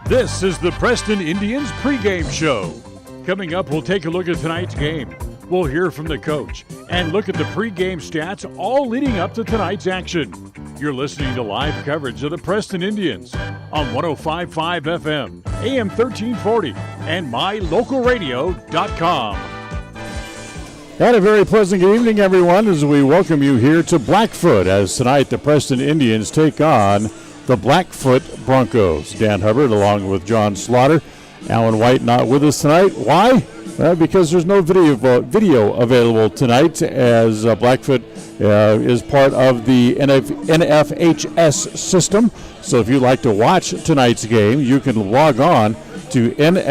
This is the Preston Indians pregame show. Coming up, we'll take a look at tonight's game. We'll hear from the coach and look at the pregame stats all leading up to tonight's action. You're listening to live coverage of the Preston Indians on 105.5 FM, AM 1340, and mylocalradio.com. And a very pleasant good evening, everyone, as we welcome you here to Blackfoot, as tonight the Preston Indians take on the Blackfoot Broncos. Dan Hubbard along with John Slaughter. Alan White not with us tonight. Why? Because there's no video available tonight, as Blackfoot is part of the NFHS system. So if you'd like to watch tonight's game, you can log on to nfhs.com.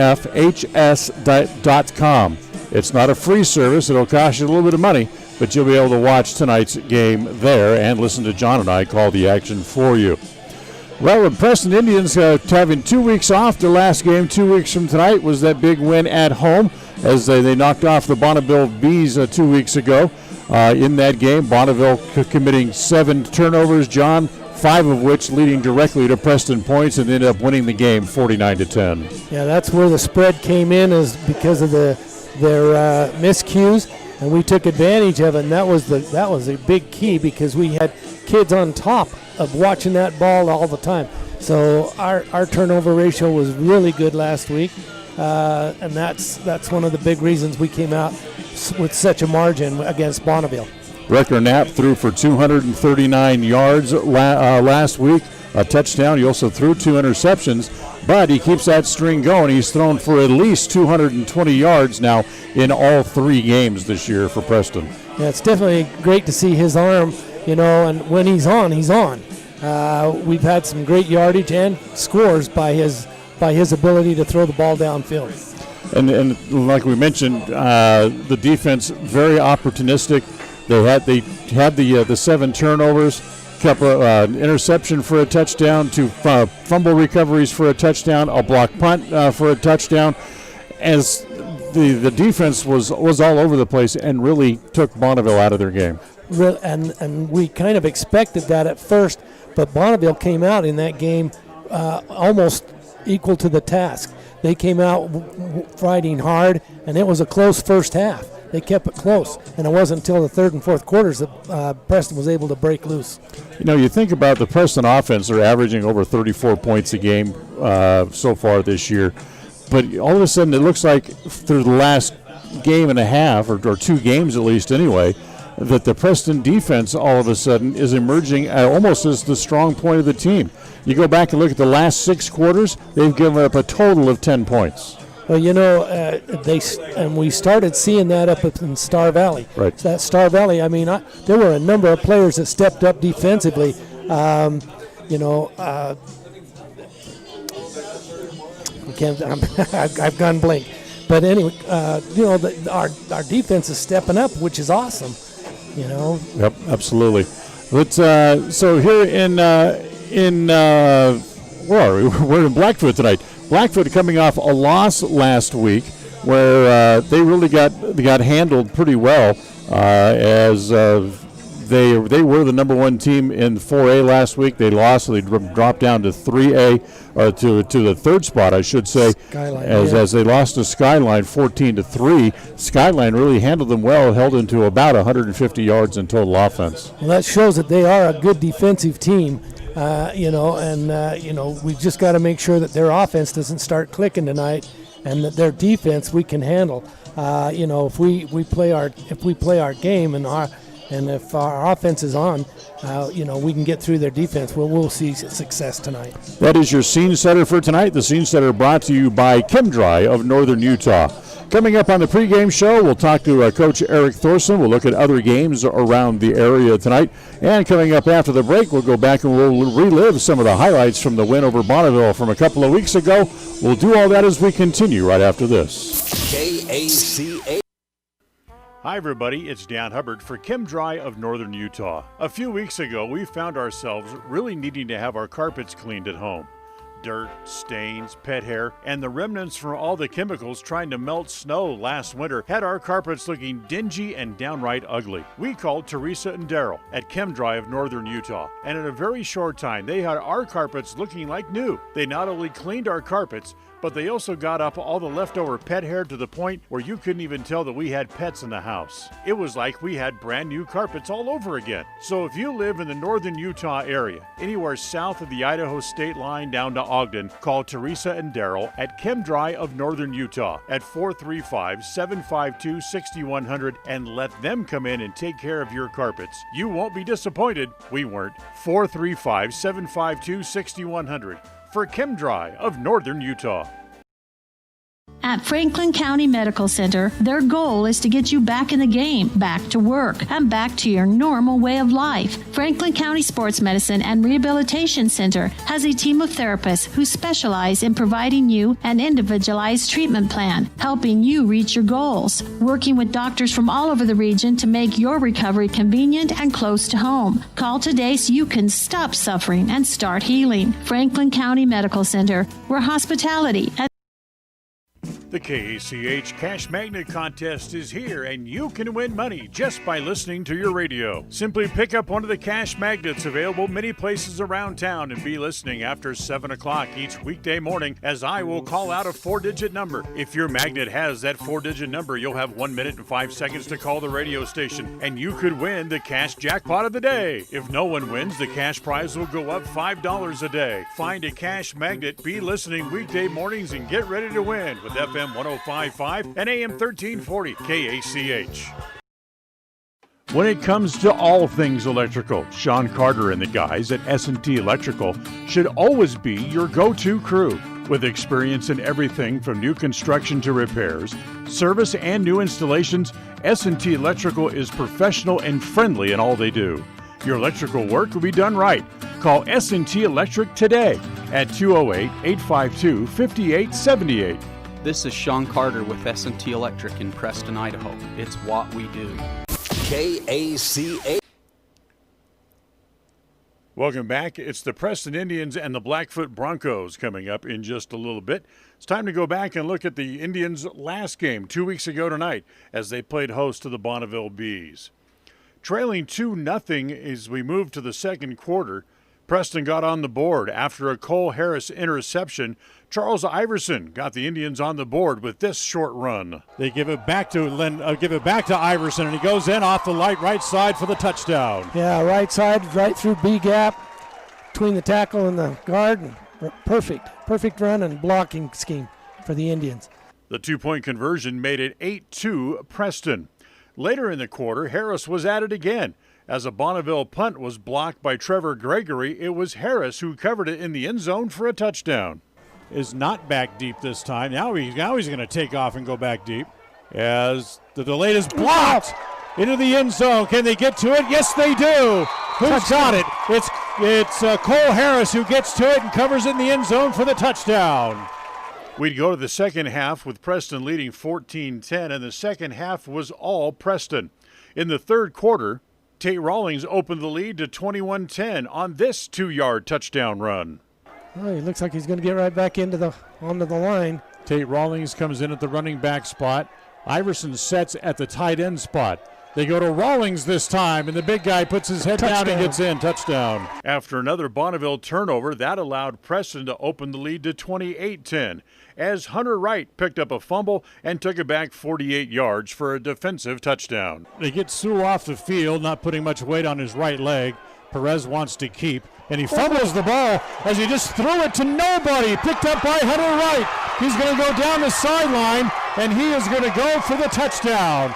It's not a free service. It'll cost you a little bit of money, but you'll be able to watch tonight's game there and listen to John and I call the action for you. Well, the Preston Indians having 2 weeks off. Their last game 2 weeks from tonight was that big win at home as they knocked off the Bonneville Bees 2 weeks ago. In that game, Bonneville committing 7 turnovers, John, 5 of which leading directly to Preston points, and ended up winning the game 49-10. Yeah, that's where the spread came in, is because of their miscues, and we took advantage of it. And that was a big key, because we had kids on top of watching that ball all the time. So our turnover ratio was really good last week, and that's one of the big reasons we came out with such a margin against Bonneville. Wrecker Knapp threw for 239 yards last week, a touchdown. He also threw 2 interceptions, but he keeps that string going. He's thrown for at least 220 yards now in all 3 games this year for Preston. Yeah, it's definitely great to see his arm, and when he's on, he's on. We've had some great yardage and scores by his ability to throw the ball downfield. And like we mentioned, the defense very opportunistic. They had the 7 turnovers, couple interception for a touchdown, 2 fumble recoveries for a touchdown, a block punt for a touchdown. As the defense was all over the place and really took Bonneville out of their game. And we kind of expected that at first, but Bonneville came out in that game almost equal to the task. They came out fighting hard, and it was a close first half. They kept it close, and it wasn't until the third and fourth quarters that Preston was able to break loose. You think about the Preston offense, they're averaging over 34 points a game so far this year. But all of a sudden, it looks like through the last game and a half, or 2 games at least anyway, that the Preston defense all of a sudden is emerging almost as the strong point of the team. You go back and look at the last 6 quarters, they've given up a total of 10 points. Well, we started seeing that up in Star Valley. Right. That Star Valley, there were a number of players that stepped up defensively. I've gone blank. But anyway, our defense is stepping up, which is awesome. Yep, absolutely. Let's so here in where are we? We're in Blackfoot tonight. Blackfoot coming off a loss last week, where they really got handled pretty well, as they were the number 1 team in 4A last week. They lost, so they dropped down to 3A, or to the 3rd spot, I should say. Skyline, as they lost to Skyline 14-3. Skyline really handled them well, held them to about 150 yards in total offense. Well, that shows that they are a good defensive team. We just got to make sure that their offense doesn't start clicking tonight, and that their defense we can handle. If we play our game and if our offense is on, we can get through their defense. We'll see success tonight. That is your scene setter for tonight. The scene setter brought to you by ChemDry of Northern Utah. Coming up on the pregame show, we'll talk to Coach Eric Thorson. We'll look at other games around the area tonight. And coming up after the break, we'll go back and we'll relive some of the highlights from the win over Bonneville from a couple of weeks ago. We'll do all that as we continue right after this. KACA. Hi, everybody. It's Dan Hubbard for ChemDry of Northern Utah. A few weeks ago, we found ourselves really needing to have our carpets cleaned at home. dirt, stains, pet hair, and the remnants from all the chemicals trying to melt snow last winter had our carpets looking dingy and downright ugly. We called Teresa and Daryl at ChemDry of Northern Utah, and in a very short time they had our carpets looking like new. They not only cleaned our carpets, but they also got up all the leftover pet hair to the point where you couldn't even tell that we had pets in the house. It was like we had brand new carpets all over again. So if you live in the northern Utah area, anywhere south of the Idaho state line down to Ogden, call Teresa and Daryl at ChemDry of Northern Utah at 435-752-6100 and let them come in and take care of your carpets. You won't be disappointed. We weren't. 435-752-6100 for ChemDry of Northern Utah. At Franklin County Medical Center, their goal is to get you back in the game, back to work, and back to your normal way of life. Franklin County Sports Medicine and Rehabilitation Center has a team of therapists who specialize in providing you an individualized treatment plan, helping you reach your goals, working with doctors from all over the region to make your recovery convenient and close to home. Call today so you can stop suffering and start healing. Franklin County Medical Center, where hospitality and The KACH Cash Magnet Contest is here, and you can win money just by listening to your radio. Simply pick up one of the cash magnets available many places around town and be listening after 7 o'clock each weekday morning as I will call out a 4-digit number. If your magnet has that 4-digit number, you'll have 1 minute and 5 seconds to call the radio station, and you could win the cash jackpot of the day. If no one wins, the cash prize will go up $5 a day. Find a cash magnet, be listening weekday mornings, and get ready to win with FM 105.5 and AM 1340 KACH. When it comes to all things electrical, Sean Carter and the guys at S&T Electrical should always be your go-to crew. With experience in everything from new construction to repairs, service, and new installations, S&T Electrical is professional and friendly in all they do. Your electrical work will be done right. Call S&T Electric today at 208-852-5878. This is Sean Carter with S&T Electric in Preston, Idaho. It's what we do. KACH. Welcome back. It's the Preston Indians and the Blackfoot Broncos coming up in just a little bit. It's time to go back and look at the Indians' last game 2 weeks ago tonight as they played host to the Bonneville Bees. Trailing 2-0 as we move to the second quarter, Preston got on the board after a Cole Harris interception. Charles Iverson got the Indians on the board with this short run. They give it back to Iverson, and he goes in off the right side for the touchdown. Yeah, right side, right through B gap, between the tackle and the guard. Perfect run and blocking scheme for the Indians. The 2-point conversion made it 8-2 Preston. Later in the quarter, Harris was at it again. As a Bonneville punt was blocked by Trevor Gregory, it was Harris who covered it in the end zone for a touchdown. Is not back deep this time. Now he's going to take off and go back deep as the delayed is blocked into the end zone. Can they get to it? Yes, they do. Who's got it? It's Cole Harris who gets to it and covers it in the end zone for the touchdown. We'd go to the second half with Preston leading 14-10, and the second half was all Preston. In the third quarter, Tate Rawlings opened the lead to 21-10 on this 2-yard touchdown run. Oh, he looks like he's going to get right back onto the line. Tate Rawlings comes in at the running back spot. Iverson sets at the tight end spot. They go to Rawlings this time, and the big guy puts his head down and gets in. Touchdown. After another Bonneville turnover, that allowed Preston to open the lead to 28-10, as Hunter Wright picked up a fumble and took it back 48 yards for a defensive touchdown. They get Sewell off the field, not putting much weight on his right leg. Perez wants to keep, and he fumbles the ball as he just threw it to nobody. Picked up by Hunter Wright. He's going to go down the sideline, and he is going to go for the touchdown.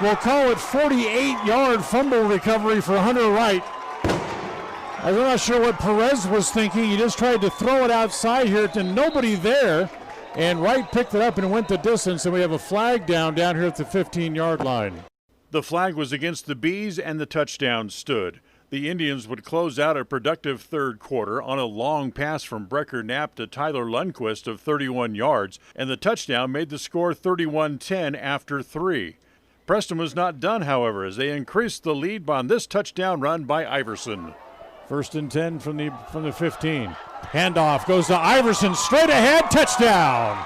We'll call it 48-yard fumble recovery for Hunter Wright. I'm not sure what Perez was thinking. He just tried to throw it outside here to nobody there, and Wright picked it up and went the distance, and we have a flag down here at the 15-yard line. The flag was against the Bees, and the touchdown stood. The Indians would close out a productive third quarter on a long pass from Brecker Knapp to Tyler Lundquist of 31 yards, and the touchdown made the score 31-10 after 3. Preston was not done, however, as they increased the lead on this touchdown run by Iverson. First and 10 from the 15. Handoff goes to Iverson, straight ahead, touchdown.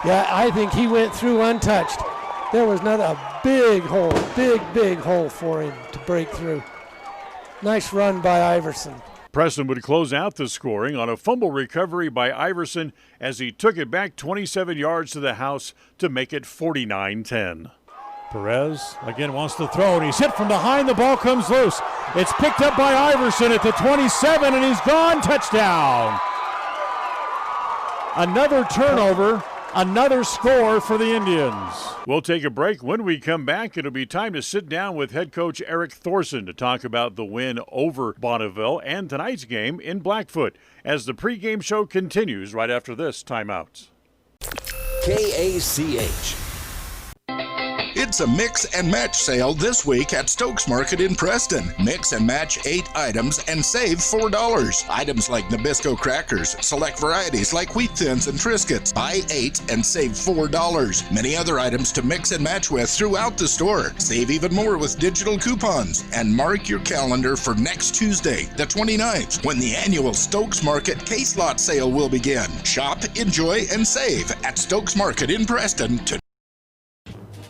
Yeah, I think he went through untouched. There was not a big hole, big hole for him to break through. Nice run by Iverson. Preston would close out the scoring on a fumble recovery by Iverson as he took it back 27 yards to the house to make it 49-10. Perez again wants to throw, and he's hit from behind. The ball comes loose. It's picked up by Iverson at the 27, and he's gone. Touchdown. Another turnover, another score for the Indians. We'll take a break. When we come back, it'll be time to sit down with head coach Eric Thorson to talk about the win over Bonneville and tonight's game in Blackfoot as the pregame show continues right after this timeout. KACH. It's a mix and match sale this week at Stokes Market in Preston. Mix and match 8 items and save $4. Items like Nabisco crackers, select varieties like Wheat Thins and Triscuits. Buy 8 and save $4. Many other items to mix and match with throughout the store. Save even more with digital coupons. And mark your calendar for next Tuesday, the 29th, when the annual Stokes Market case lot sale will begin. Shop, enjoy, and save at Stokes Market in Preston.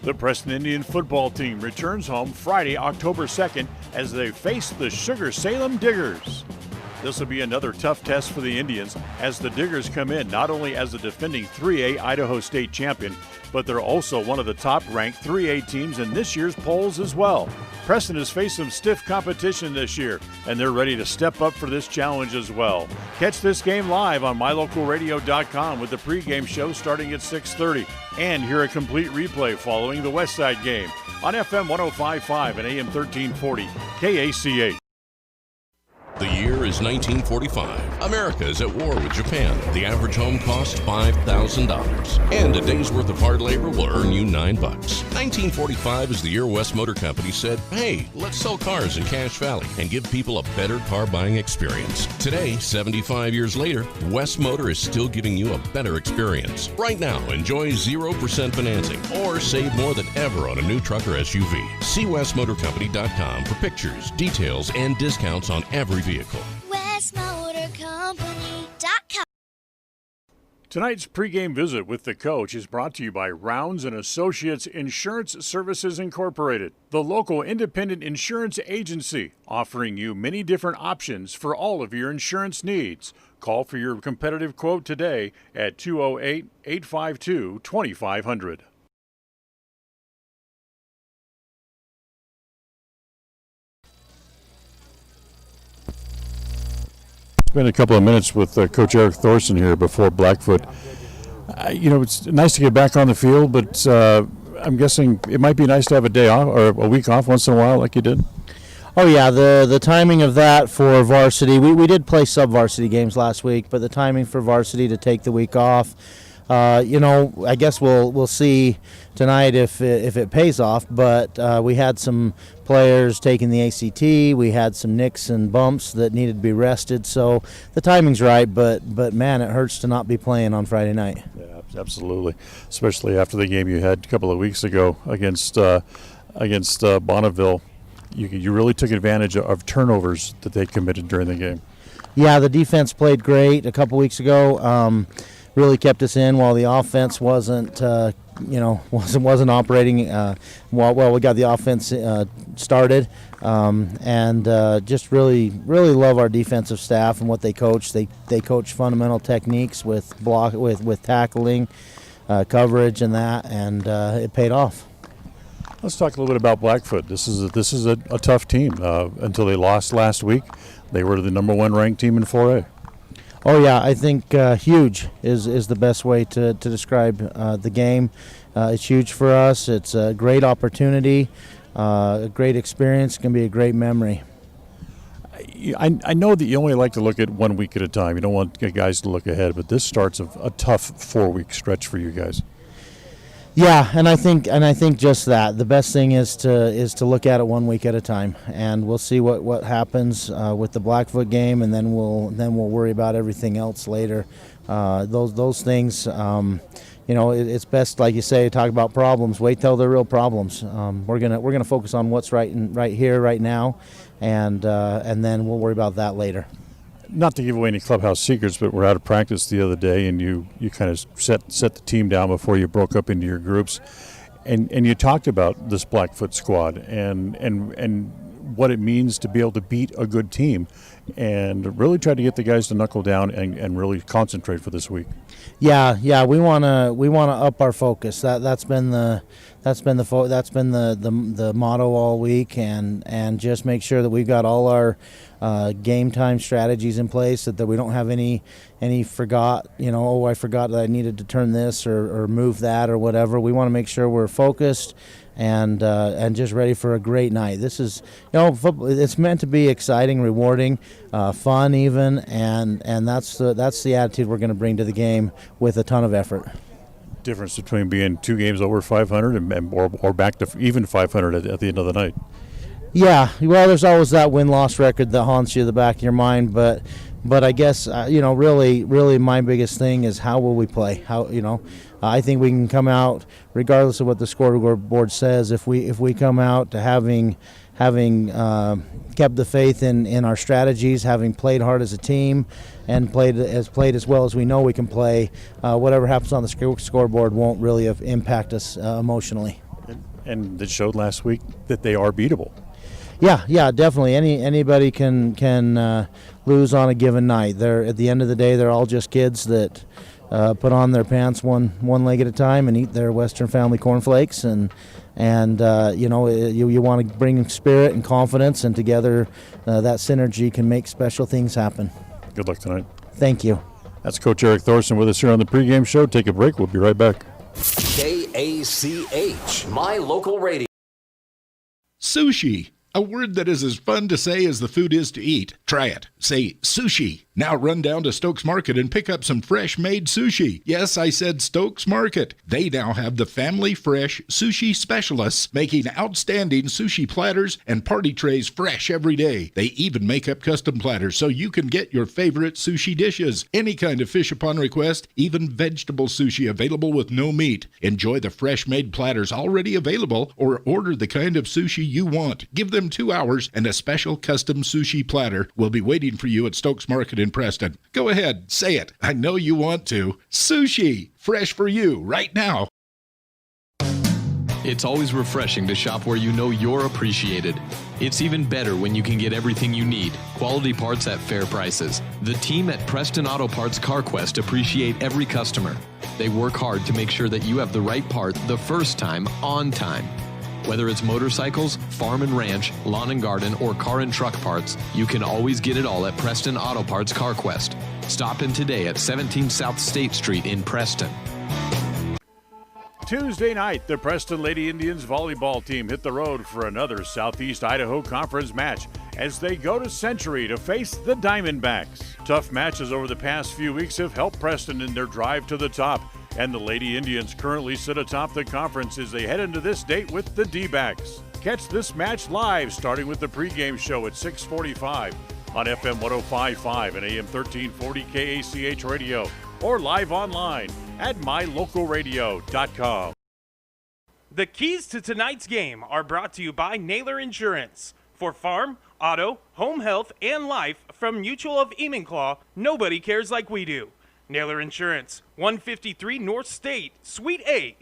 The Preston Indian football team returns home Friday, October 2nd as they face the Sugar Salem Diggers. This will be another tough test for the Indians as the Diggers come in not only as the defending 3A Idaho State champion, but they're also one of the top-ranked 3A teams in this year's polls as well. Preston has faced some stiff competition this year, and they're ready to step up for this challenge as well. Catch this game live on mylocalradio.com with the pregame show starting at 6:30, and hear a complete replay following the Westside game on FM 105.5 and AM 1340 KACH. The year is 1945. America is at war with Japan. The average home costs $5,000. And a day's worth of hard labor will earn you $9. 1945 is the year West Motor Company said, hey, let's sell cars in Cache Valley and give people a better car buying experience. Today, 75 years later, West Motor is still giving you a better experience. Right now, enjoy 0% financing or save more than ever on a new truck or SUV. See westmotorcompany.com for pictures, details, and discounts on every vehicle. westmotorcompany.com. Tonight's pregame visit with the coach is brought to you by Rounds & Associates Insurance Services Incorporated, the local independent insurance agency offering you many different options for all of your insurance needs. Call for your competitive quote today at 208-852-2500. Spent a couple of minutes with Coach Eric Thorson here before Blackfoot. It's nice to get back on the field, but I'm guessing it might be nice to have a day off or a week off once in a while like you did. Oh yeah, the timing of that for varsity, we did play sub-varsity games last week, but the timing for varsity to take the week off, I guess we'll see tonight if it pays off, but we had some players taking the ACT, we had some nicks and bumps that needed to be rested, so the timing's right, but man, it hurts to not be playing on Friday night. Yeah, absolutely, especially after the game you had a couple of weeks ago against Bonneville. You really took advantage of turnovers that they committed during the game. Yeah, the defense played great a couple weeks ago. Really kept us in while the offense wasn't operating. While we got the offense started, and just really love our defensive staff and what they coach. They coach fundamental techniques with tackling, coverage, and that, and it paid off. Let's talk a little bit about Blackfoot. This is a tough team. Until they lost last week, they were the number 1 ranked team in 4A. Oh yeah, I think huge is the best way to describe the game. It's huge for us. It's a great opportunity, a great experience. It's going to be a great memory. I know that you only like to look at 1 week at a time. You don't want guys to look ahead, but this starts a tough 4-week stretch for you guys. Yeah, and I think just that. The best thing is to look at it 1 week at a time, and we'll see what happens with the Blackfoot game, and then we'll worry about everything else later. Those things, it's best, like you say, talk about problems. Wait till they're real problems. We're gonna focus on what's right here, right now, and then we'll worry about that later. Not to give away any clubhouse secrets, but we're out of practice the other day, and you kind of set the team down before you broke up into your groups, and you talked about this Blackfoot squad and what it means to be able to beat a good team, and really try to get the guys to knuckle down and really concentrate for this week. Yeah, we wanna up our focus. That's been the motto all week, and just make sure that we've got all our game time strategies in place, that we don't have any forgot, I forgot that I needed to turn this or move that or whatever. We want to make sure we're focused and just ready for a great night. This is, football, it's meant to be exciting, rewarding, fun even, and that's the attitude we're going to bring to the game with a ton of effort. Difference between being 2 games over 500 or back to even 500 at the end of the night. Yeah, well, there's always that win-loss record that haunts you in the back of your mind, but I guess really my biggest thing is how will we play? I think we can come out regardless of what the scoreboard says. If we come out to having kept the faith in our strategies, having played hard as a team, and played as well as we know we can play, whatever happens on the scoreboard won't really impact us emotionally. And it showed last week that they are beatable. Yeah, definitely. Anybody can lose on a given night. At the end of the day, they're all just kids that put on their pants one leg at a time and eat their Western family cornflakes, and you want to bring spirit and confidence, and together that synergy can make special things happen. Good luck tonight. Thank you. That's Coach Eric Thorson with us here on the pregame show. Take a break. We'll be right back. KACH, my local radio. Sushi. A word that is as fun to say as the food is to eat. Try it. Say sushi. Now run down to Stokes Market and pick up some fresh-made sushi. Yes, I said Stokes Market. They now have the family fresh sushi specialists making outstanding sushi platters and party trays fresh every day. They even make up custom platters so you can get your favorite sushi dishes. Any kind of fish upon request, even vegetable sushi available with no meat. Enjoy the fresh-made platters already available or order the kind of sushi you want. Give them 2 hours and a special custom sushi platter will be waiting for you at Stokes Market in Preston. Go ahead, say it. I know you want to. Sushi, fresh for you right now. It's always refreshing to shop where you know you're appreciated. It's even better when you can get everything you need, quality parts at fair prices. The team at Preston Auto Parts CarQuest appreciate every customer. They work hard to make sure that you have the right part the first time, on time. Whether it's motorcycles, farm and ranch, lawn and garden, or car and truck parts, you can always get it all at Preston Auto Parts CarQuest. Stop in today at 17 South State Street in Preston. Tuesday night, the Preston Lady Indians volleyball team hit the road for another Southeast Idaho Conference match as they go to Century to face the Diamondbacks. Tough matches over the past few weeks have helped Preston in their drive to the top, and the Lady Indians currently sit atop the conference as they head into this date with the D-backs. Catch this match live starting with the pregame show at 6:45 on FM 105.5 and AM 1340 KACH radio, or live online at mylocalradio.com. The keys to tonight's game are brought to you by Naylor Insurance. For farm, auto, home health, and life from Mutual of Enumclaw, nobody cares like we do. Naylor Insurance, 153 North State, Suite A.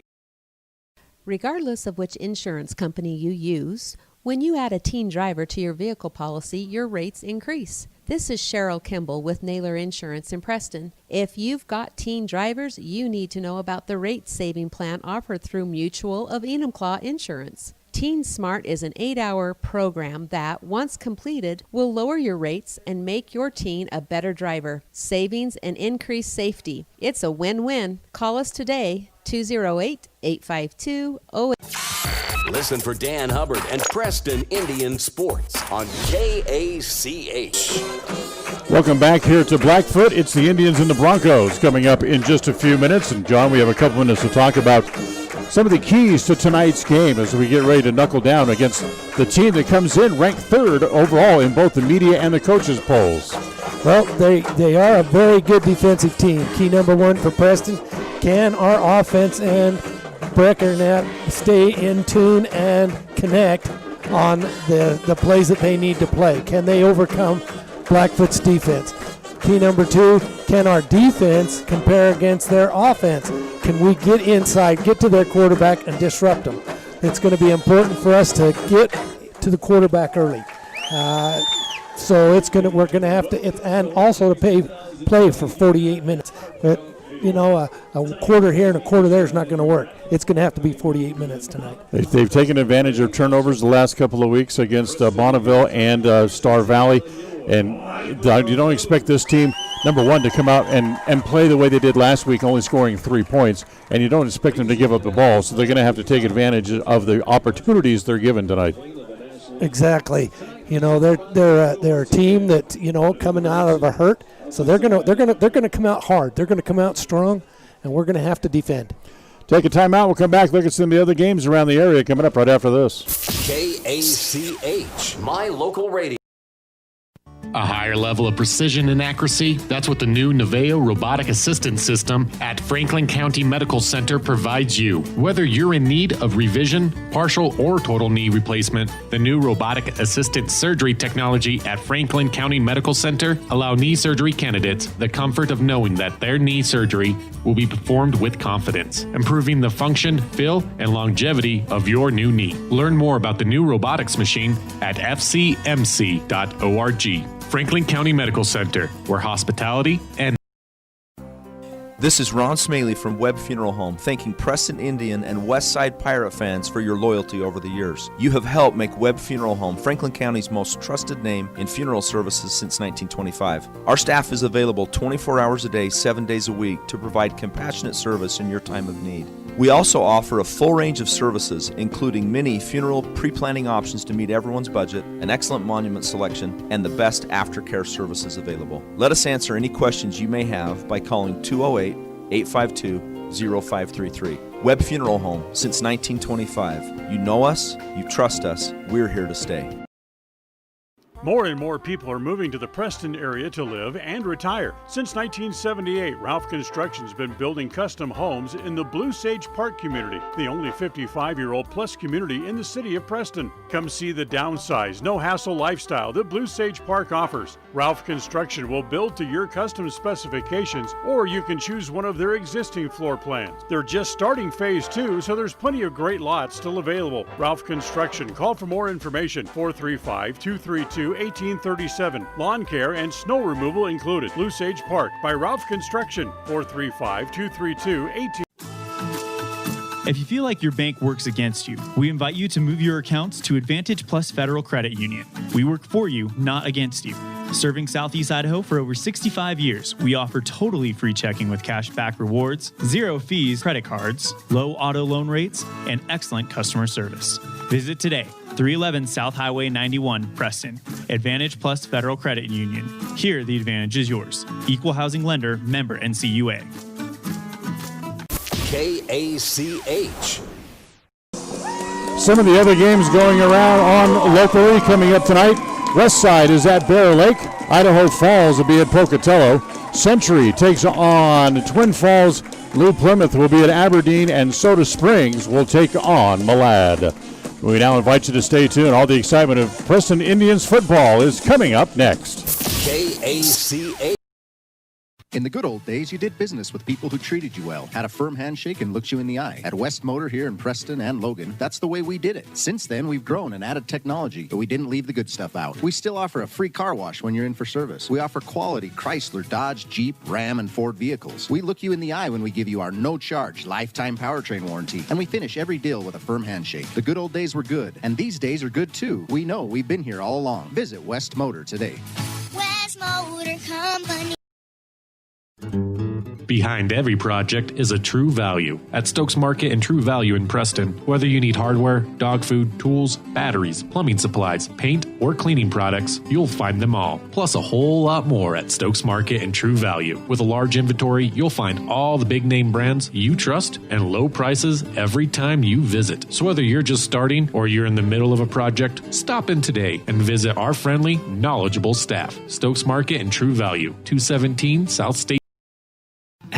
Regardless of which insurance company you use, when you add a teen driver to your vehicle policy, your rates increase. This is Cheryl Kimball with Naylor Insurance in Preston. If you've got teen drivers, you need to know about the rate-saving plan offered through Mutual of Enumclaw Insurance. Teen Smart is an 8-hour program that, once completed, will lower your rates and make your teen a better driver. Savings and increased safety. It's a win-win. Call us today, 208-852-08. Listen for Dan Hubbard and Preston Indian Sports on KACH. Welcome back here to Blackfoot. It's the Indians and the Broncos coming up in just a few minutes. And, John, we have a couple minutes to talk about some of the keys to tonight's game as we get ready to knuckle down against the team that comes in ranked third overall in both the media and the coaches' polls. Well, they are a very good defensive team. Key number one for Preston, can our offense and Breckernet stay in tune and connect on the plays that they need to play? Can they overcome Blackfoot's defense? Key number 2, can our defense compare against their offense? Can we get inside, get to their quarterback, and disrupt them? It's going to be important for us to get to the quarterback early. So we're going to have to, and also to play for 48 minutes. But, a quarter here and a quarter there is not going to work. It's going to have to be 48 minutes tonight. They've taken advantage of turnovers the last couple of weeks against Bonneville and Star Valley. And you don't expect this team, number one, to come out and play the way they did last week, only scoring 3 points. And you don't expect them to give up the ball. So they're going to have to take advantage of the opportunities they're given tonight. Exactly. They're a team that, coming out of a hurt. So they're gonna come out hard. They're gonna come out strong, and we're gonna have to defend. Take a timeout. We'll come back, look at some of the other games around the area coming up right after this. KACH, my local radio. A higher level of precision and accuracy, that's what the new Naveo robotic assistance system at Franklin County Medical Center provides you. Whether you're in need of revision, partial or total knee replacement, the new robotic assisted surgery technology at Franklin County Medical Center allow knee surgery candidates the comfort of knowing that their knee surgery will be performed with confidence, improving the function, feel, and longevity of your new knee. Learn more about the new robotics machine at fcmc.org. Franklin County Medical Center, where hospitality and... This is Ron Smaley from Webb Funeral Home, thanking Preston Indian and Westside Pirate fans for your loyalty over the years. You have helped make Webb Funeral Home Franklin County's most trusted name in funeral services since 1925. Our staff is available 24 hours a day, 7 days a week to provide compassionate service in your time of need. We also offer a full range of services, including many funeral pre-planning options to meet everyone's budget, an excellent monument selection, and the best aftercare services available. Let us answer any questions you may have by calling 208-852-0533. Webb Funeral Home, since 1925. You know us, you trust us, we're here to stay. More and more people are moving to the Preston area to live and retire. Since 1978, Ralph Construction's been building custom homes in the Blue Sage Park community, the only 55-year-old plus community in the city of Preston. Come see the downsized, no-hassle lifestyle that Blue Sage Park offers. Ralph Construction will build to your custom specifications, or you can choose one of their existing floor plans. They're just starting phase 2, so there's plenty of great lots still available. Ralph Construction. Call for more information, 435-232-1837. Lawn care and snow removal included. Blue Sage Park by Ralph Construction, 435-232-1837. If you feel like your bank works against you, we invite you to move your accounts to Advantage Plus Federal Credit Union. We work for you, not against you. Serving Southeast Idaho for over 65 years, we offer totally free checking with cash back rewards, 0 fees credit cards, low auto loan rates, and excellent customer service. Visit today, 311 South Highway 91, Preston. Advantage Plus Federal Credit Union. Here, the advantage is yours. Equal housing lender, member NCUA. KACH. Some of the other games going around on locally coming up tonight. Westside is at Bear Lake. Idaho Falls will be at Pocatello. Century takes on Twin Falls. New Plymouth will be at Aberdeen, and Soda Springs will take on Malad. We now invite you to stay tuned. All the excitement of Preston Indians football is coming up next. KACH. In the good old days, you did business with people who treated you well, had a firm handshake, and looked you in the eye. At West Motor here in Preston and Logan, that's the way we did it. Since then, we've grown and added technology, but we didn't leave the good stuff out. We still offer a free car wash when you're in for service. We offer quality Chrysler, Dodge, Jeep, Ram, and Ford vehicles. We look you in the eye when we give you our no-charge lifetime powertrain warranty, and we finish every deal with a firm handshake. The good old days were good, and these days are good too. We know we've been here all along. Visit West Motor today. West Motor Company. Behind every project is a True Value. At Stokes Market and True Value in Preston, whether you need hardware, dog food, tools, batteries, plumbing supplies, paint, or cleaning products, you'll find them all. Plus a whole lot more at Stokes Market and True Value. With a large inventory, you'll find all the big name brands you trust and low prices every time you visit. So whether you're just starting or you're in the middle of a project, stop in today and visit our friendly, knowledgeable staff. Stokes Market and True Value, 217 South State.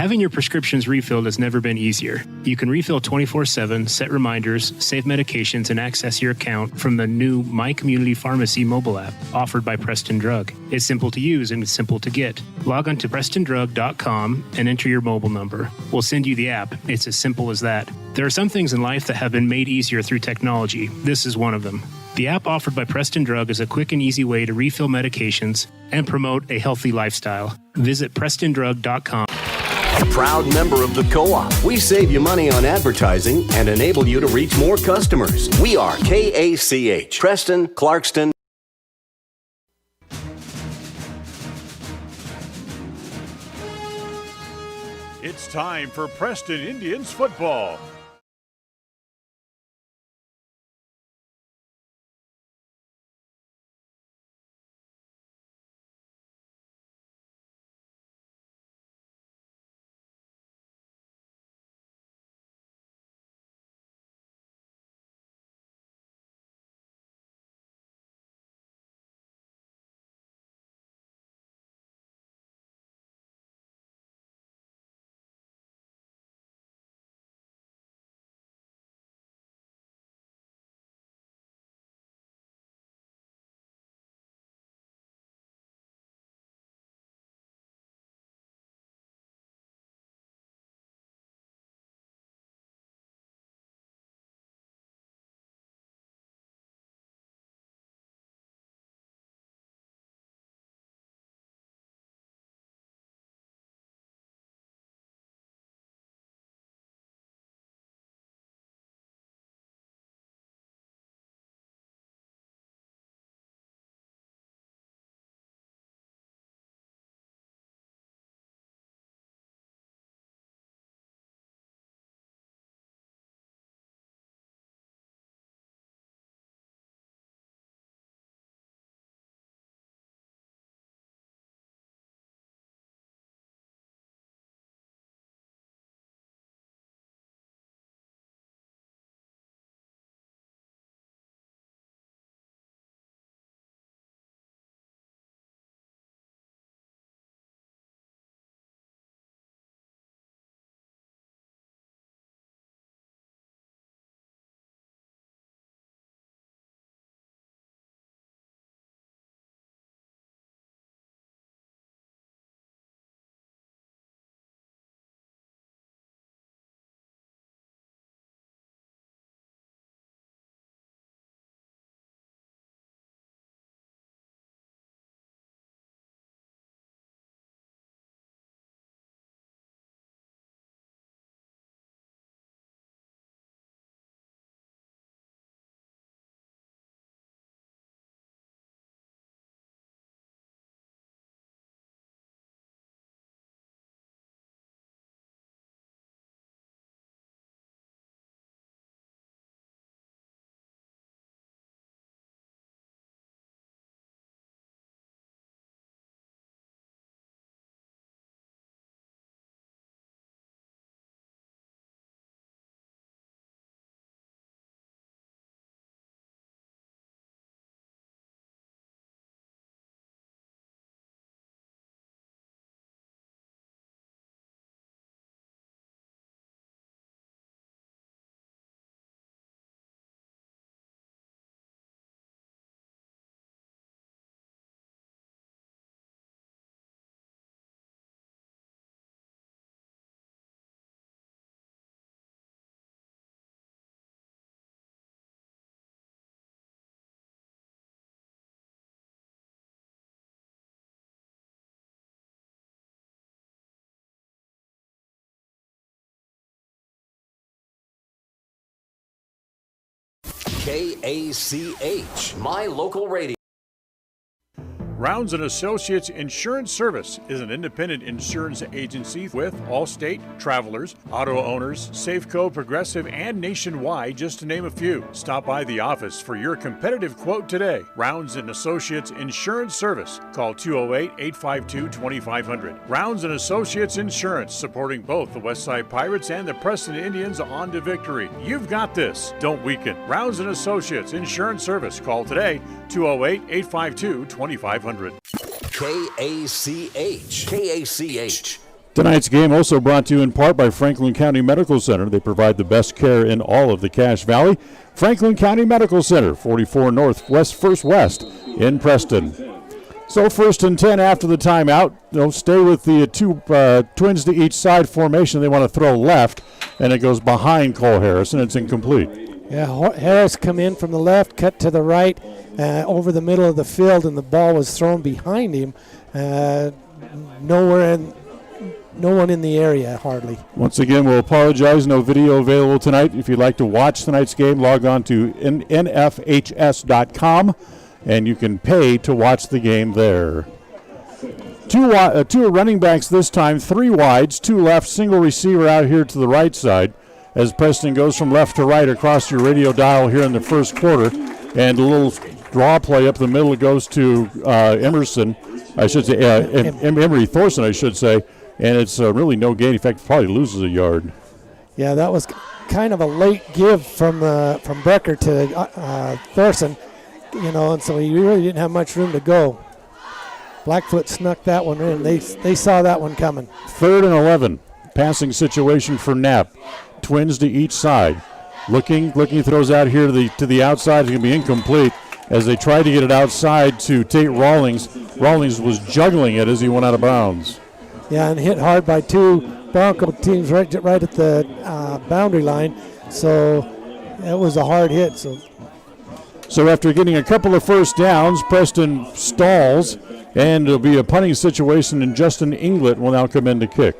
Having your prescriptions refilled has never been easier. You can refill 24/7, set reminders, save medications, and access your account from the new My Community Pharmacy mobile app offered by Preston Drug. It's simple to use and it's simple to get. Log on to PrestonDrug.com and enter your mobile number. We'll send you the app. It's as simple as that. There are some things in life that have been made easier through technology. This is one of them. The app offered by Preston Drug is a quick and easy way to refill medications and promote a healthy lifestyle. Visit PrestonDrug.com. A proud member of the Co-op. We save you money on advertising and enable you to reach more customers. We are KACH, Preston, Clarkston. It's time for Preston Indians football. KACH, my local radio. Rounds & Associates Insurance Service is an independent insurance agency with Allstate, Travelers, Auto Owners, Safeco, Progressive, and Nationwide, just to name a few. Stop by the office for your competitive quote today. Rounds & Associates Insurance Service. Call 208-852-2500. Rounds & Associates Insurance, supporting both the Westside Pirates and the Preston Indians on to victory. You've got this. Don't weaken. Rounds & Associates Insurance Service. Call today, 208-852-2500. KACH. Tonight's game also brought to you in part by Franklin County Medical Center. They provide the best care in all of the Cache Valley. Franklin County Medical Center, 44 Northwest First West in Preston. So 1st and 10 after the timeout. They'll stay with the two twins to each side formation. They want to throw left, and it goes behind Cole Harris, and it's incomplete. Yeah, Harris come in from the left, cut to the right, over the middle of the field, and the ball was thrown behind him. No one in the area, hardly. Once again, we'll apologize. No video available tonight. If you'd like to watch tonight's game, log on to nfhs.com, and you can pay to watch the game there. Two running backs this time, 3 wides, 2 left, single receiver out here to the right side as Preston goes from left to right across your radio dial here in the first quarter. And a little draw play up the middle goes to Emerson, I should say, Emery Thorson, I should say. And it's really no gain. In fact, probably loses a yard. Yeah, that was kind of a late give from Becker to Thorson, and so he really didn't have much room to go. Blackfoot snuck that one in. They saw that one coming. 3rd and 11. Passing situation for Knapp. Twins to each side. Looking, throws out here to the outside. It's going to be incomplete as they tried to get it outside to Tate Rawlings. Rawlings was juggling it as he went out of bounds. Yeah, and hit hard by 2 Bronco teams right at the boundary line. So that was a hard hit. So after getting a couple of first downs, Preston stalls, and it'll be a punting situation, and Justin Inglet will now come in to kick.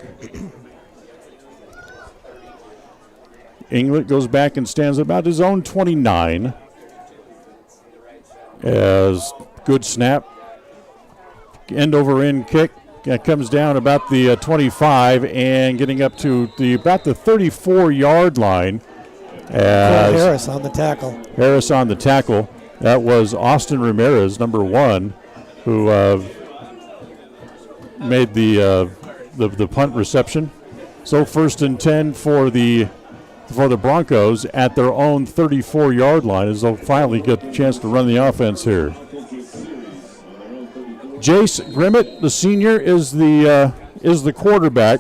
Inglet goes back and stands about his own 29. As good snap. End over end kick. Comes down about the 25 and getting up to about the 34-yard line. Harris on the tackle. Harris on the tackle. That was Austin Ramirez, number 1, who made the punt reception. So 1st and 10 for the Broncos at their own 34-yard line as they'll finally get a chance to run the offense here. Jace Grimmett, the senior, is the quarterback.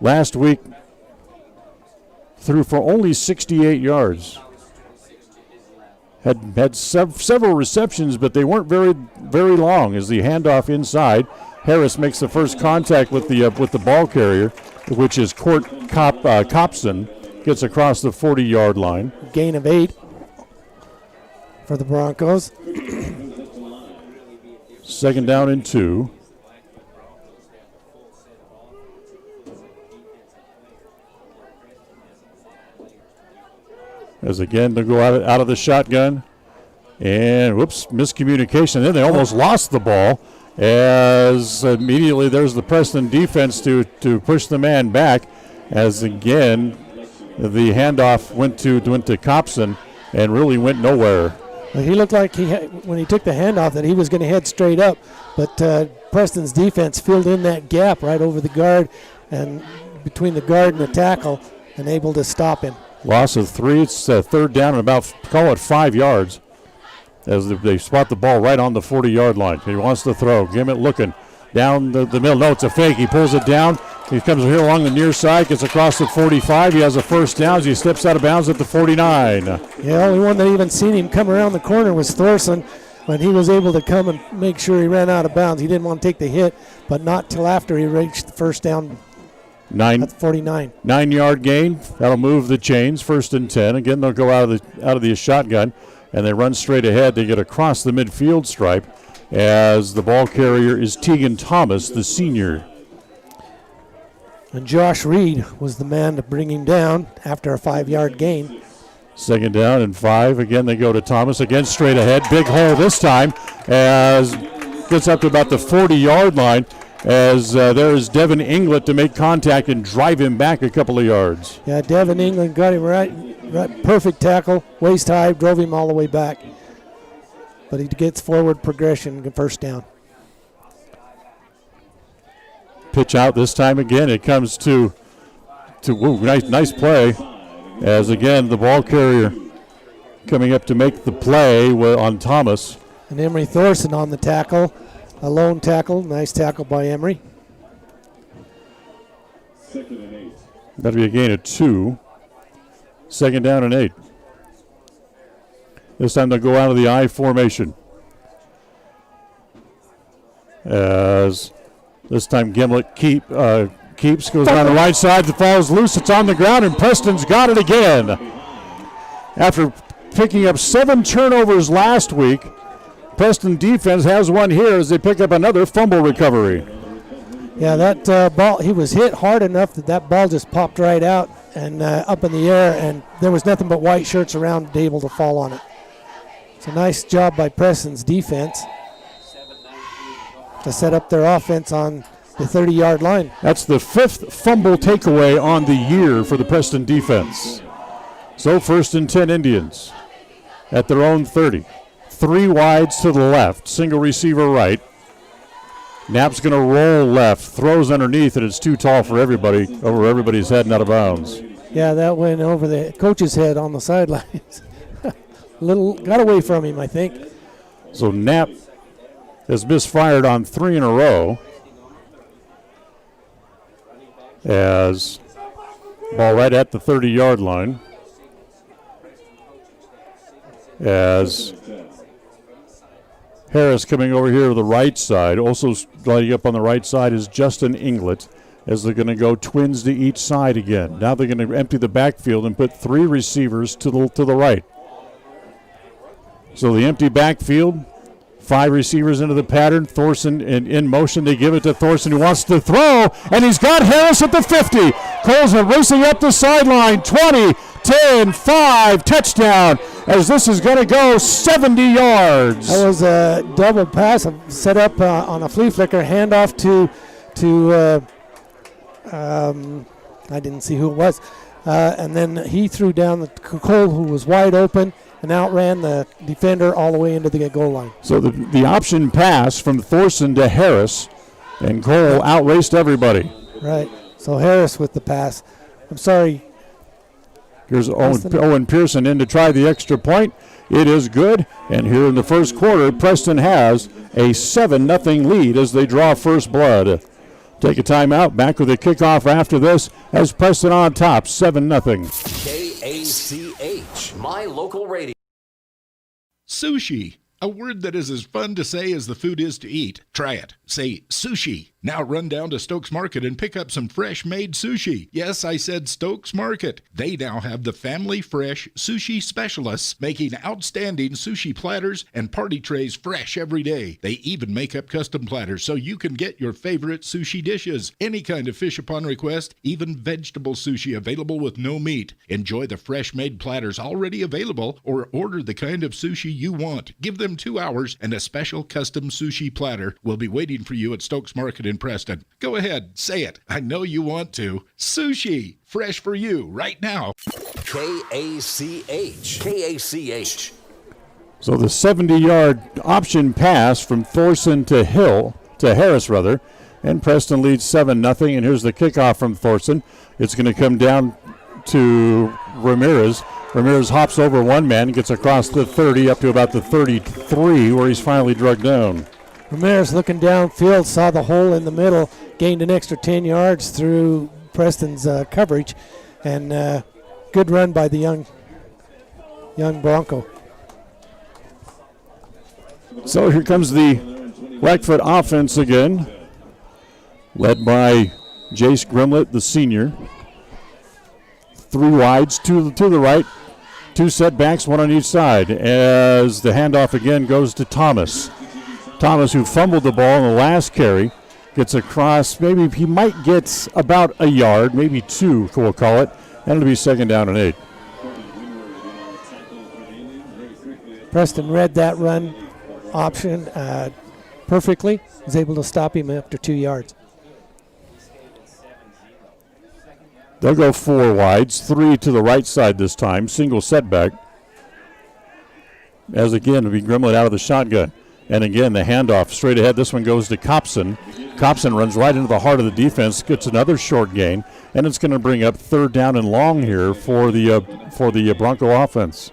Last week, threw for only 68 yards. Had several receptions, but they weren't very long. As the handoff inside, Harris makes the first contact with the ball carrier, which is Court Copson. Gets across the 40-yard line. Gain of 8 for the Broncos. 2nd down and 2. As again, they go out of the shotgun. And, whoops, miscommunication. Then they almost lost the ball as immediately there's the Preston defense to push the man back. As, again, the handoff went to Copson and really went nowhere. He looked like when he took the handoff that he was going to head straight up, but Preston's defense filled in that gap right over the guard and between the guard and the tackle and able to stop him. Loss of 3. It's 3rd down and about, call it 5 yards as they spot the ball right on the 40-yard line. He wants to throw. Gimmett looking down the middle. No, it's a fake. He pulls it down. He comes here along the near side, gets across the 45. He has a first down as he steps out of bounds at the 49. Yeah, only one that even seen him come around the corner was Thorson, but he was able to come and make sure he ran out of bounds. He didn't want to take the hit, but not till after he reached the first down at 49. 9-yard gain. That'll move the chains. 1st and 10. Again, they'll go out of the shotgun, and they run straight ahead. They get across the midfield stripe as the ball carrier is Tegan Thomas, the senior. And Josh Reed was the man to bring him down after a 5-yard gain. 2nd down and 5. Again, they go to Thomas. Again, straight ahead. Big hole this time as gets up to about the 40-yard line as there is Devin Inglet to make contact and drive him back a couple of yards. Yeah, Devin Inglet got him right perfect tackle, waist high, drove him all the way back. But he gets forward progression, first down. Pitch out this time again. It comes to nice play. As again, the ball carrier coming up to make the play on Thomas. And Emery Thorson on the tackle. A lone tackle. Nice tackle by Emery. That'll be a gain of 2. Second down and 8. This time they'll go out of the I formation. As this time Gimlet keeps, goes down the right side, the falls loose, it's on the ground, and Preston's got it again. After picking up 7 turnovers last week, Preston defense has one here as they pick up another fumble recovery. Yeah, that ball, he was hit hard enough that ball just popped right out and up in the air, and there was nothing but white shirts around able to fall on it. It's a nice job by Preston's defense to set up their offense on the 30-yard line. That's the 5th fumble takeaway on the year for the Preston defense. So 1st and 10 Indians at their own 30. 3 wides to the left, single receiver right. Knapp's going to roll left, throws underneath, and it's too tall for everybody, over everybody's head and out of bounds. Yeah, that went over the coach's head on the sidelines. Got away from him, I think. So Knapp has misfired on 3 in a row. As ball right at the 30-yard line. As Harris coming over here to the right side. Also lighting up on the right side is Justin Inglet, as they're going to go twins to each side again. Now they're going to empty the backfield and put 3 receivers to the right. So the empty backfield, 5 receivers into the pattern. Thorson in motion. They give it to Thorson, who wants to throw, and he's got Harris at the 50. Colesman racing up the sideline. 20, 10, 5, touchdown, as this is going to go 70 yards. That was a double pass set up on a flea flicker, handoff to I didn't see who it was. And then he threw down the Cole, who was wide open, and outran the defender all the way into the goal line. So the option pass from Thorson to Harris, and Cole outraced everybody. Right. So Harris with the pass. I'm sorry. Here's Owen Pearson in to try the extra point. It is good. And here in the first quarter, Preston has a 7-0 lead as they draw first blood. Take a timeout. Back with a kickoff after this as Preston on top, 7-0. KACH, my local radio. Sushi, a word that is as fun to say as the food is to eat. Try it. Say sushi. Now run down to Stokes Market and pick up some fresh-made sushi. Yes, I said Stokes Market. They now have the family fresh sushi specialists making outstanding sushi platters and party trays fresh every day. They even make up custom platters so you can get your favorite sushi dishes. Any kind of fish upon request, even vegetable sushi available with no meat. Enjoy the fresh-made platters already available or order the kind of sushi you want. Give them 2 hours and a special custom sushi platter will be waiting for you at Stokes Market in Preston. Go ahead, say it. I know you want to. Sushi, fresh for you right now. KACH. KACH. So the 70-yard option pass from Thorson to Harris, and Preston leads 7-0. And here's the kickoff from Thorson. It's going to come down to Ramirez. Ramirez hops over one man, gets across the 30 up to about the 33, where he's finally drugged down. Ramirez looking downfield, saw the hole in the middle, gained an extra 10 yards through Preston's coverage, and good run by the young Bronco. So here comes the Blackfoot offense again, led by Jace Grimlett, the senior. 3 wides, 2 to the right, 2 setbacks, 1 on each side, as the handoff again goes to Thomas. Thomas, who fumbled the ball in the last carry, gets across. Maybe he might get about a yard, maybe 2, we'll call it, and it'll be 2nd down and 8. Preston read that run option perfectly. Was able to stop him after 2 yards. They'll go 4 wides, 3 to the right side this time, single setback. As again, it'll be Grimlett out of the shotgun. And again, the handoff straight ahead. This one goes to Copson. Copson runs right into the heart of the defense, gets another short gain, and it's going to bring up 3rd down and long here for the Bronco offense.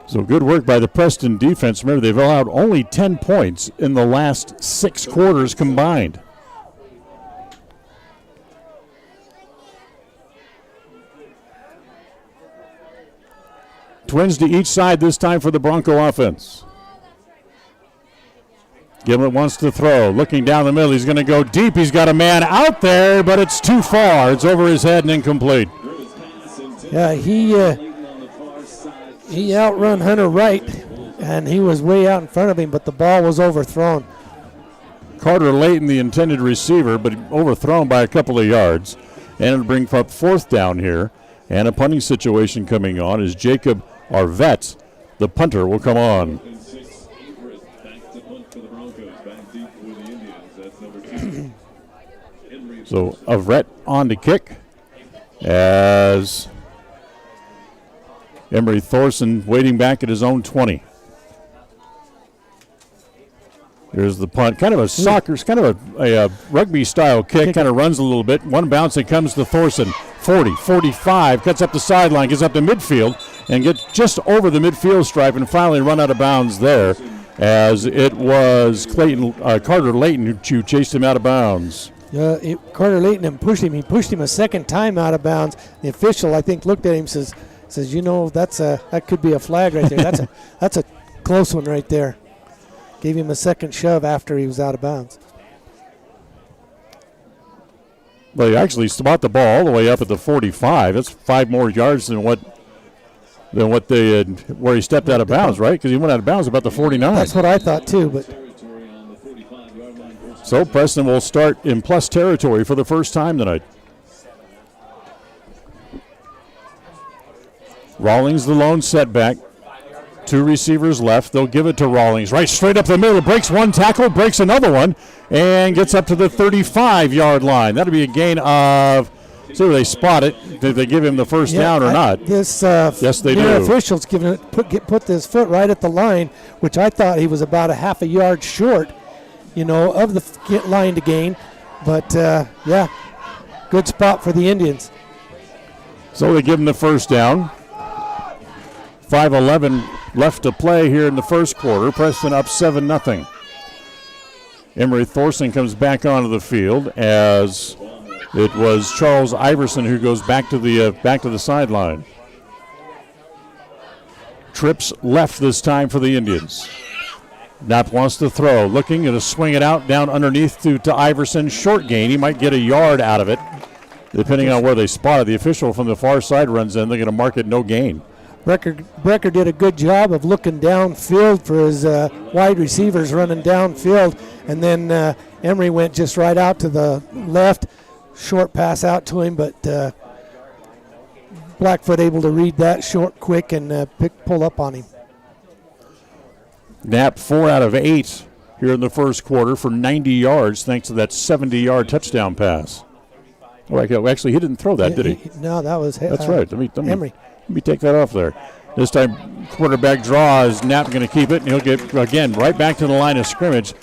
So good work by the Preston defense. Remember, they've allowed only 10 points in the last 6 quarters combined. Twins to each side this time for the Bronco offense. Gimlet wants to throw. Looking down the middle. He's going to go deep. He's got a man out there, but it's too far. It's over his head and incomplete. Yeah, he outrun Hunter Wright, and he was way out in front of him, but the ball was overthrown. Carter Layton, the intended receiver, but overthrown by a couple of yards. And it'll bring up 4th down here. And a punting situation coming on as Jacob Arvett, the punter, will come on. So Arvett on to kick as Emery Thorson waiting back at his own 20. Here's the punt. Kind of a soccer, kind of a rugby-style kick. Kind of runs a little bit. One bounce, it comes to Thorson. 40, 45, cuts up the sideline, gets up to midfield, and gets just over the midfield stripe and finally run out of bounds there, as it was Carter Layton who chased him out of bounds. Carter Layton pushed him. He pushed him a second time out of bounds. The official, I think, looked at him, says, you know, that could be a flag right there. That's a close one right there. Gave him a second shove after he was out of bounds. Well, he actually spot the ball all the way up at the 45. That's 5 more yards than what they had, where he stepped out of bounds, right? Because he went out of bounds about the 49. That's what I thought too. But so Preston will start in plus territory for the first time tonight. Rawlings the lone setback. 2 receivers left. They'll give it to Rawlings. Right straight up the middle. Breaks one tackle, breaks another one, and gets up to the 35-yard line. That'll be a gain of, see where they spot it. Did they give him the first down or not? Yes, they do. Officials put this foot right at the line, which I thought he was about a half a yard short, of the line to gain. But, good spot for the Indians. So they give him the first down. 5:11 left to play here in the first quarter. Preston up 7-0. Emery Thorson comes back onto the field as it was Charles Iverson who goes back to the sideline. Trips left this time for the Indians. Knapp wants to throw, looking to swing it out down underneath to Iverson. Short gain. He might get a yard out of it, depending on where they spot it. The official from the far side runs in. They're going to mark it no gain. Brecker did a good job of looking downfield for his wide receivers running downfield, and then Emery went just right out to the left, short pass out to him, but Blackfoot able to read that short quick and pull up on him. Knapp 4 out of 8 here in the first quarter for 90 yards thanks to that 70-yard touchdown pass. Oh, actually, he didn't throw that, did he? No, that was That's right. Emery. Let me take that off there. This time, quarterback draws. Knapp going to keep it, and he'll get, again, right back to the line of scrimmage.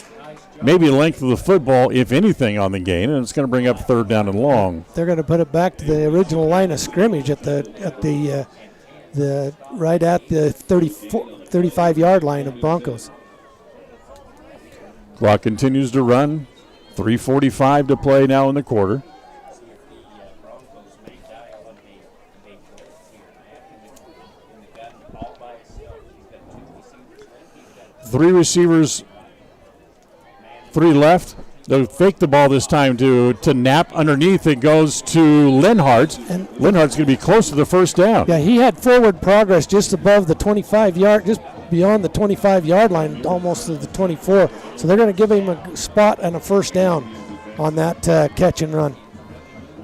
Maybe the length of the football, if anything, on the gain, and it's going to bring up 3rd down and long. They're going to put it back to the original line of scrimmage at the 35-yard line of Broncos. Clock continues to run. 3:45 to play now in the quarter. Three receivers, 3 left. They'll fake the ball this time to Knapp. Underneath it goes to Linhart. And Linhart's going to be close to the first down. Yeah, he had forward progress just above the 25-yard, just beyond the 25-yard line, almost to the 24. So they're going to give him a spot and a first down on that catch and run.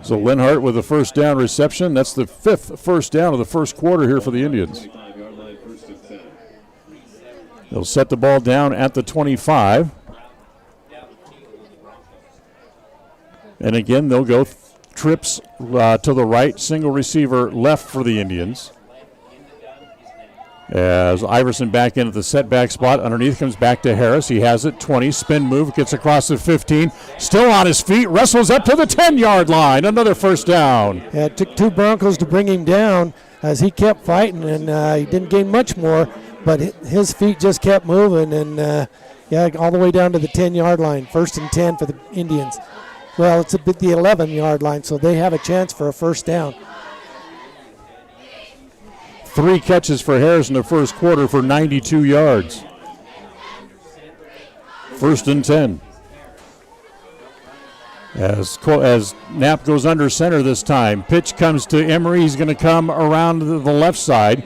So Linhart with a first down reception. That's the 5th first down of the first quarter here for the Indians. They'll set the ball down at the 25. And again, they'll go trips to the right, single receiver left for the Indians. As Iverson back in at the setback spot, underneath comes back to Harris. He has it, 20, spin move, gets across the 15, still on his feet, wrestles up to the 10-yard line, another first down. Yeah, it took 2 Broncos to bring him down as he kept fighting, and he didn't gain much more, but his feet just kept moving, and all the way down to the 10-yard line. 1st and 10 for the Indians. Well, it's a bit the 11-yard line, so they have a chance for a first down. 3 catches for Harris in the first quarter for 92 yards. 1st and 10. As Knapp goes under center this time. Pitch comes to Emery. He's going to come around to the left side.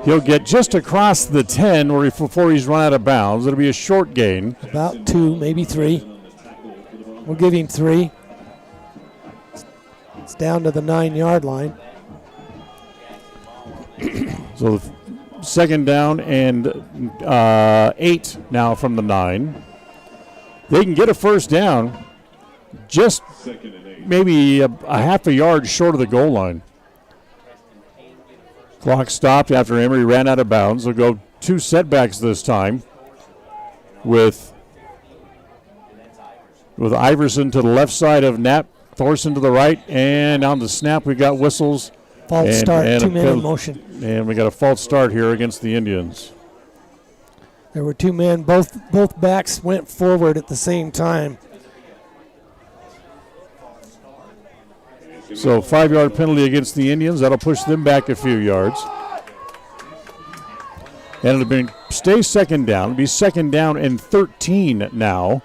He'll get just across the 10 before he's run out of bounds. It'll be a short gain. About 2, maybe 3. We'll give him 3. It's down to the 9-yard line. So 2nd down and 8 now from the 9. They can get a first down just maybe a half a yard short of the goal line. Clock stopped after Emery ran out of bounds. They'll go 2 setbacks this time with Iverson to the left side of Knapp, Thorson to the right, and on the snap we got whistles. False start, 2 men in motion. And we got a false start here against the Indians. There were 2 men. Both backs went forward at the same time. So 5-yard penalty against the Indians. That'll push them back a few yards. And it'll stay 2nd down. It'll be 2nd down and 13 now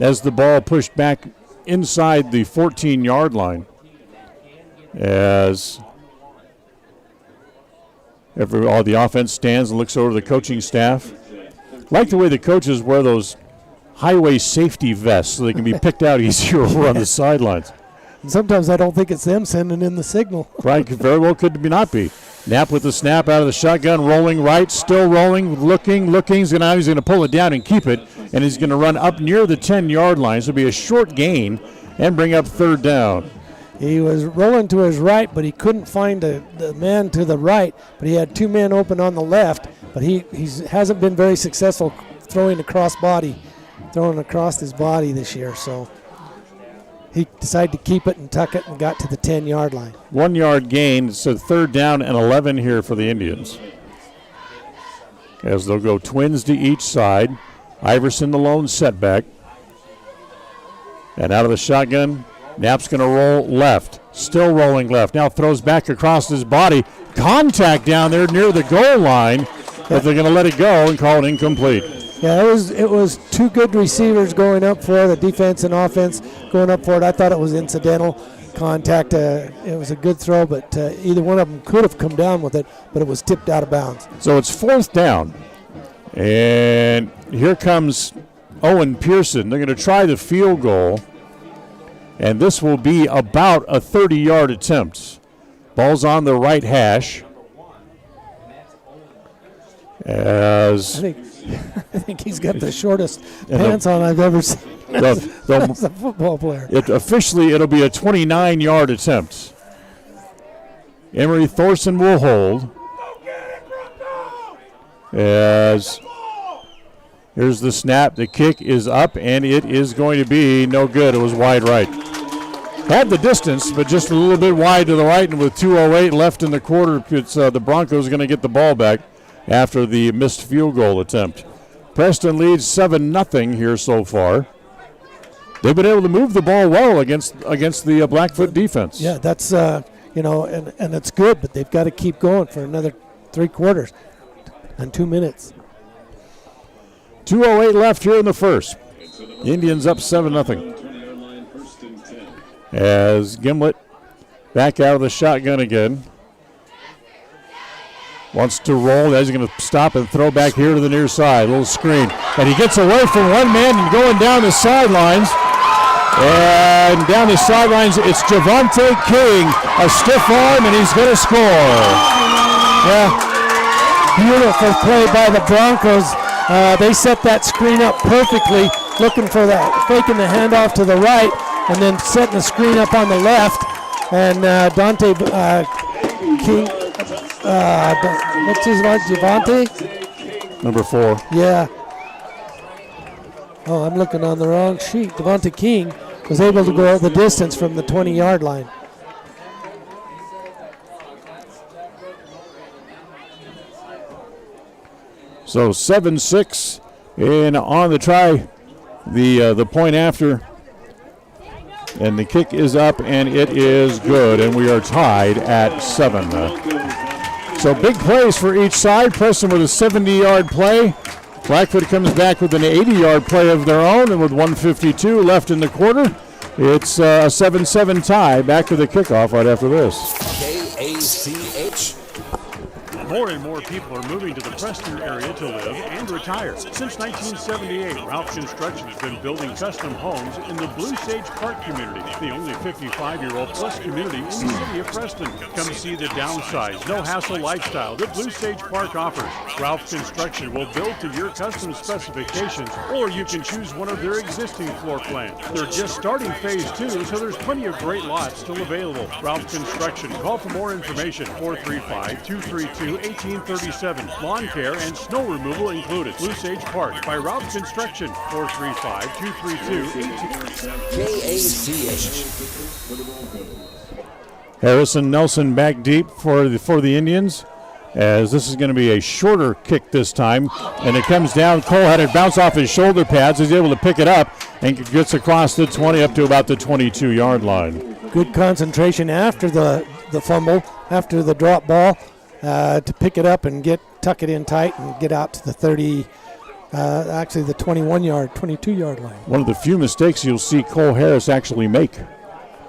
as the ball pushed back inside the 14-yard line. As all the offense stands and looks over to the coaching staff. Like the way the coaches wear those highway safety vests so they can be picked out easier over on the sidelines. And sometimes I don't think it's them sending in the signal. Right, very well could not be. Knapp with the snap out of the shotgun, rolling right, still rolling, looking. He's going to pull it down and keep it, and he's going to run up near the 10-yard line. So it'll be a short gain and bring up 3rd down. He was rolling to his right, but he couldn't find the man to the right. But he had 2 men open on the left. But he hasn't been very successful throwing across his body this year. So he decided to keep it and tuck it and got to the 10-yard line. 1 yard gain. So 3rd down and 11 here for the Indians. As they'll go twins to each side. Iverson the lone setback. And out of the shotgun, Knapp's going to roll left. Still rolling left. Now throws back across his body. Contact down there near the goal line. But they're going to let it go and call it incomplete. Yeah, it was 2 good receivers going up for it, the defense and offense going up for it. I thought it was incidental contact. It was a good throw, but either one of them could have come down with it, but it was tipped out of bounds. So it's 4th down. And here comes Owen Pearson. They're going to try the field goal. And this will be about a 30-yard attempt. Ball's on the right hash. I think he's got the shortest pants on I've ever seen as a football player. It'll be a 29-yard attempt. Emery Thorson will hold. As here's the snap. The kick is up, and it is going to be no good. It was wide right. Had the distance, but just a little bit wide to the right, and with 2:08 left in the quarter, it's the Broncos going to get the ball back after the missed field goal attempt. Preston leads 7-0 here so far. They've been able to move the ball well against the Blackfoot defense. Yeah, that's and it's good, but they've got to keep going for another 3 quarters and 2 minutes. 2:08 left here in the first. Indians up 7-0. As Gimlet back out of the shotgun again. Wants to roll. He's going to stop and throw back here to the near side. A little screen. And he gets away from one man and going down the sidelines. And down the sidelines, it's Javante King. A stiff arm, and he's going to score. Yeah. Beautiful play by the Broncos. They set that screen up perfectly, looking for that, faking the handoff to the right, and then setting the screen up on the left. And Dante King, what's his name, Javante? Number 4. Yeah. Oh, I'm looking on the wrong sheet. Javante King was able to go the distance from the 20-yard line. So 7-6, and on the try, the point after, and the kick is up, and it is good, and we are tied at 7. So big plays for each side. Preston with a 70-yard play. Blackfoot comes back with an 80-yard play of their own, and with 1:52 left in the quarter, it's a 7-7 tie. Back to the kickoff right after this. KACH. More and more people are moving to the Preston area to live and retire. Since 1978, Ralph Construction has been building custom homes in the Blue Sage Park community, the only 55-year-old plus community in the city of Preston. Come see the downsize, no-hassle lifestyle that Blue Sage Park offers. Ralph Construction will build to your custom specifications, or you can choose one of their existing floor plans. They're just starting phase 2, so there's plenty of great lots still available. Ralph Construction. Call for more information. 435-232-1837. Lawn care and snow removal included. Blue Sage Park by Ralph Construction. 435-232-1837. Harrison Nelson back deep for the Indians, as this is going to be a shorter kick this time, and it comes down. Cole had it bounce off his shoulder pads. He's able to pick it up and gets across the 20 up to about the 22-yard line. Good concentration after the fumble, after the drop ball, to pick it up and tuck it in tight and get out to the 30, actually the 22-yard line. One of the few mistakes you'll see Cole Harris actually make,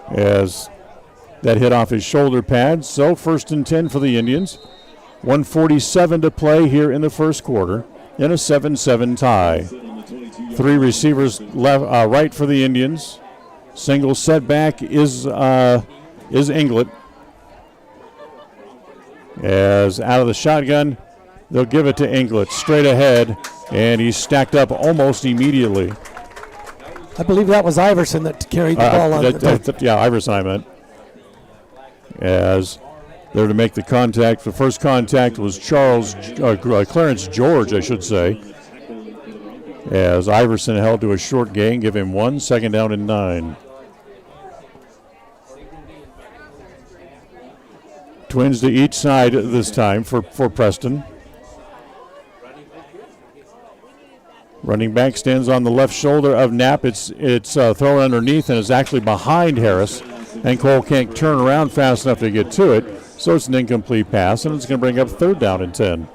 as that hit off his shoulder pads. So 1st and 10 for the Indians. 1:47 to play here in the first quarter in a 7-7 tie. 3 receivers left, right for the Indians. Single setback is Inglet. As out of the shotgun, they'll give it to Inglet straight ahead, and he's stacked up almost immediately. I believe that was Iverson that carried the ball on. Yeah, Iverson I meant. As there to make the contact. The first contact was Clarence George, I should say. As Iverson held to a short gain, give him 1, 2nd down and 9. Twins to each side this time for Preston. Running back stands on the left shoulder of Knapp. It's thrown underneath and is actually behind Harris, and Cole can't turn around fast enough to get to it, so it's an incomplete pass, and it's going to bring up 3rd down and 10.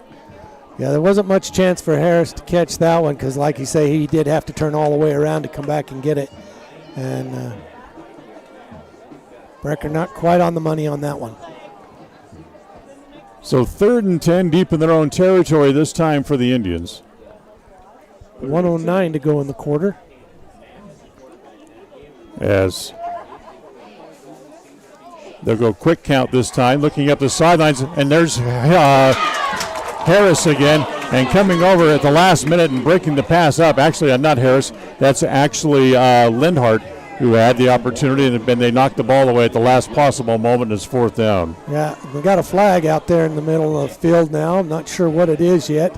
Yeah, there wasn't much chance for Harris to catch that one because, like you say, he did have to turn all the way around to come back and get it. And Brecker not quite on the money on that one. So 3rd and 10 deep in their own territory this time for the Indians. 1:09 to go in the quarter. As they'll go quick count this time, looking up the sidelines, and there's Harris again, and coming over at the last minute and breaking the pass up. Actually, not Harris. That's actually Lindhart, who had the opportunity, and they knocked the ball away at the last possible moment. It's 4th down. Yeah, we got a flag out there in the middle of the field now. I'm not sure what it is yet.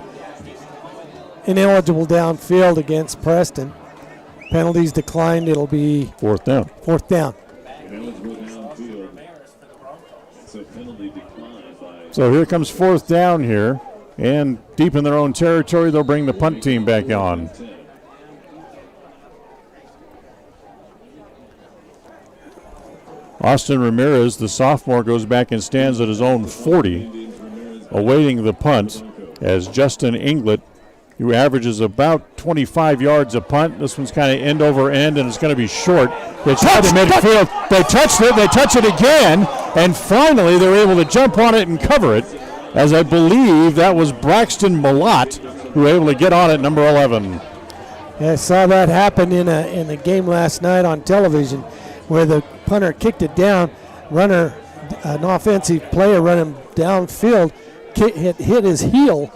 Ineligible downfield against Preston. Penalties declined. It'll be 4th down. 4th down. So here comes 4th down here, and deep in their own territory, they'll bring the punt team back on. Austin Ramirez, the sophomore, goes back and stands at his own 40, awaiting the punt, as Justin Inglet, who averages about 25 yards a punt. This one's kind of end over end, and it's going to be short. It's hard to midfield. They touched it. They touch it again, and finally they're able to jump on it and cover it, as I believe that was Braxton Malott who was able to get on it, number 11. Yeah, I saw that happen in a game last night on television, where the punter kicked it down. Runner, an offensive player, run him downfield, hit his heel,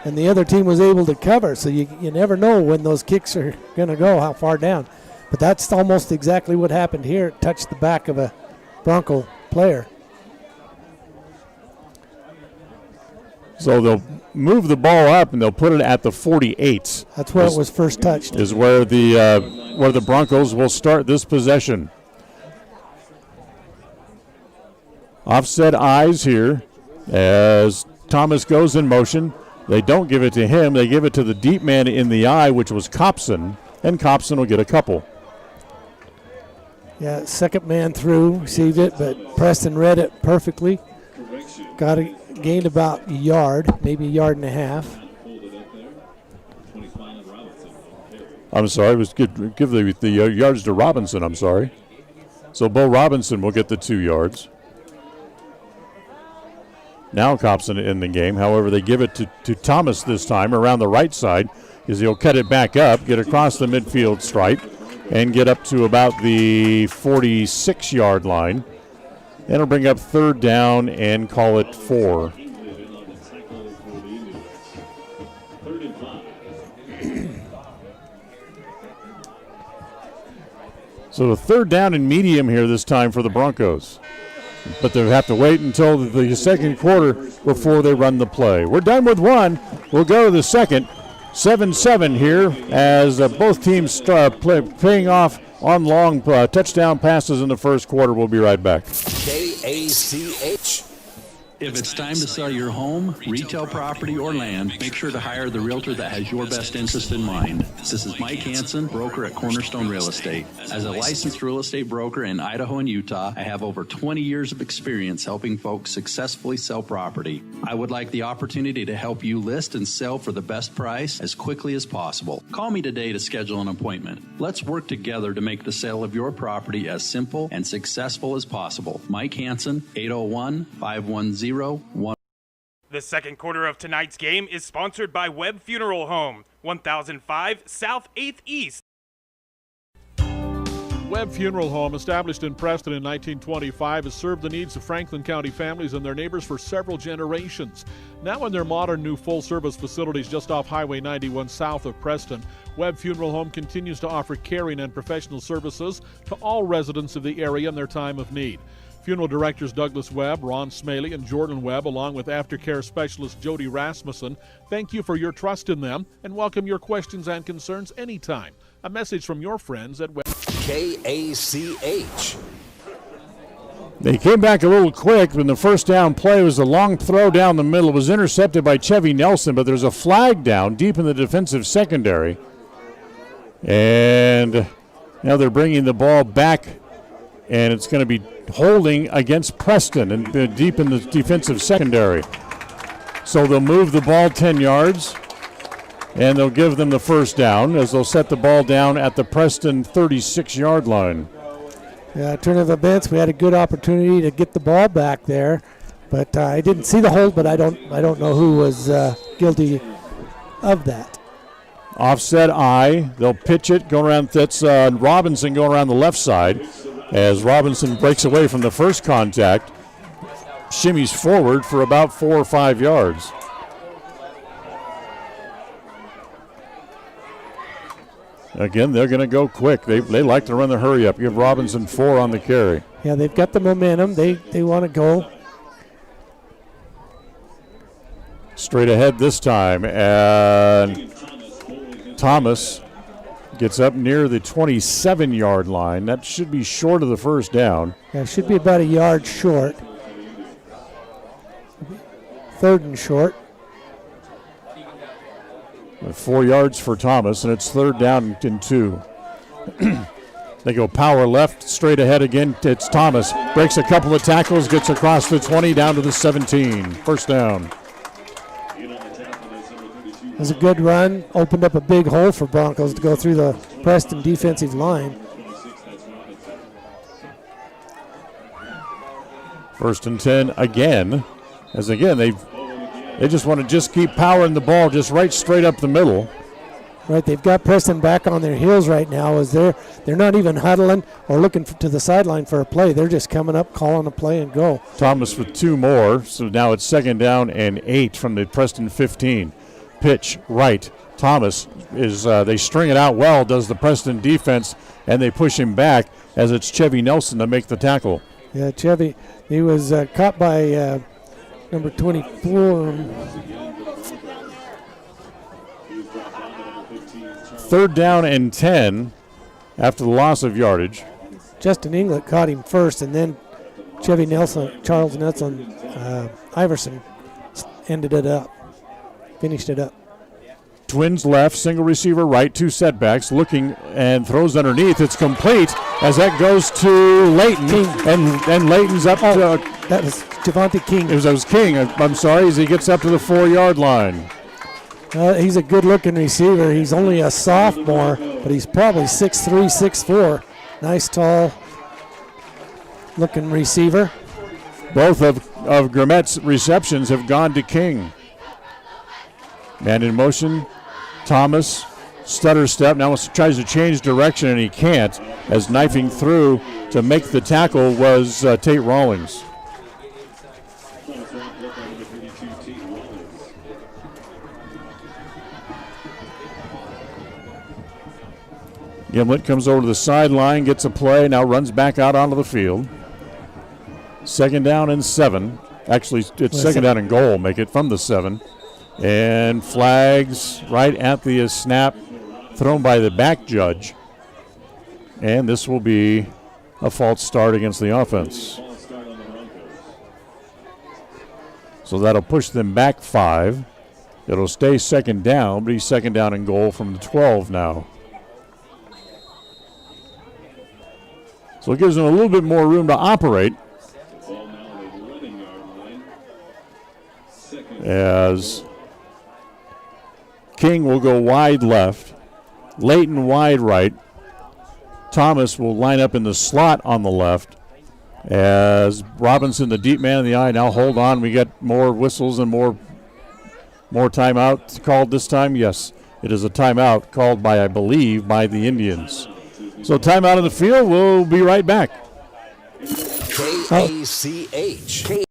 and the other team was able to cover. So you never know when those kicks are going to go, how far down. But that's almost exactly what happened here. It touched the back of a Bronco player. So they'll move the ball up and they'll put it at the 48. That's where it was first touched. Is where the Broncos will start this possession. Offset eyes here as Thomas goes in motion. They don't give it to him. They give it to the deep man in the eye, which was Copson, and Copson will get a couple. Yeah, second man through, received it, but Preston read it perfectly. Gained about a yard, maybe a yard and a half. I'm sorry, it was good. Give the yards to Robinson, I'm sorry. So Bo Robinson will get the 2 yards. Now Copson in the game. However, they give it to Thomas this time around the right side because he'll cut it back up, get across the midfield stripe, and get up to about the 46-yard line. That'll bring up third down and call it 4. So a third down and medium here this time for the Broncos. But they'll have to wait until the second quarter before they run the play. We're done with one. We'll go to the second. 7-7 here as both teams start paying off on long touchdown passes in the first quarter. We'll be right back. KACH. If it's time to sell your home, retail property, or land, make sure to hire the realtor that has your best interest in mind. This is Mike Hansen, broker at Cornerstone Real Estate. As a licensed real estate broker in Idaho and Utah, I have over 20 years of experience helping folks successfully sell property. I would like the opportunity to help you list and sell for the best price as quickly as possible. Call me today to schedule an appointment. Let's work together to make the sale of your property as simple and successful as possible. Mike Hansen, 801-510-1. The second quarter of tonight's game is sponsored by Webb Funeral Home, 1005 South 8th East. Webb Funeral Home, established in Preston in 1925, has served the needs of Franklin County families and their neighbors for several generations. Now in their modern new full-service facilities just off Highway 91 south of Preston, Webb Funeral Home continues to offer caring and professional services to all residents of the area in their time of need. Funeral directors Douglas Webb, Ron Smaley, and Jordan Webb, along with aftercare specialist Jody Rasmussen, thank you for your trust in them and welcome your questions and concerns anytime. A message from your friends at Webb. KACH. They came back a little quick when the first down play was a long throw down the middle. It was intercepted by Chevy Nelson, but there's a flag down deep in the defensive secondary. And now they're bringing the ball back, and it's going to be holding against Preston and deep in the defensive secondary. So they'll move the ball 10 yards, and they'll give them the first down as they'll set the ball down at the Preston 36-yard line. Yeah, turn of events, we had a good opportunity to get the ball back there, but I didn't see the hold, but I don't know who was guilty of that. Offset I, they'll pitch it, go around. That's Robinson going around the left side as Robinson breaks away from the first contact, shimmies forward for about 4 or 5 yards. Again, they're going to go quick. They like to run the hurry up. Give Robinson 4 on the carry. Yeah, they've got the momentum. They want to go. Straight ahead this time, and Thomas gets up near the 27-yard line. That should be short of the first down. Yeah, it should be about a yard short. Third and short. 4 yards for Thomas, and it's third down and 2. They go power left, straight ahead again. It's Thomas. Breaks a couple of tackles, gets across the 20, down to the 17. First down. It was a good run. Opened up a big hole for Broncos to go through the Preston defensive line. First and 10 again. As again, they just want to just keep powering the ball just right straight up the middle. Right, they've got Preston back on their heels right now as they're not even huddling or looking to the sideline for a play. They're just coming up, calling a play, and go. Thomas with 2 more, so now it's second down and 8 from the Preston 15. Pitch right. Thomas is they string it out well, does the Preston defense, and they push him back as it's Chevy Nelson to make the tackle. Yeah, Chevy, he was caught by number 24. Third down and 10 after the loss of yardage. Justin Inglet caught him first, and then Chevy Nelson, Charles Nelson, Iverson ended it up. finished it up. Twins left, single receiver right, 2 setbacks, looking and throws underneath. It's complete as that goes to Layton. And Layton's up to... That was Javante King. It was King, I'm sorry, as he gets up to the 4-yard line. He's a good-looking receiver. He's only a sophomore, but he's probably 6'3", 6'4". Nice, tall-looking receiver. Both of Gramette's receptions have gone to King. Man in motion, Thomas, stutter step, now tries to change direction and he can't, as knifing through to make the tackle was Tate Rawlings. Gimlet comes over to the sideline, gets a play, now runs back out onto the field. 2nd down and 7. Actually, it's 2nd down and goal, make it from the 7. And flags right at the snap, thrown by the back judge. And this will be a false start against the offense. So that'll push them back 5. It'll stay 2nd down, but he's 2nd down and goal from the 12 now. So it gives them a little bit more room to operate. As King will go wide left, Layton wide right. Thomas will line up in the slot on the left. As Robinson, the deep man in the eye, now hold on. We got more whistles and more timeouts called this time. Yes, it is a timeout called by, I believe, by the Indians. So timeout on the field. We'll be right back. KACH.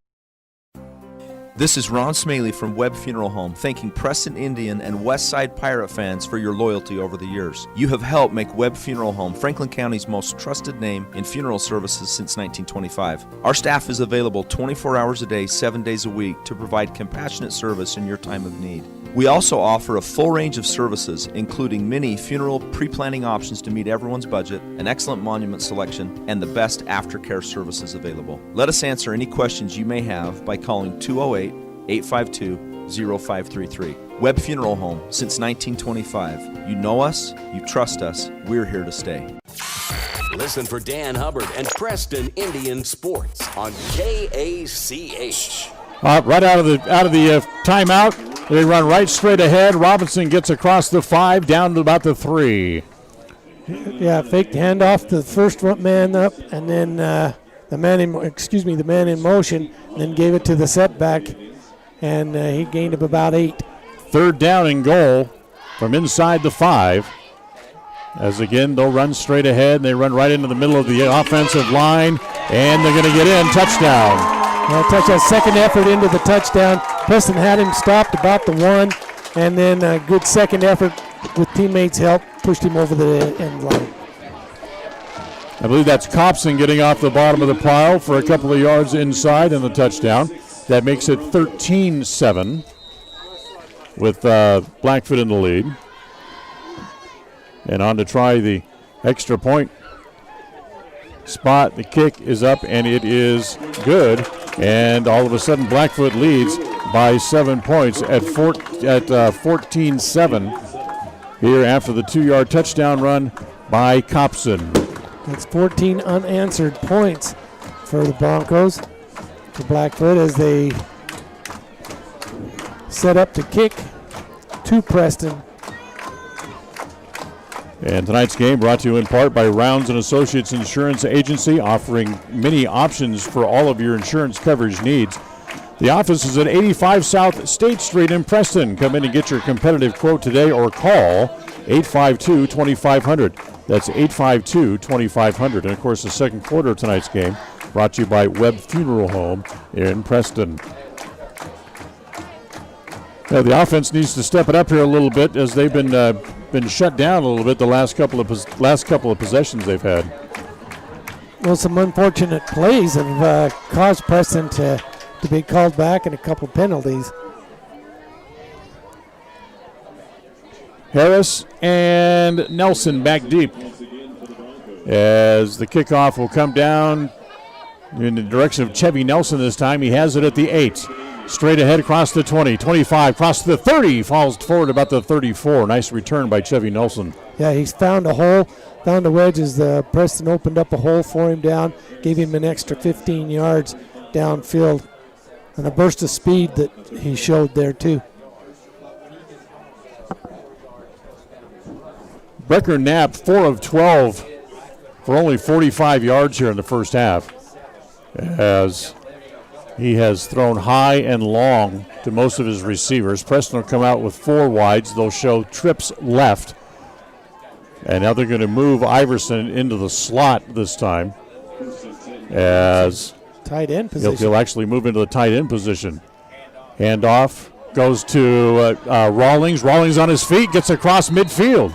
This is Ron Smaley from Webb Funeral Home, thanking Preston Indian and Westside Pirate fans for your loyalty over the years. You have helped make Webb Funeral Home Franklin County's most trusted name in funeral services since 1925. Our staff is available 24 hours a day, 7 days a week to provide compassionate service in your time of need. We also offer a full range of services, including many funeral pre-planning options to meet everyone's budget, an excellent monument selection, and the best aftercare services available. Let us answer any questions you may have by calling 208-852-0533. Webb Funeral Home, since 1925. You know us, you trust us, we're here to stay. Listen for Dan Hubbard and Preston Indian Sports on KACH. Right out of the timeout, they run right straight ahead. Robinson gets across the 5 down to about the 3. Yeah, faked handoff to the first man up, and then the man in motion, and then gave it to the setback, and he gained up about 8. 3rd down and goal from inside the 5. As again, they'll run straight ahead. They run right into the middle of the offensive line, and they're going to get in. Touchdown. Touchdown, second effort into the touchdown. Preston had him stopped about the 1, and then a good second effort with teammates' help pushed him over the end line. I believe that's Copson getting off the bottom of the pile for a couple of yards inside in the touchdown. That makes it 13-7 with Blackfoot in the lead. And on to try the extra point spot. The kick is up, and it is good. And all of a sudden, Blackfoot leads by 7 points at 14-7 here after the 2-yard touchdown run by Copson. That's 14 unanswered points for the Broncos, for Blackfoot, as they set up to kick to Preston. And tonight's game brought to you in part by Rounds & Associates Insurance Agency, offering many options for all of your insurance coverage needs. The office is at 85 South State Street in Preston. Come in and get your competitive quote today or call 852-2500. That's 852-2500. And, of course, the second quarter of tonight's game brought to you by Webb Funeral Home in Preston. Now, the offense needs to step it up here a little bit, as they've been shut down a little bit the last couple of possessions they've had. Well, some unfortunate plays have caused Preston to be called back, and a couple penalties. Harris and Nelson back deep, as the kickoff will come down in the direction of Chevy Nelson this time. He has it at the 8. Straight ahead across the 20, 25, across the 30, falls forward about the 34. Nice return by Chevy Nelson. Yeah, he's found a hole, found a wedge as Preston opened up a hole for him down, gave him an extra 15 yards downfield, and a burst of speed that he showed there too. Becker Knapp, 4 of 12 for only 45 yards here in the first half, as he has thrown high and long to most of his receivers. Preston will come out with 4 wides. They'll show trips left. And now they're going to move Iverson into the slot this time, as tight end position. He'll actually move into the tight end position. Handoff goes to Rawlings. Rawlings on his feet, gets across midfield.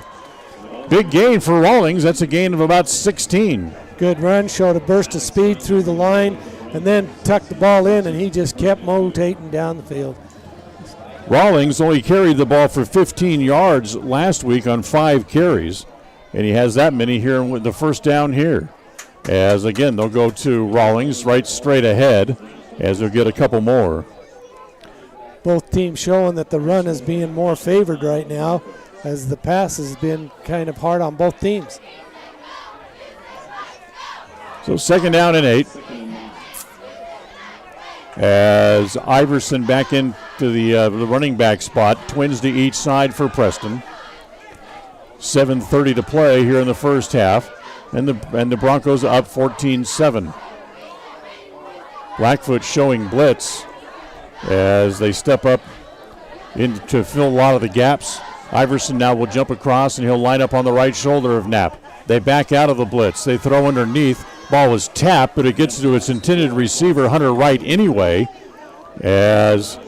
Big gain for Rawlings. That's a gain of about 16. Good run, showed a burst of speed through the line, and then tucked the ball in, and he just kept rotating down the field. Rawlings only carried the ball for 15 yards last week on 5 carries, and he has that many here with the first down here. As again, they'll go to Rawlings right straight ahead, as they'll get a couple more. Both teams showing that the run is being more favored right now, as the pass has been kind of hard on both teams. So second down and 8. As Iverson back into the running back spot, twins to each side for Preston. 7:30 to play here in the first half, and the Broncos up 14-7. Blackfoot showing blitz as they step up in to fill a lot of the gaps. Iverson now will jump across, and he'll line up on the right shoulder of Knapp. They back out of the blitz. They throw underneath. Ball was tapped, but it gets to its intended receiver, Hunter Wright, anyway, as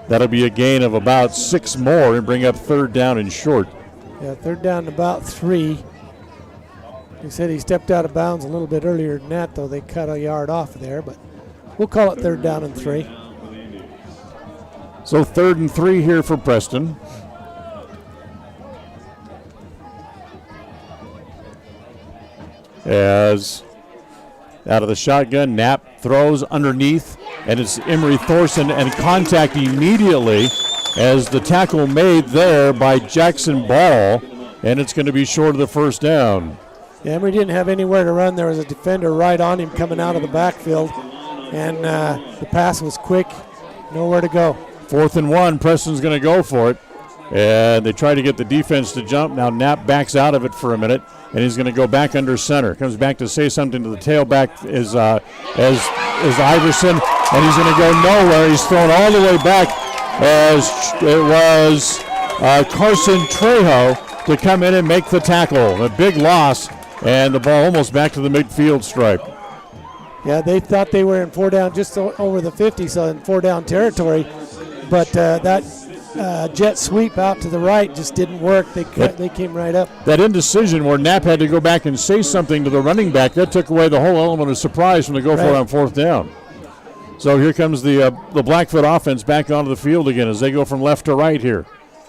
that'll be a gain of about 6 more and bring up third down and short. Yeah, third down and about 3. He said he stepped out of bounds a little bit earlier than that, though they cut a yard off there, but we'll call it third down and 3. So 3rd and 3 here for Preston. As out of the shotgun, Knapp throws underneath, and it's Emery Thorson, and contact immediately as the tackle made there by Jackson Ball, and it's going to be short of the first down. Yeah, Emery didn't have anywhere to run. There was a defender right on him coming out of the backfield, and the pass was quick, nowhere to go. 4th and 1, Preston's going to go for it, and they try to get the defense to jump. Now Knapp backs out of it for a minute, and he's going to go back under center. Comes back to say something to the tailback is Iverson, and he's going to go nowhere. He's thrown all the way back as it was Carson Trejo to come in and make the tackle. A big loss, and the ball almost back to the midfield stripe. Yeah, they thought they were in 4 down, just over the 50, so in 4 down territory, but that jet sweep out to the right just didn't work. They came right up. That indecision where Knapp had to go back and say something to the running back, that took away the whole element of surprise from the go for it on 4th down. So here comes the Blackfoot offense back onto the field again as they go from left to right here.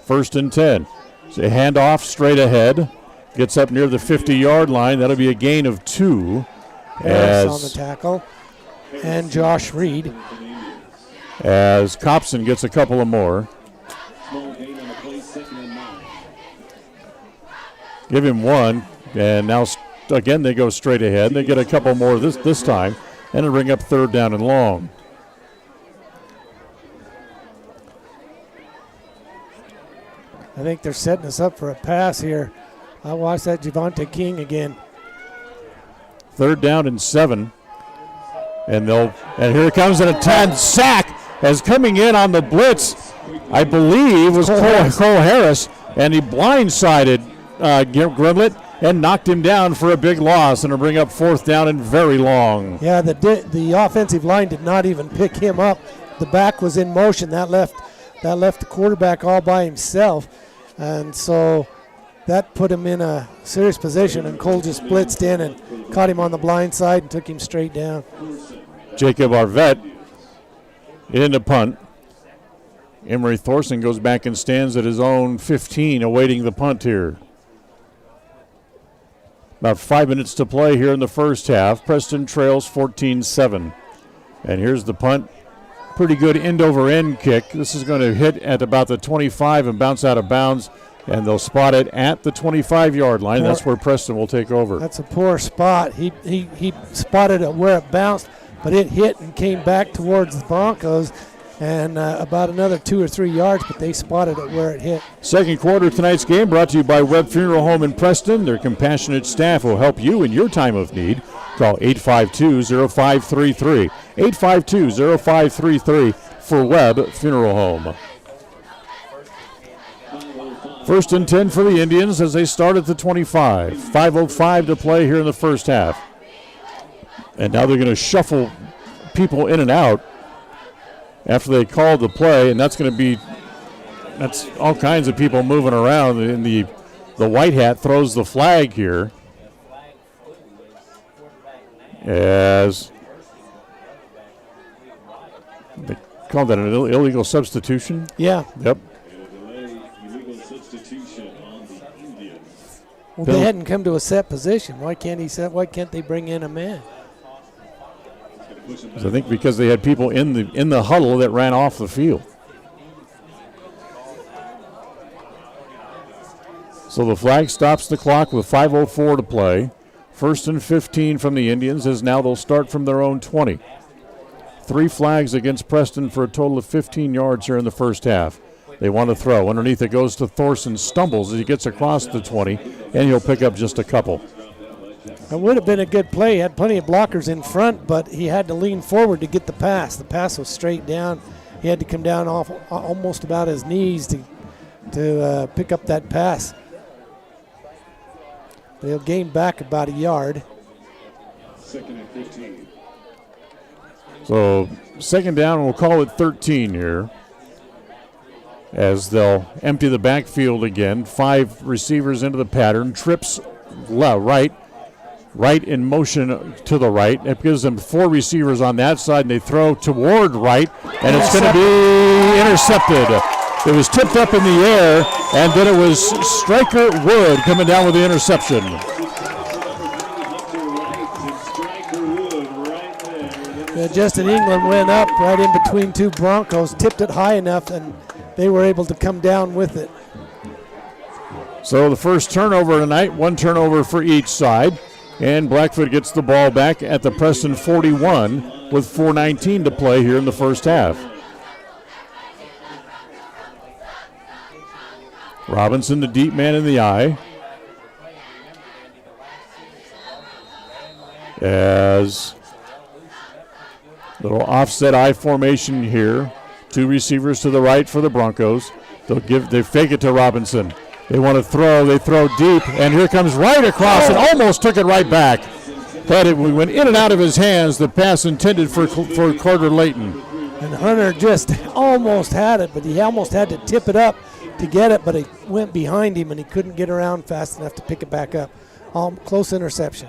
1st and 10. So handoff straight ahead. Gets up near the 50-yard line. That'll be a gain of 2. Harris on the tackle. And Josh Reed. As Copson gets a couple of more. Give him 1, and now again they go straight ahead. They get a couple more this time, and it'll bring up 3rd down and long. I think they're setting us up for a pass here. I watched that Javonte King again. 3rd down and 7, and here it comes an attempted sack as coming in on the blitz. I believe was Cole Harris, and he blindsided Grimlett and knocked him down for a big loss, and it'll bring up 4th down and very long. Yeah, the offensive line did not even pick him up. The back was in motion. That left the quarterback all by himself, and so that put him in a serious position, and Cole just blitzed in and caught him on the blind side and took him straight down. Jacob Arvett in the punt. Emery Thorson goes back and stands at his own 15 awaiting the punt here. About 5 minutes to play here in the first half. Preston trails 14-7. And here's the punt. pretty good end-over-end kick. This is going to hit at about the 25 and bounce out of bounds, and they'll spot it at the 25-yard line. That's where Preston will take over. That's a poor spot. He spotted it where it bounced, but it hit and came back towards the Broncos, and about another 2 or 3 yards, but they spotted it where it hit. Second quarter of tonight's game brought to you by Webb Funeral Home in Preston. Their compassionate staff will help you in your time of need. Call 852-0533. 852-0533 for Webb Funeral Home. 1st and 10 for the Indians as they start at the 25. 5:05 to play here in the first half. And now they're going to shuffle people in and out after they called the play, and that's all kinds of people moving around. And the white hat throws the flag here as they called that an illegal substitution. Yeah. Yep. Well, they hadn't come to a set position. Why can't they bring in a man? I think because they had people in the huddle that ran off the field. So the flag stops the clock with 5:04 to play. 1st and 15 from the Indians, as now they'll start from their own 20. 3 flags against Preston for a total of 15 yards here in the first half. They want to throw. Underneath it goes to Thorson, stumbles as he gets across the 20, and he'll pick up just a couple. It would have been a good play. He had plenty of blockers in front, but he had to lean forward to get the pass. The pass was straight down. He had to come down off almost about his knees to pick up that pass. They'll gain back about a yard. 2nd and 15. So 2nd down, we'll call it 13 here, as they'll empty the backfield again. 5 receivers into the pattern. Trips right in motion to the right. It gives them 4 receivers on that side, and they throw toward right, and it's going to be intercepted. It was tipped up in the air, and then it was Stryker Wood coming down with the interception. Justin England went up right in between 2 Broncos, tipped it high enough, and they were able to come down with it. So the first turnover tonight, 1 turnover for each side. And Blackfoot gets the ball back at the Preston 41 with 4:19 to play here in the first half. Robinson, the deep man in the eye. As little offset I formation here. 2 receivers to the right for the Broncos. They fake it to Robinson. They want to throw. They throw deep, and here comes right across and almost took it right back. But it went in and out of his hands. The pass intended for Carter Layton. And Hunter just almost had it, but he almost had to tip it up to get it, but it went behind him, and he couldn't get around fast enough to pick it back up. Close interception.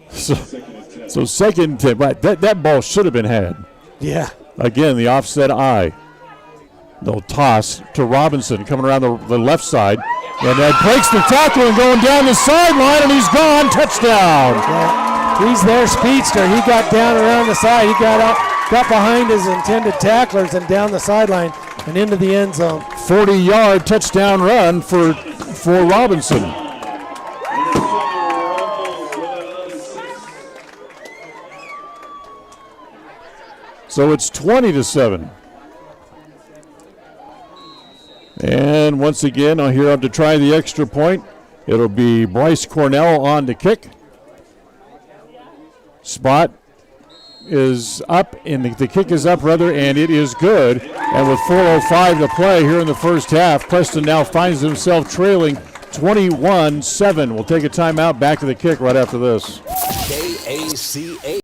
So 2nd tip, right? That ball should have been had. Yeah. Again, the offset eye. They'll toss to Robinson coming around the left side. And that breaks the tackle and going down the sideline, and he's gone. Touchdown. Yeah. He's their speedster. He got down around the side. He got behind his intended tacklers and down the sideline and into the end zone. 40-yard touchdown run for Robinson. So it's 20-7. And once again, I'll here up to try the extra point. It'll be Bryce Cornell on to kick. Spot is up, and the kick is up, rather, and it is good. And with 4:05 to play here in the first half, Preston now finds himself trailing 21-7. We'll take a timeout. Back to the kick right after this. KACA.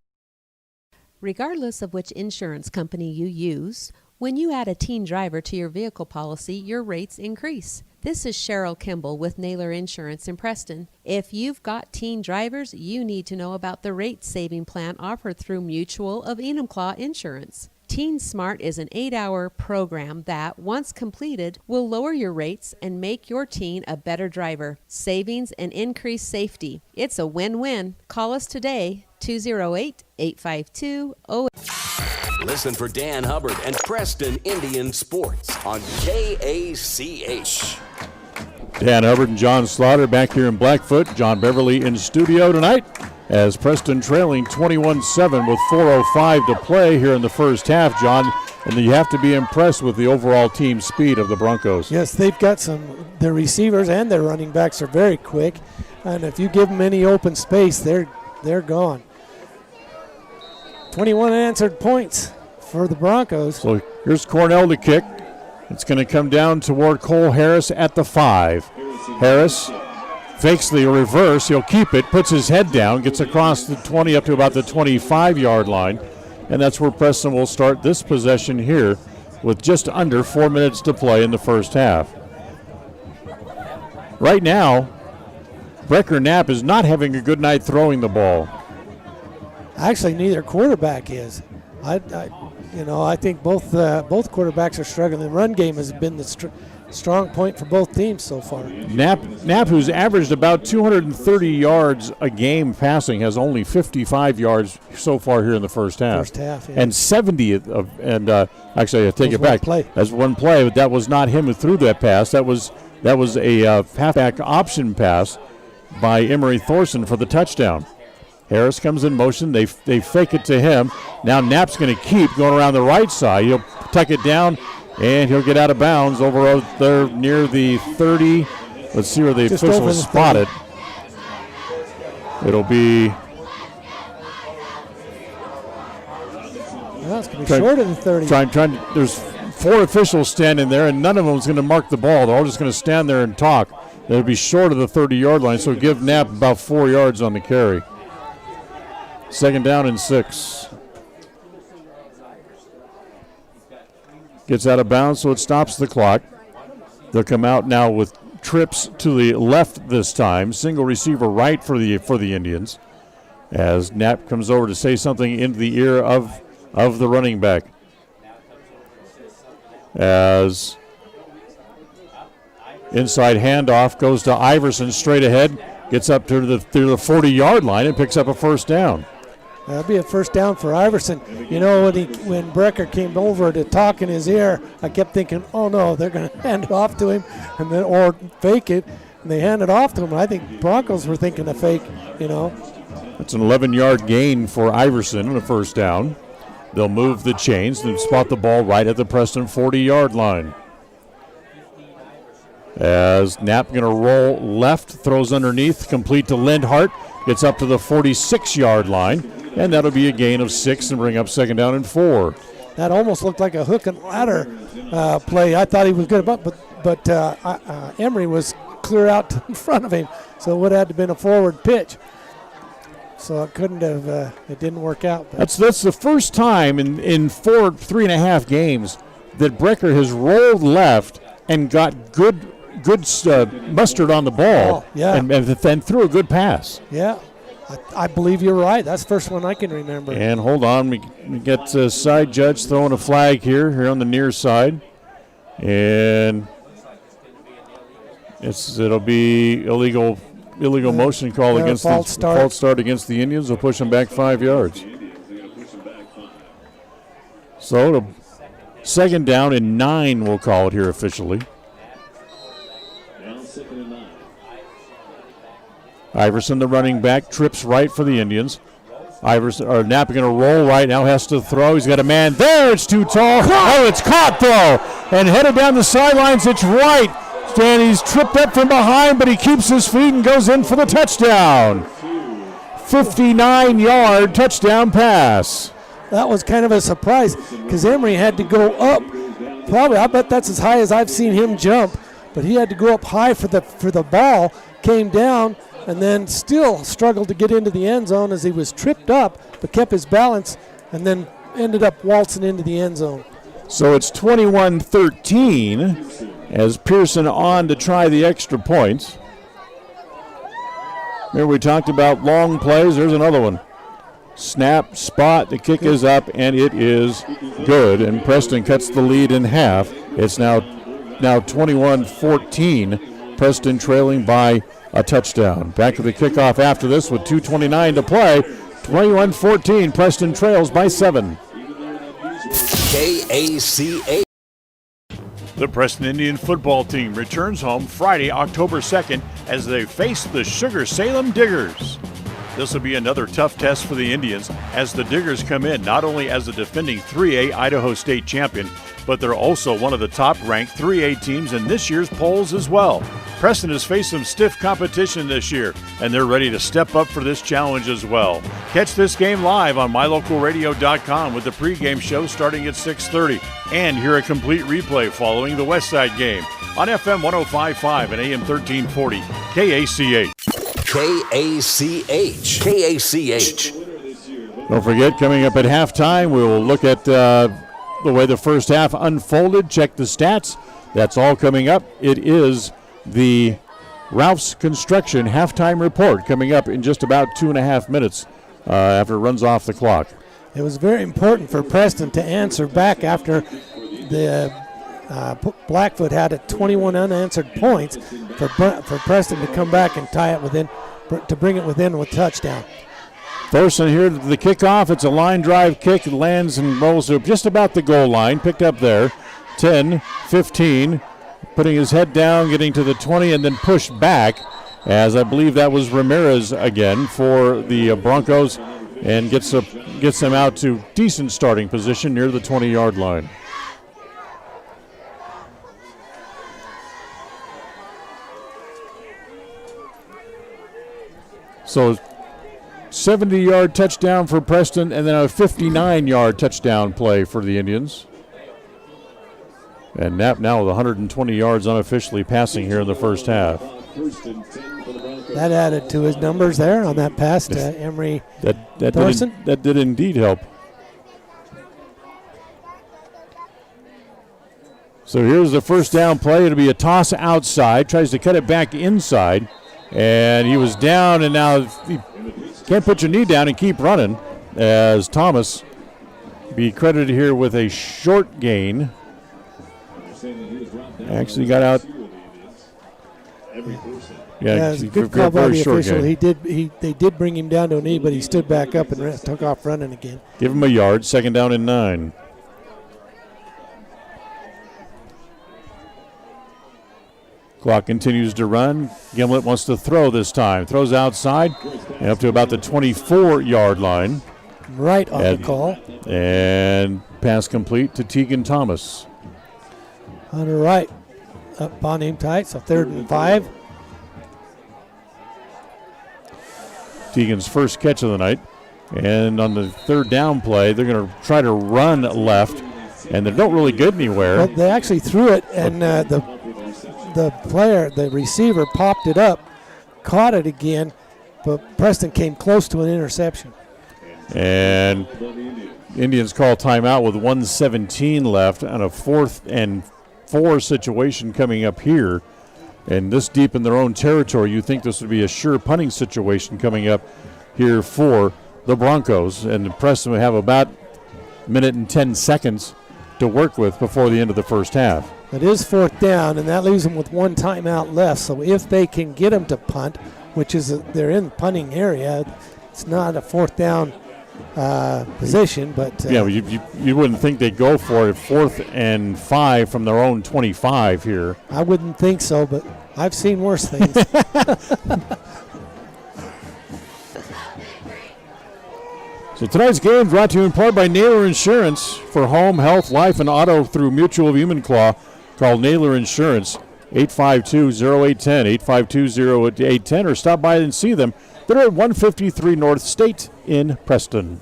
Regardless of which insurance company you use, when you add a teen driver to your vehicle policy, your rates increase. This is Cheryl Kimball with Naylor Insurance in Preston. If you've got teen drivers, you need to know about the rate-saving plan offered through Mutual of Enumclaw Insurance. Teen Smart is an 8-hour program that, once completed, will lower your rates and make your teen a better driver. Savings and increased safety. It's a win-win. Call us today, 208-852-08. Listen for Dan Hubbard and Preston Indian Sports on KACH. Dan Hubbard and John Slaughter back here in Blackfoot. John Beverly in studio tonight as Preston trailing 21-7 with 4:05 to play here in the first half, John. And you have to be impressed with the overall team speed of the Broncos. Yes, they've got their receivers and their running backs are very quick. And if you give them any open space, they're gone. 21 answered points for the Broncos. So here's Cornell to kick. It's going to come down toward Cole Harris at the 5. Harris fakes the reverse. He'll keep it, puts his head down, gets across the 20 up to about the 25-yard line. And that's where Preston will start this possession here with just under 4 minutes to play in the first half. Right now, Brecker Knapp is not having a good night throwing the ball. Actually, neither quarterback is. I think both quarterbacks are struggling. The run game has been the strong point for both teams so far. Knapp, who's averaged about 230 yards a game passing, has only 55 yards so far here in the first half. Yeah. And 70 actually, I take it back. That's one play, but that was not him who threw that pass. That was a halfback option pass by Emery Thorson for the touchdown. Harris comes in motion. They fake it to him. Now Knapp's going to keep going around the right side. He'll tuck it down, and he'll get out of bounds over there near the 30. Let's see where the officials spot it. It'll be... Well, it's going to be short of the 30. There's 4 officials standing there, and none of them is going to mark the ball. They're all just going to stand there and talk. They'll be short of the 30-yard line, so give Knapp about 4 yards on the carry. 2nd down and 6. Gets out of bounds, so it stops the clock. They'll come out now with trips to the left this time. Single receiver right for the Indians. As Knapp comes over to say something into the ear of the running back. As inside handoff goes to Iverson straight ahead. Gets up to the 40-yard line and picks up a first down. That'll be a first down for Iverson. You know, when Brecker came over to talk in his ear, I kept thinking, oh no, they're going to hand it off to him or fake it. And they hand it off to him. And I think Broncos were thinking a fake, It's an 11-yard gain for Iverson on a first down. They'll move the chains and spot the ball right at the Preston 40-yard line. As Knapp going to roll left, throws underneath, complete to Lindhart. Gets up to the 46-yard line. And that'll be a gain of 6 and bring up 2nd down and 4. That almost looked like a hook and ladder play. I thought he was good, but Emery was clear out in front of him, so it would have had to been a forward pitch. So it couldn't have. It didn't work out. That's the first time in 3.5 games that Brecker has rolled left and got good mustard on the ball. And threw a good pass. Yeah. I believe you're right. That's the first one I can remember. And hold on, we get side judge throwing a flag here on the near side, and it'll be illegal motion call against false start against the Indians. Will push them back 5 yards. So 2nd down and 9, we'll call it here officially. Iverson, the running back, trips right for the Indians. Knapp going to roll right now, has to throw. He's got a man there. It's too tall. Oh, it's caught, though. And headed down the sidelines, it's right. And he's tripped up from behind, but he keeps his feet and goes in for the touchdown. 59-yard touchdown pass. That was kind of a surprise because Emery had to go up. Probably, I bet that's as high as I've seen him jump. But he had to go up high for the ball, came down, and then still struggled to get into the end zone as he was tripped up, but kept his balance, and then ended up waltzing into the end zone. So it's 21-13 as Pearson on to try the extra points. Here we talked about long plays. There's another one. Snap, spot, the kick is up, and it is good. And Preston cuts the lead in half. It's now 21-14. Preston trailing by a touchdown. Back to the kickoff after this with 2:29 to play. 21-14. Preston trails by 7. KACH. The Preston Indian football team returns home Friday, October 2nd, as they face the Sugar Salem Diggers. This will be another tough test for the Indians, as the Diggers come in not only as the defending 3A Idaho State champion, but they're also one of the top-ranked 3A teams in this year's polls as well. Preston has faced some stiff competition this year, and they're ready to step up for this challenge as well. Catch this game live on mylocalradio.com with the pregame show starting at 6:30, and hear a complete replay following the Westside game on FM 105.5 and AM 1340 KACH. KACH. Don't forget, coming up at halftime, we will look at the way the first half unfolded, check the stats. That's all coming up. It is the Ralph's Construction halftime report coming up in just about 2.5 minutes after it runs off the clock. It was very important for Preston to answer back after the Blackfoot had 21 unanswered points for Preston to come back and tie it within, to bring it within with touchdown. Thorson here to the kickoff. It's a line drive kick. It lands and rolls to just about the goal line. Picked up there. 10, 15. Putting his head down, getting to the 20, and then pushed back, as I believe that was Ramirez again for the Broncos, and gets them out to decent starting position near the 20-yard line. So 70-yard touchdown for Preston, and then a 59-yard touchdown play for the Indians. And Knapp now with 120 yards unofficially passing here in the first half. That added to his numbers there on that pass to Emery Thorson. That did indeed help. So here's the first down play. It'll be a toss outside. Tries to cut it back inside. And he was down, and now you can't put your knee down and keep running, as Thomas be credited here with a short gain. Actually got out. Yeah, it's a good call by the official. They did bring him down to a knee, but he stood back up and took off running again. Give him a yard. 2nd down and 9. Clock continues to run. Gimlet wants to throw this time. Throws outside and up to about the 24-yard line. Right on the call. And pass complete to Tegan Thomas. On the right. Up on him tight, so 3rd and 5. Tegan's first catch of the night. And on the 3rd down play, they're going to try to run left, and they don't really get anywhere. Well, they actually threw it, and the receiver popped it up, caught it again, but Preston came close to an interception. And Indians call timeout with 1:17 left on a 4th and 4 situation coming up here. And this deep in their own territory, you think this would be a sure punting situation coming up here for the Broncos. And Preston would have about a minute and 10 seconds to work with before the end of the first half. It is 4th down, and that leaves them with 1 timeout left. So if they can get them to punt, which is they're in the punting area, it's not a 4th down position, but you wouldn't think they'd go for it. 4th and 5 from their own 25 here. I wouldn't think so, but I've seen worse things. So tonight's game brought to you in part by Naylor Insurance. For home, health, life, and auto through Mutual of Enumclaw. Call Naylor Insurance, 852-0810, 852-0810, or stop by and see them. They're at 153 North State in Preston.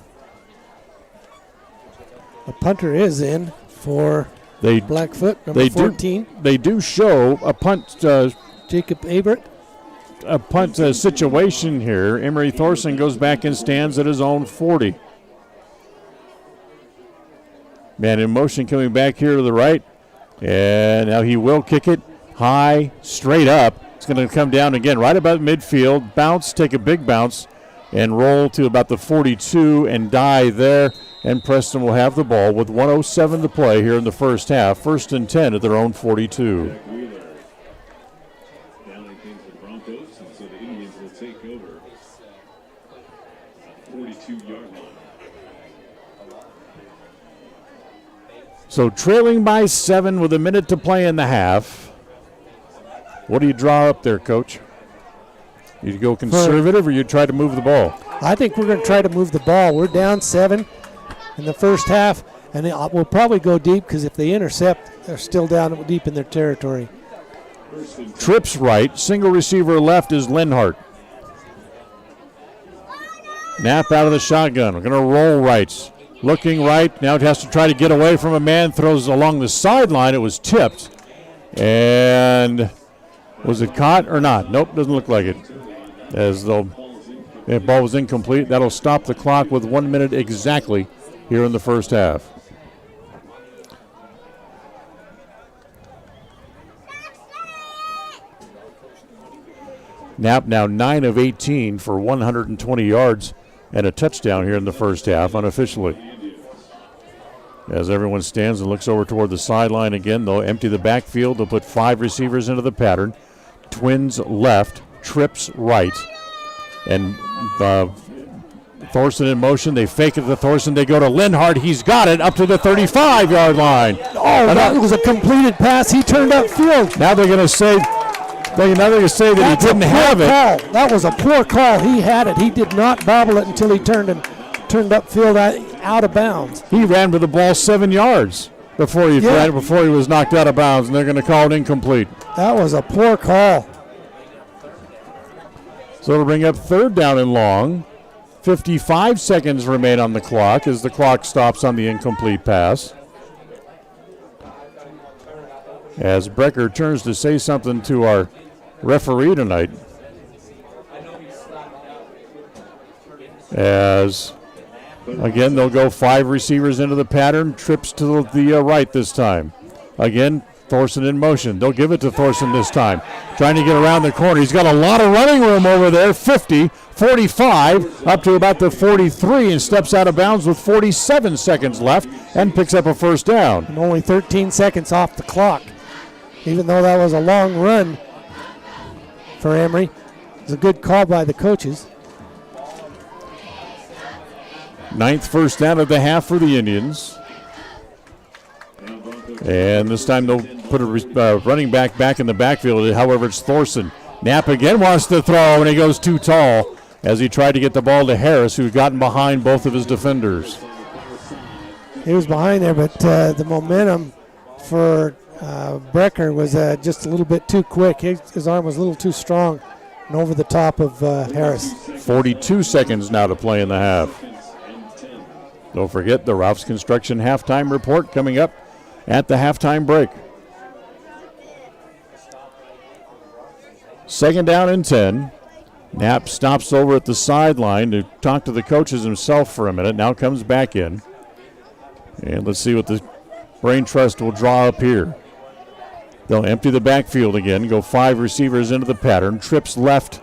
A punter is in for Blackfoot, number 14. They do show a punt. Jacob Abert. A punt situation here. Emery Thorson goes back and stands at his own 40. Man in motion coming back here to the right. And now he will kick it high, straight up. It's going to come down again right about midfield. Bounce, take a big bounce. and roll to about the 42 and die there. And Preston will have the ball with 1:07 to play here in the first half. 1st and 10 at their own 42. So trailing by 7 with a minute to play in the half. What do you draw up there, Coach? You go conservative or you try to move the ball? I think we're going to try to move the ball. We're down 7 in the first half, and we'll probably go deep because if they intercept, they're still down deep in their territory. Trips right, single receiver left is Linhart. Knapp out of the shotgun. We're going to roll rights. Looking right, now it has to try to get away from a man, throws along the sideline. It was tipped. And was it caught or not? Nope, doesn't look like it. As though the ball was incomplete. That'll stop the clock with 1 minute exactly here in the first half. Knapp now 9 of 18 for 120 yards and a touchdown here in the first half unofficially. As everyone stands and looks over toward the sideline again, they'll empty the backfield. They'll put 5 receivers into the pattern. Twins left, Trips right. And Thorson in motion. They fake it to Thorson. They go to Linhart. He's got it up to the 35-yard line. Oh, that was a completed pass. He turned upfield. Now they're going to say that he didn't have it. Call. That was a poor call. He had it. He did not bobble it until he turned upfield out of bounds. He ran with the ball 7 yards before he was knocked out of bounds, and they're going to call it incomplete. That was a poor call. So it'll bring up 3rd down and long. 55 seconds remain on the clock as the clock stops on the incomplete pass. As Brecker turns to say something to our referee tonight. As, again, they'll go 5 receivers into the pattern. Trips to the right this time. Again, Thorson in motion. They'll give it to Thorson this time. Trying to get around the corner. He's got a lot of running room over there. 50, 45, up to about the 43, and steps out of bounds with 47 seconds left and picks up a first down. And only 13 seconds off the clock. Even though that was a long run for Emery. It was a good call by the coaches. 9th first down of the half for the Indians. And this time they'll put a running back in the backfield. However, it's Thorson. Knapp again wants to throw, and he goes too tall as he tried to get the ball to Harris, who had gotten behind both of his defenders. He was behind there, but the momentum for Brecker was just a little bit too quick. His arm was a little too strong and over the top of Harris. 42 seconds now to play in the half. Don't forget the Ralph's Construction halftime report coming up at the halftime break. 2nd down and 10. Knapp stops over at the sideline to talk to the coaches himself for a minute. Now comes back in. And let's see what the Brain Trust will draw up here. They'll empty the backfield again, go 5 receivers into the pattern. Trips left.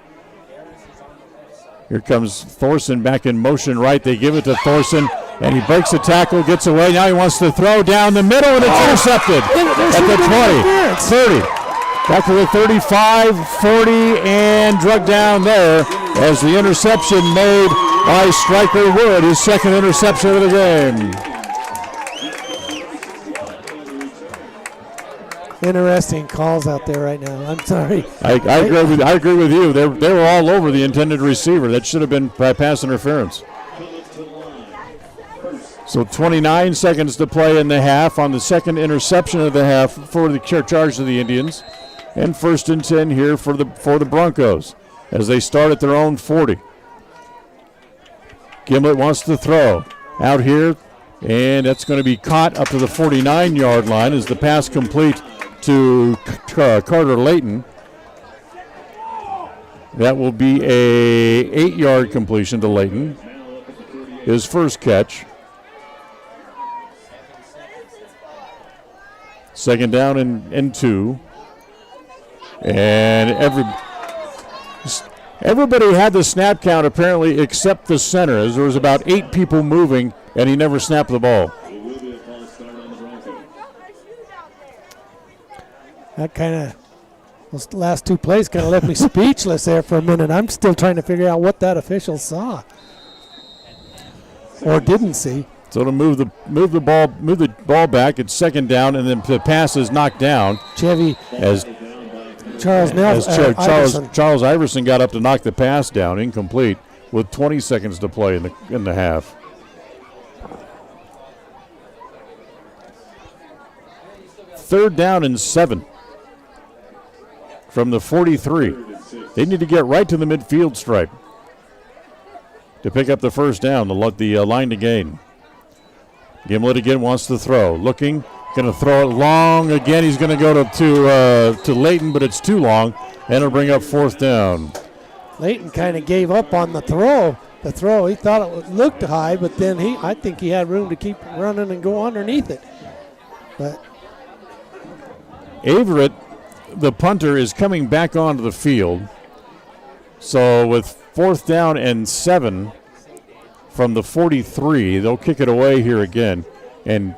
Here comes Thorson back in motion right. They give it to Thorson, and he breaks the tackle, gets away. Now he wants to throw down the middle, and it's intercepted at the 20, 30. Back to the 35, 40, and drug down there as the interception made by Stryker Wood, his 2nd interception of the game. Interesting calls out there right now. I'm sorry. I agree with you. They were all over the intended receiver. That should have been by pass interference. So 29 seconds to play in the half on the 2nd interception of the half for the charge of the Indians. And 1st and 10 here for the Broncos as they start at their own 40. Gimlet wants to throw out here, and that's going to be caught up to the 49-yard line as the pass complete to Carter Layton. That will be a 8-yard completion to Layton. His first catch. 2nd down and 2. And Everybody had the snap count apparently except the center, as there was about 8 people moving, and he never snapped the ball. That kind of, those last 2 plays kind of left me speechless there for a minute. I'm still trying to figure out what that official saw or didn't see. So to move the ball back, it's second down, and then the pass is knocked down. Chevy as Charles Iverson got up to knock the pass down, incomplete, with 20 seconds to play in the half. Third down and 7 from the 43. They need to get right to the midfield stripe to pick up the first down, the line to gain. Gimlet again wants to throw. Looking, going to throw it long again. He's going to go to Layton, but it's too long, and it'll bring up fourth down. Layton kind of gave up on the throw. He thought it looked high, but then I think he had room to keep running and go underneath it. But Averett, the punter, is coming back onto the field. So with fourth down and 7 from the 43, they'll kick it away here again. And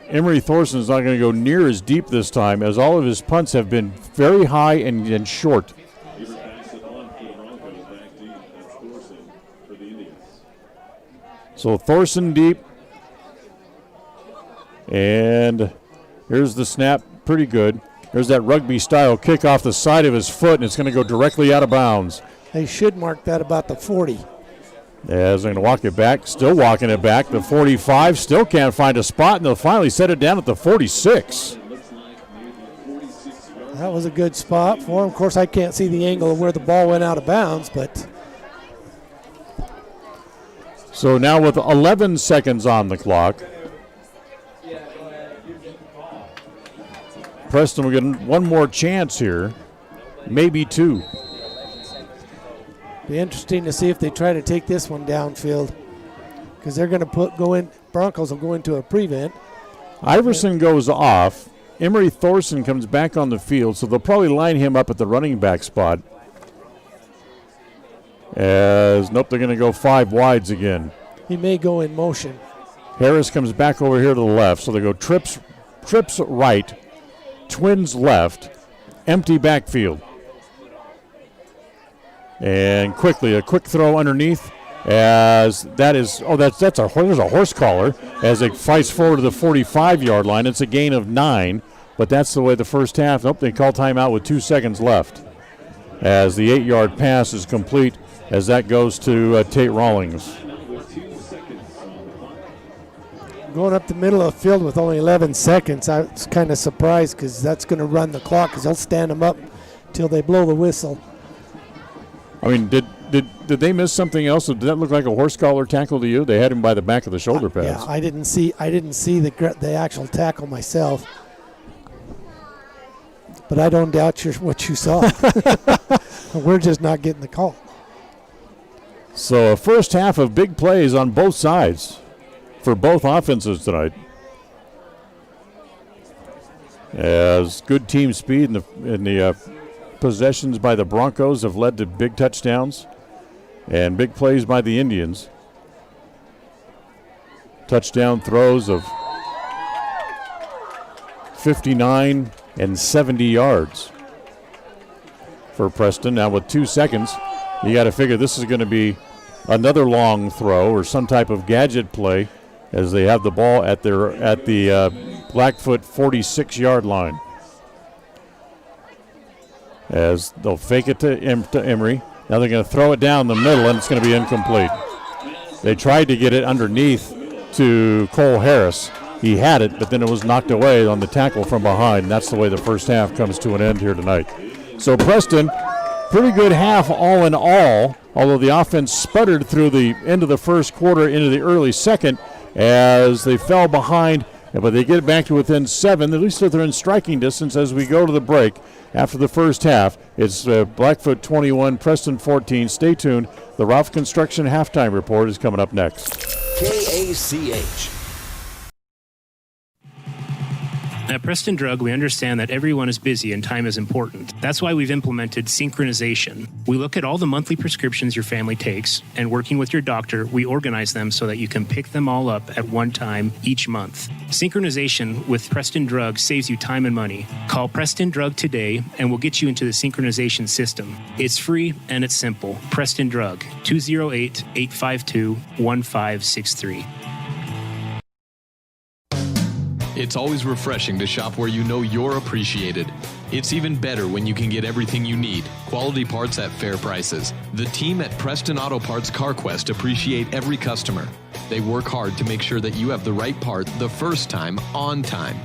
Emery Thorson is not going to go near as deep this time, as all of his punts have been very high and short. So Thorson deep. And here's the snap, pretty good. There's that rugby-style kick off the side of his foot, and it's going to go directly out of bounds. They should mark that about the 40. Yeah, they're going to walk it back, still walking it back. The 45 still can't find a spot, and they'll finally set it down at the 46. That was a good spot for him. Of course, I can't see the angle of where the ball went out of bounds, but. So now with 11 seconds on the clock, Preston will get one more chance here, maybe 2. Be interesting to see if they try to take this one downfield, because they're going to Broncos will go into a prevent. Iverson goes off. Emery Thorson comes back on the field, so they'll probably line him up at the running back spot. They're going to go 5 wides again. He may go in motion. Harris comes back over here to the left, so they go trips right, twins left, empty backfield. And quickly, a quick throw underneath, as there's a horse collar as it fights forward to the 45-yard line. It's a gain of 9, but that's the way the first half. Nope, they call timeout with 2 seconds left, as the 8-yard pass is complete, as that goes to Tate Rawlings. Going up the middle of the field with only 11 seconds, I was kind of surprised, because that's going to run the clock, because they'll stand them up until they blow the whistle. I mean, did they miss something else? Did that look like a horse collar tackle to you? They had him by the back of the shoulder pads. Yeah, I didn't see the actual tackle myself, but I don't doubt what you saw. We're just not getting the call. So a first half of big plays on both sides for both offenses tonight, as good team speed in the possessions by the Broncos have led to big touchdowns and big plays by the Indians. Touchdown throws of 59 and 70 yards for Preston. Now with 2 seconds, you got to figure this is going to be another long throw or some type of gadget play, as they have the ball at the Blackfoot 46-yard line. As they'll fake it to Emery. Now they're going to throw it down the middle, and it's going to be incomplete. They tried to get it underneath to Cole Harris. He had it, but then it was knocked away on the tackle from behind. That's the way the first half comes to an end here tonight. So Preston, pretty good half all in all, although the offense sputtered through the end of the first quarter into the early second as they fell behind, but they get back to within 7. At least they're in striking distance as we go to the break. After the first half, it's Blackfoot 21, Preston 14. Stay tuned. The Ralph Construction Halftime Report is coming up next. KACH. At Preston Drug, we understand that everyone is busy and time is important. That's why we've implemented synchronization. We look at all the monthly prescriptions your family takes, and working with your doctor, we organize them so that you can pick them all up at one time each month. Synchronization with Preston Drug saves you time and money. Call Preston Drug today, and we'll get you into the synchronization system. It's free and it's simple. Preston Drug, 208-852-1563. It's always refreshing to shop where you know you're appreciated. It's even better when you can get everything you need. Quality parts at fair prices. The team at Preston Auto Parts CarQuest appreciate every customer. They work hard to make sure that you have the right part the first time, on time.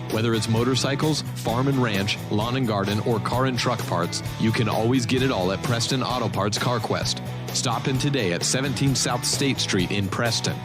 Whether it's motorcycles, farm and ranch, lawn and garden, or car and truck parts, you can always get it all at Preston Auto Parts CarQuest. Stop in today at 17 South State Street in Preston.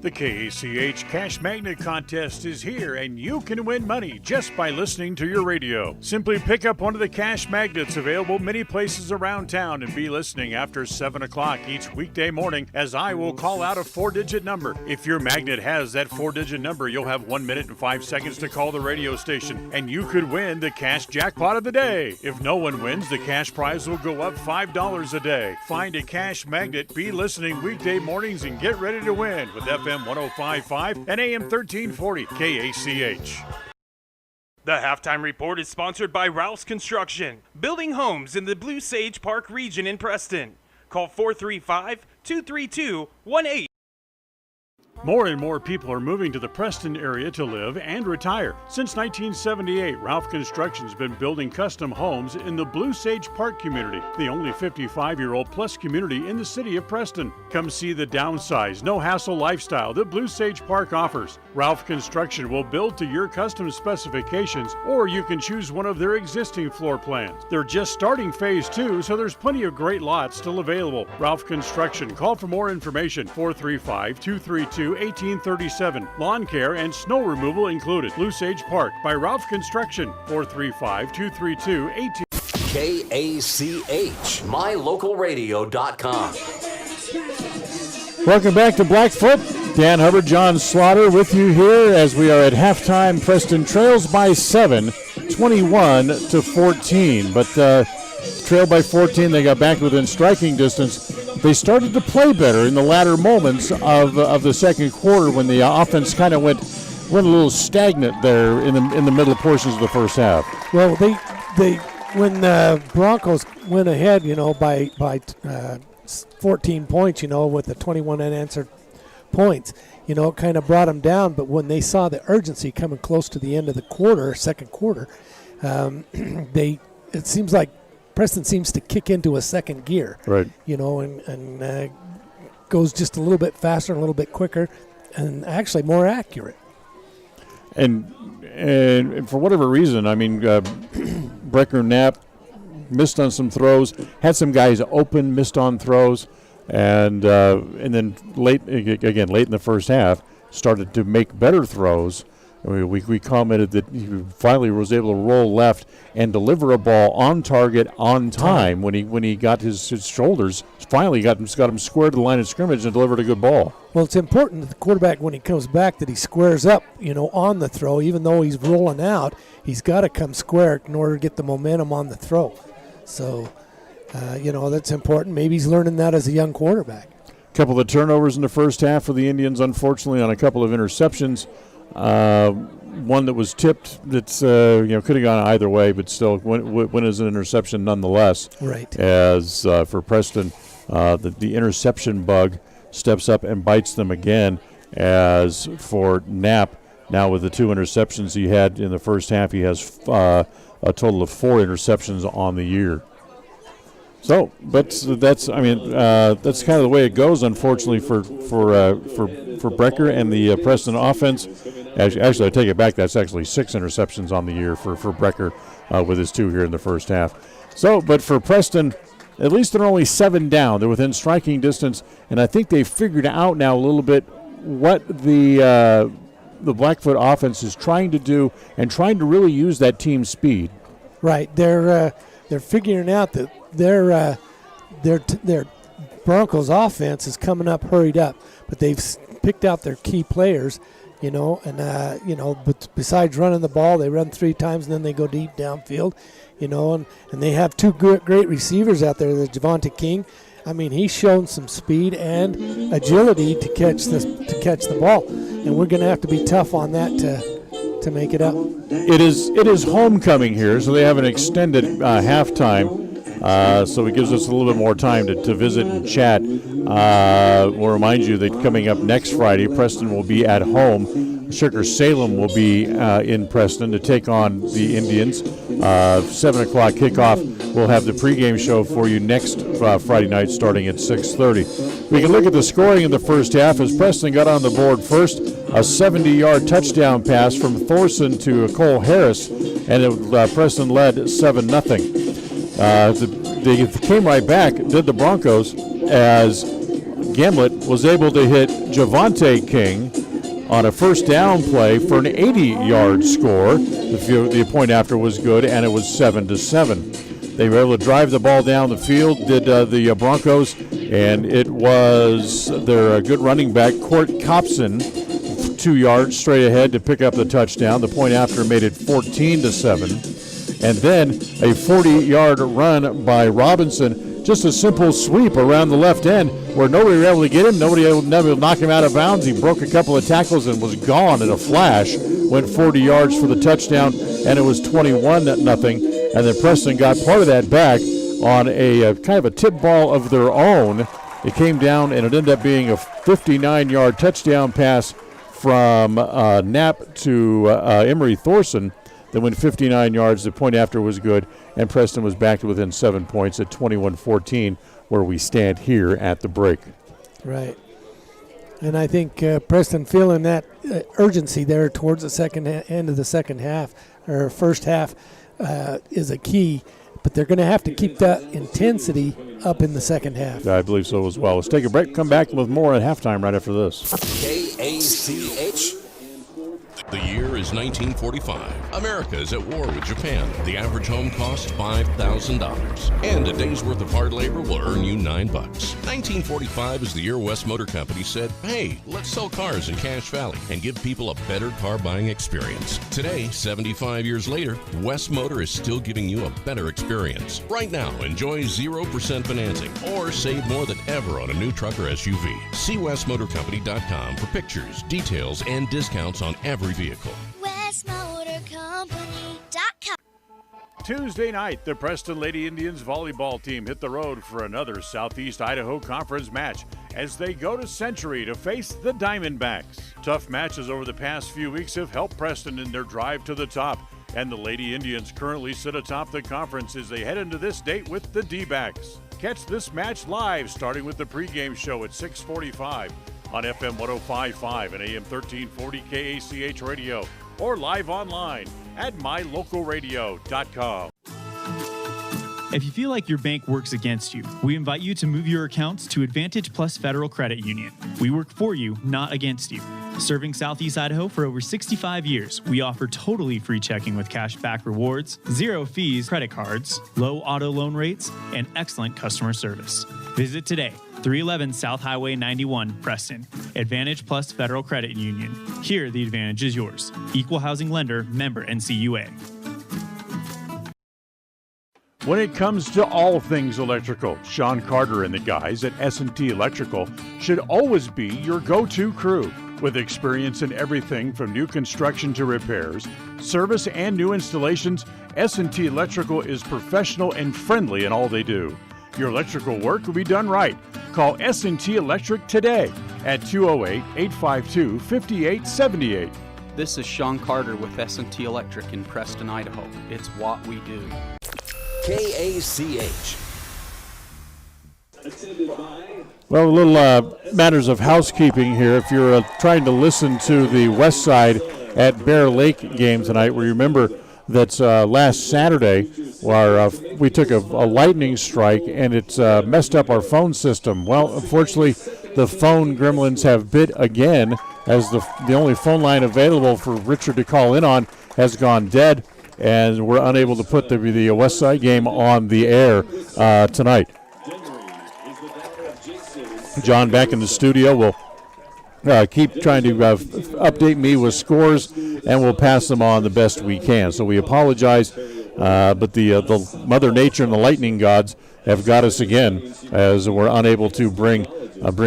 The KACH Cash Magnet Contest is here, and you can win money just by listening to your radio. Simply pick up one of the cash magnets available many places around town and be listening after 7 o'clock each weekday morning as I will call out a 4-digit number. If your magnet has that 4-digit number, you'll have 1 minute and 5 seconds to call the radio station, and you could win the cash jackpot of the day. If no one wins, the cash prize will go up $5 a day. Find a cash magnet, be listening weekday mornings, and get ready to win with FM 105.5 and AM 1340 KACH. The Halftime Report is sponsored by Ralph's Construction, building homes in the Blue Sage Park region in Preston. Call 435-232-18. More and more people are moving to the Preston area to live and retire. Since 1978, Ralph Construction's been building custom homes in the Blue Sage Park community, the only 55-year-old plus community in the city of Preston. Come see the downsized, no-hassle lifestyle that Blue Sage Park offers. Ralph Construction will build to your custom specifications, or you can choose one of their existing floor plans. They're just starting phase 2, so there's plenty of great lots still available. Ralph Construction. Call for more information, 435-232-1837. Lawn care and snow removal included. Blue Sage Park by Ralph Construction. 435-232-1837. KACH, mylocalradio.com. Welcome back to Blackfoot. Dan Hubbard, John Slaughter with you here as we are at halftime. Preston trails by 7, 21-14. But trailed by 14, they got back within striking distance. They started to play better in the latter moments of the second quarter when the offense kind of went a little stagnant there in the middle portions of the first half. Well, they when Broncos went ahead, by 14 points, with the 21 unanswered points, it kind of brought them down. But when they saw the urgency coming close to the end of the second quarter, it seems like Preston seems to kick into a second gear, right? And goes just a little bit faster and a little bit quicker, and actually more accurate. And for whatever reason, Brecker Knapp missed on some throws, had some guys open, missed on throws, and then late in the first half started to make better throws. We commented that he finally was able to roll left and deliver a ball on target on time when he got his shoulders. Finally got him squared to the line of scrimmage and delivered a good ball. Well, it's important that the quarterback, when he comes back, that he squares up, on the throw. Even though he's rolling out, he's got to come square in order to get the momentum on the throw. So, that's important. Maybe he's learning that as a young quarterback. A couple of turnovers in the first half for the Indians, unfortunately, on a couple of interceptions. One that was tipped that's could have gone either way, but still went as an interception nonetheless. Right. As for Preston, the interception bug steps up and bites them again. As for Knapp, now with the 2 interceptions he had in the first half, he has a total of 4 interceptions on the year. So, but that's kind of the way it goes, unfortunately, for Brecker and the Preston offense. Actually, I take it back. That's actually 6 interceptions on the year for Brecker with his 2 here in the first half. So, but for Preston, at least they're only 7 down. They're within striking distance, and I think they've figured out now a little bit what the Blackfoot offense is trying to do and trying to really use that team speed. Right. They're figuring out that their Broncos offense is coming up hurried up, but they've picked out their key players, But besides running the ball, they run 3 times and then they go deep downfield, and they have 2 great receivers out there. There's Javonte King. I mean, he's shown some speed and agility to catch the ball, and we're going to have to be tough on that to make it up. It is homecoming here, so they have an extended halftime. So it gives us a little bit more time to visit and chat. We'll remind you that coming up next Friday, Preston will be at home. Sugar-Salem will be in Preston to take on the Indians. 7 o'clock kickoff. We'll have the pregame show for you next Friday night starting at 6:30. We can look at the scoring in the first half as Preston got on the board first. A 70-yard touchdown pass from Thorson to Cole Harris, and Preston led 7-0. They came right back, did the Broncos, as Gamlett was able to hit Javonte King on a first down play for an 80-yard score. The point after was good, and it was 7-7. They were able to drive the ball down the field, did the Broncos, and it was their good running back, Court Copson, 2 yards straight ahead to pick up the touchdown. The point after made it 14-7. And then a 40-yard run by Robinson, just a simple sweep around the left end where nobody was able to get him, nobody was able to knock him out of bounds. He broke a couple of tackles and was gone in a flash, went 40 yards for the touchdown, and it was 21-0. And then Preston got part of that back on a kind of a tip ball of their own. It came down, and it ended up being a 59-yard touchdown pass from Knapp to Emery Thorson. Then went 59 yards. The point after was good, and Preston was back to within 7 points at 21-14, where we stand here at the break. Right. And I think Preston feeling that urgency there towards the end of the second half, or first half, is a key. But they're going to have to keep that intensity up in the second half. I believe so as well. Let's take a break. Come back with more at halftime right after this. KACH. The year is 1945. America is at war with Japan. The average home costs $5,000. And a day's worth of hard labor will earn you $9. 1945 is the year West Motor Company said, hey, let's sell cars in Cache Valley and give people a better car buying experience. Today, 75 years later, West Motor is still giving you a better experience. Right now, enjoy 0% financing or save more than ever on a new truck or SUV. See westmotorcompany.com for pictures, details, and discounts on every vehicle. WestMotorCompany.com. Tuesday night, the Preston Lady Indians volleyball team hit the road for another Southeast Idaho Conference match as they go to Century to face the Diamondbacks. Tough matches over the past few weeks have helped Preston in their drive to the top, and the Lady Indians currently sit atop the conference as they head into this date with the D-backs. Catch this match live starting with the pregame show at 6:45 on FM 105.5 and AM 1340 KACH radio, or live online at mylocalradio.com. If you feel like your bank works against you, we invite you to move your accounts to Advantage Plus Federal Credit Union. We work for you, not against you. Serving Southeast Idaho for over 65 years, we offer totally free checking with cash back rewards, 0 fees credit cards, low auto loan rates, and excellent customer service. Visit today. 311 South Highway 91, Preston. Advantage Plus Federal Credit Union. Here, the advantage is yours. Equal housing lender, member NCUA. When it comes to all things electrical, Sean Carter and the guys at S&T Electrical should always be your go-to crew. With experience in everything from new construction to repairs, service, and new installations, S&T Electrical is professional and friendly in all they do. Your electrical work will be done right. Call S&T Electric today at 208-852-5878. This is Sean Carter with S&T Electric in Preston, Idaho. It's what we do. KACH. Well, a little matters of housekeeping here. If you're trying to listen to the West Side at Bear Lake game tonight, we remember that last Saturday we took a lightning strike and it's messed up our phone system. Well, unfortunately, the phone gremlins have bit again as the only phone line available for Richard to call in on has gone dead, and we're unable to put the West Side game on the air tonight. John back in the studio. We'll keep trying to update me with scores, and we'll pass them on the best we can. So we apologize, but the Mother Nature and the lightning gods have got us again, as we're unable to bring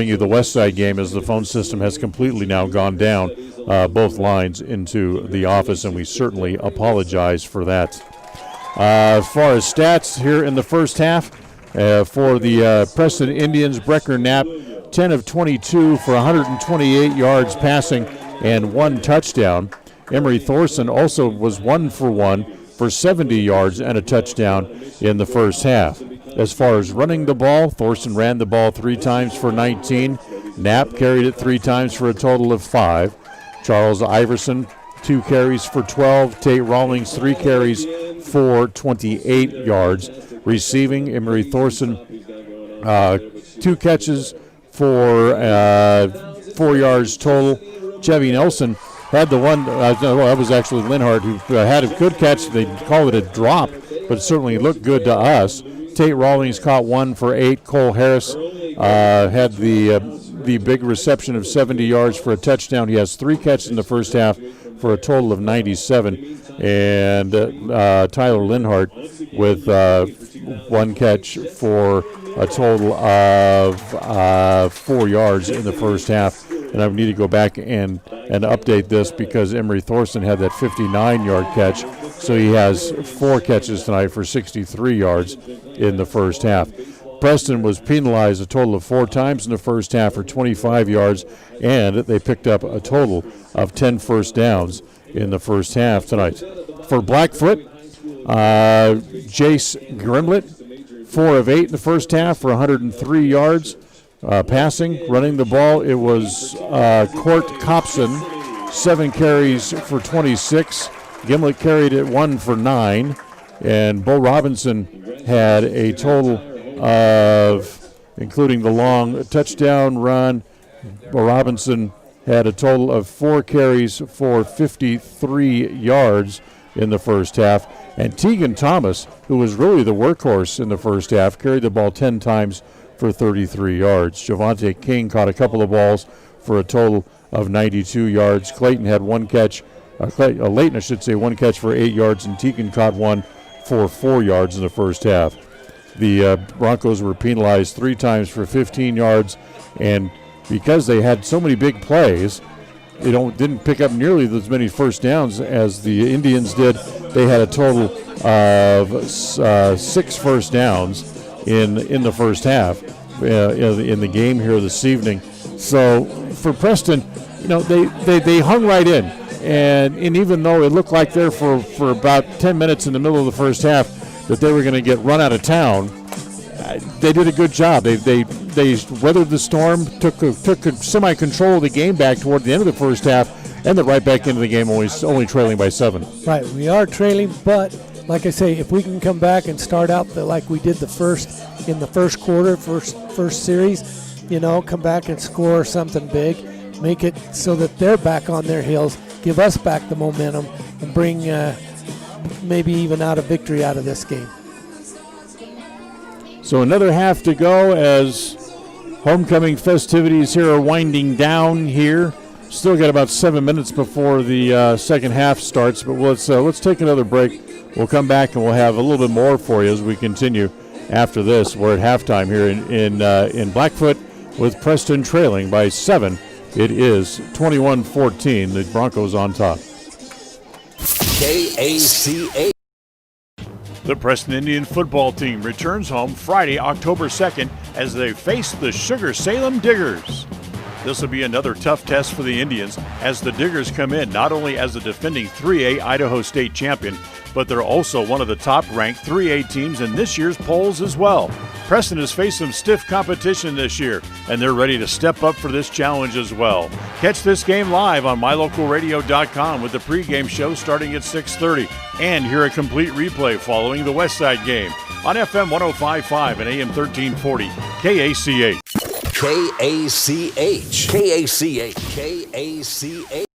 you the West Side game, as the phone system has completely now gone down both lines into the office, and we certainly apologize for that. As far as stats here in the first half, for the Preston Indians, Brecker Knapp, 10 of 22 for 128 yards passing and 1 touchdown. Emery Thorson also was 1 for 1 for 70 yards and a touchdown in the first half. As far as running the ball, Thorson ran the ball 3 times for 19. Knapp carried it 3 times for a total of 5. Charles Iverson, 2 carries for 12. Tate Rawlings, 3 carries for 28 yards. Receiving, Emery Thorson, 2 catches for 4 yards total. Chevy Nelson had the one, that was actually Linhart, who had a good catch. They call it a drop, but it certainly looked good to us. Tate Rawlings caught 1 for 8. Cole Harris had the big reception of 70 yards for a touchdown. He has 3 catches in the first half for a total of 97. And Tyler Linhart with 1 catch for a total of 4 yards in the first half. And I need to go back and update this, because Emery Thorson had that 59-yard catch. So he has 4 catches tonight for 63 yards in the first half. Preston was penalized a total of 4 times in the first half for 25 yards, and they picked up a total of 10 first downs in the first half tonight. For Blackfoot, Jace Grimlett, 4 of 8 in the first half for 103 yards. Passing, running the ball, it was Court Copson, 7 carries for 26. Gimlet carried it 1 for 9. And Bo Robinson had a total of, including the long touchdown run, Bo Robinson had a total of 4 carries for 53 yards in the first half. And Tegan Thomas, who was really the workhorse in the first half, carried the ball 10 times for 33 yards. Javante King caught a couple of balls for a total of 92 yards. Clayton had 1 catch, Leighton, I should say, 1 catch for 8 yards, and Tegan caught 1 for 4 yards in the first half. The Broncos were penalized 3 times for 15 yards, and because they had so many big plays, they didn't pick up nearly as many first downs as the Indians did. They had a total of 6 first downs in the first half in the game here this evening. So for Preston, they hung right in, and even though it looked like there for about 10 minutes in the middle of the first half that they were going to get run out of town, they did a good job. They weathered the storm, took semi-control of the game back toward the end of the first half, and then right back into the game, only trailing by 7. Right, we are trailing, but like I say, if we can come back and start out like we did in the first quarter, first series, come back and score something big, make it so that they're back on their heels, give us back the momentum, and bring maybe even out a victory out of this game. So another half to go as homecoming festivities here are winding down here. Still got about 7 minutes before the second half starts, but let's take another break. We'll come back and we'll have a little bit more for you as we continue after this. We're at halftime here in Blackfoot with Preston trailing by 7. It is 21-14. The Broncos on top. KACA. The Preston Indian football team returns home Friday, October 2nd, as they face the Sugar Salem Diggers. This will be another tough test for the Indians, as the Diggers come in not only as the defending 3A Idaho State champion, but they're also one of the top-ranked 3A teams in this year's polls as well. Preston has faced some stiff competition this year, and they're ready to step up for this challenge as well. Catch this game live on mylocalradio.com with the pregame show starting at 6:30, and hear a complete replay following the Westside game on FM 105.5 and AM 1340 KACH. KACH. KACH. KACH.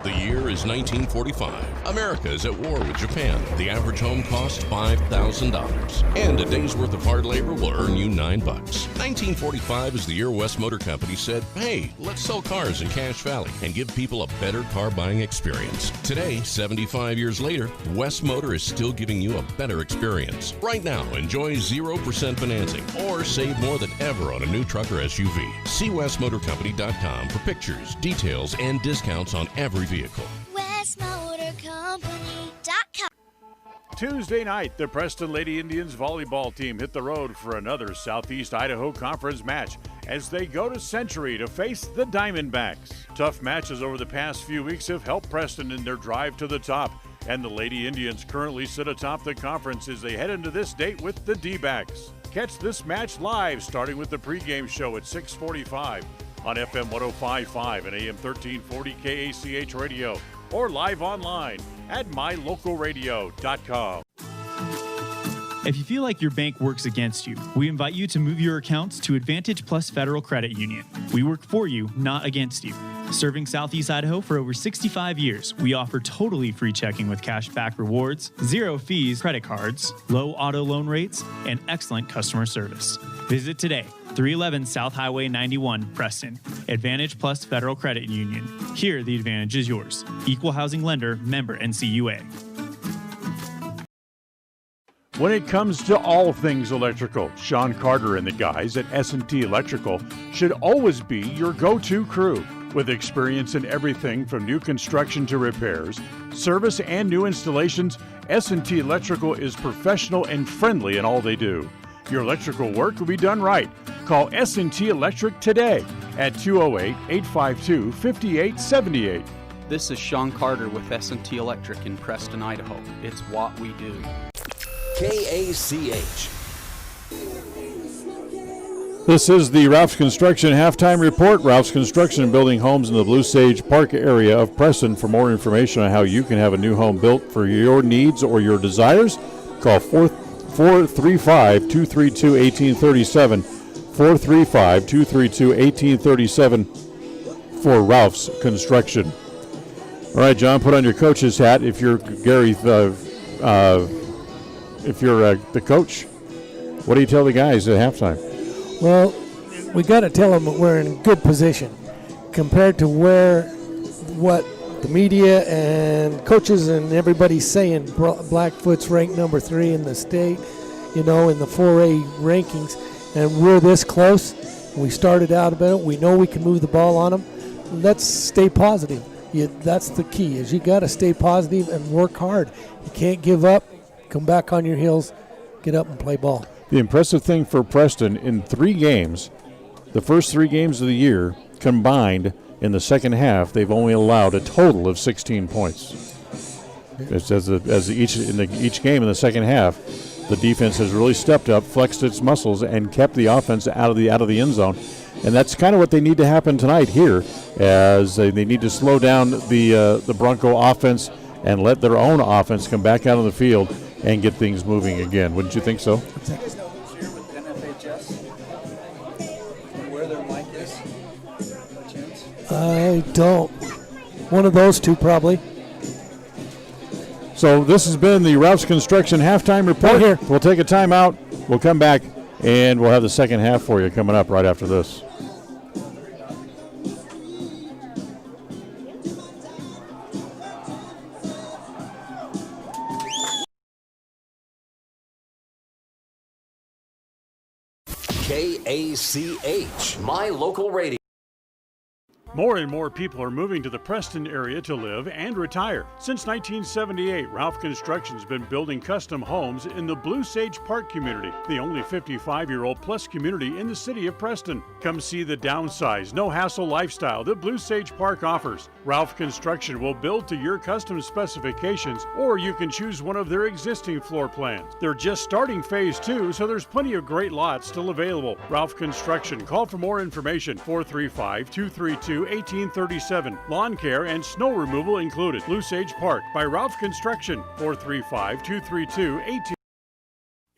The year is is 1945. America is at war with Japan. The average home costs $5,000. And a day's worth of hard labor will earn you $9. 1945 is the year West Motor Company said, hey, let's sell cars in Cache Valley and give people a better car buying experience. Today, 75 years later, West Motor is still giving you a better experience. Right now, enjoy 0% financing or save more than ever on a new truck or SUV. See westmotorcompany.com for pictures, details, and discounts on every vehicle. westmotorcompany.com. Tuesday night, the Preston Lady Indians volleyball team hit the road for another Southeast Idaho Conference match as they go to Century to face the Diamondbacks. Tough matches over the past few weeks have helped Preston in their drive to the top, and the Lady Indians currently sit atop the conference as they head into this date with the D-backs. Catch this match live starting with the pregame show at 6:45 on FM 105.5 and AM 1340 KACH radio, or live online at mylocalradio.com. If you feel like your bank works against you, we invite you to move your accounts to Advantage Plus Federal Credit Union. We work for you, not against you. Serving Southeast Idaho for over 65 years, we offer totally free checking with cash back rewards, 0 fees credit cards, low auto loan rates, and excellent customer service. Visit today, 311 South Highway 91, Preston. Advantage Plus Federal Credit Union. Here, the advantage is yours. Equal housing lender, member NCUA. When it comes to all things electrical, Sean Carter and the guys at S&T Electrical should always be your go-to crew. With experience in everything from new construction to repairs, service, and new installations, S&T Electrical is professional and friendly in all they do. Your electrical work will be done right. Call S&T Electric today at 208-852-5878. This is Sean Carter with S&T Electric in Preston, Idaho. It's what we do. KACH. This is the Ralph's Construction Halftime Report. Ralph's Construction and building homes in the Blue Sage Park area of Preston. For more information on how you can have a new home built for your needs or your desires, call 435-232-1837, 435-232-1837 for Ralph's Construction. All right, John, put on your coach's hat if you're Gary, if you're the coach. What do you tell the guys at halftime? Well, we got to tell them that we're in a good position compared to what the media and coaches and everybody's saying. Blackfoot's ranked number 3 in the state, in the 4A rankings, and we're this close. We started out a bit. We know we can move the ball on them. Let's stay positive. That's the key. Is you got to stay positive and work hard. You can't give up. Come back on your heels. Get up and play ball. The impressive thing for Preston, in 3 games, the first 3 games of the year combined, in the second half, they've only allowed a total of 16 points. Each game in the second half, the defense has really stepped up, flexed its muscles, and kept the offense out of the end zone. And that's kind of what they need to happen tonight here, as they need to slow down the Bronco offense and let their own offense come back out on the field and get things moving again. Wouldn't you think so? I don't. One of those two, probably. So this has been the Ralph's Construction Halftime Report. Right here. We'll take a timeout. We'll come back, and we'll have the second half for you coming up right after this. KACH, my local radio. More and more people are moving to the Preston area to live and retire. Since 1978, Ralph Construction's been building custom homes in the Blue Sage Park community, the only 55-year-old plus community in the city of Preston. Come see the downsized, no-hassle lifestyle that Blue Sage Park offers. Ralph Construction will build to your custom specifications, or you can choose one of their existing floor plans. They're just starting phase 2, so there's plenty of great lots still available. Ralph Construction. Call for more information, 435-232-1837. Lawn care and snow removal included. Blue Sage Park by Ralph Construction, 435-232-1837.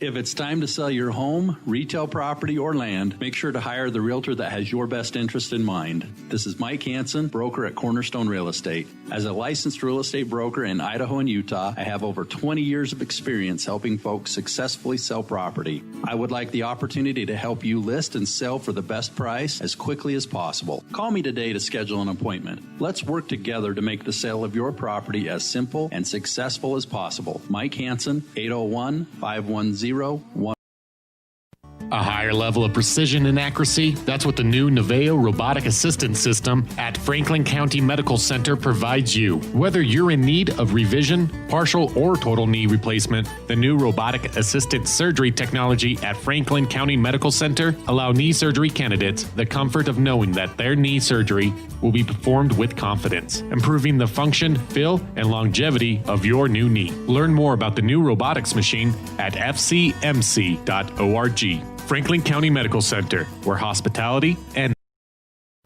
If it's time to sell your home, retail property, or land, make sure to hire the realtor that has your best interest in mind. This is Mike Hansen, broker at Cornerstone Real Estate. As a licensed real estate broker in Idaho and Utah, I have over 20 years of experience helping folks successfully sell property. I would like the opportunity to help you list and sell for the best price as quickly as possible. Call me today to schedule an appointment. Let's work together to make the sale of your property as simple and successful as possible. Mike Hansen, 801-510-1. A higher level of precision and accuracy, that's what the new Naveo robotic assistance system at Franklin County Medical Center provides you. Whether you're in need of revision, partial or total knee replacement, the new robotic assisted surgery technology at Franklin County Medical Center allow knee surgery candidates the comfort of knowing that their knee surgery will be performed with confidence, improving the function, feel, and longevity of your new knee. Learn more about the new robotics machine at fcmc.org. Franklin County Medical Center, where hospitality and...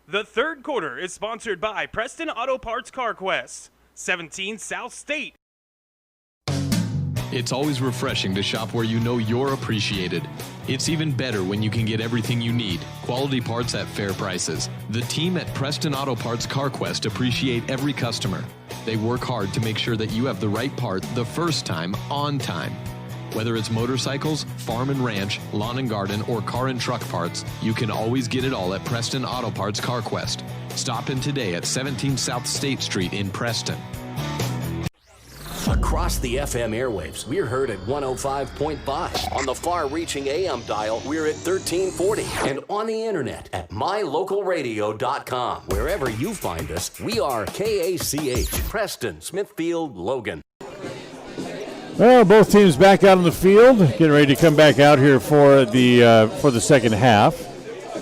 The third quarter is sponsored by Preston Auto Parts CarQuest, 17 South State. It's always refreshing to shop where you know you're appreciated. It's even better when you can get everything you need. Quality parts at fair prices. The team at Preston Auto Parts CarQuest appreciate every customer. They work hard to make sure that you have the right part the first time, on time. Whether it's motorcycles, farm and ranch, lawn and garden, or car and truck parts, you can always get it all at Preston Auto Parts CarQuest. Stop in today at 17 South State Street in Preston. Across the FM airwaves, we're heard at 105.5. On the far-reaching AM dial, we're at 1340. And on the internet at mylocalradio.com. Wherever you find us, we are KACH, Preston, Smithfield, Logan. Well, both teams back out on the field, getting ready to come back out here for the second half.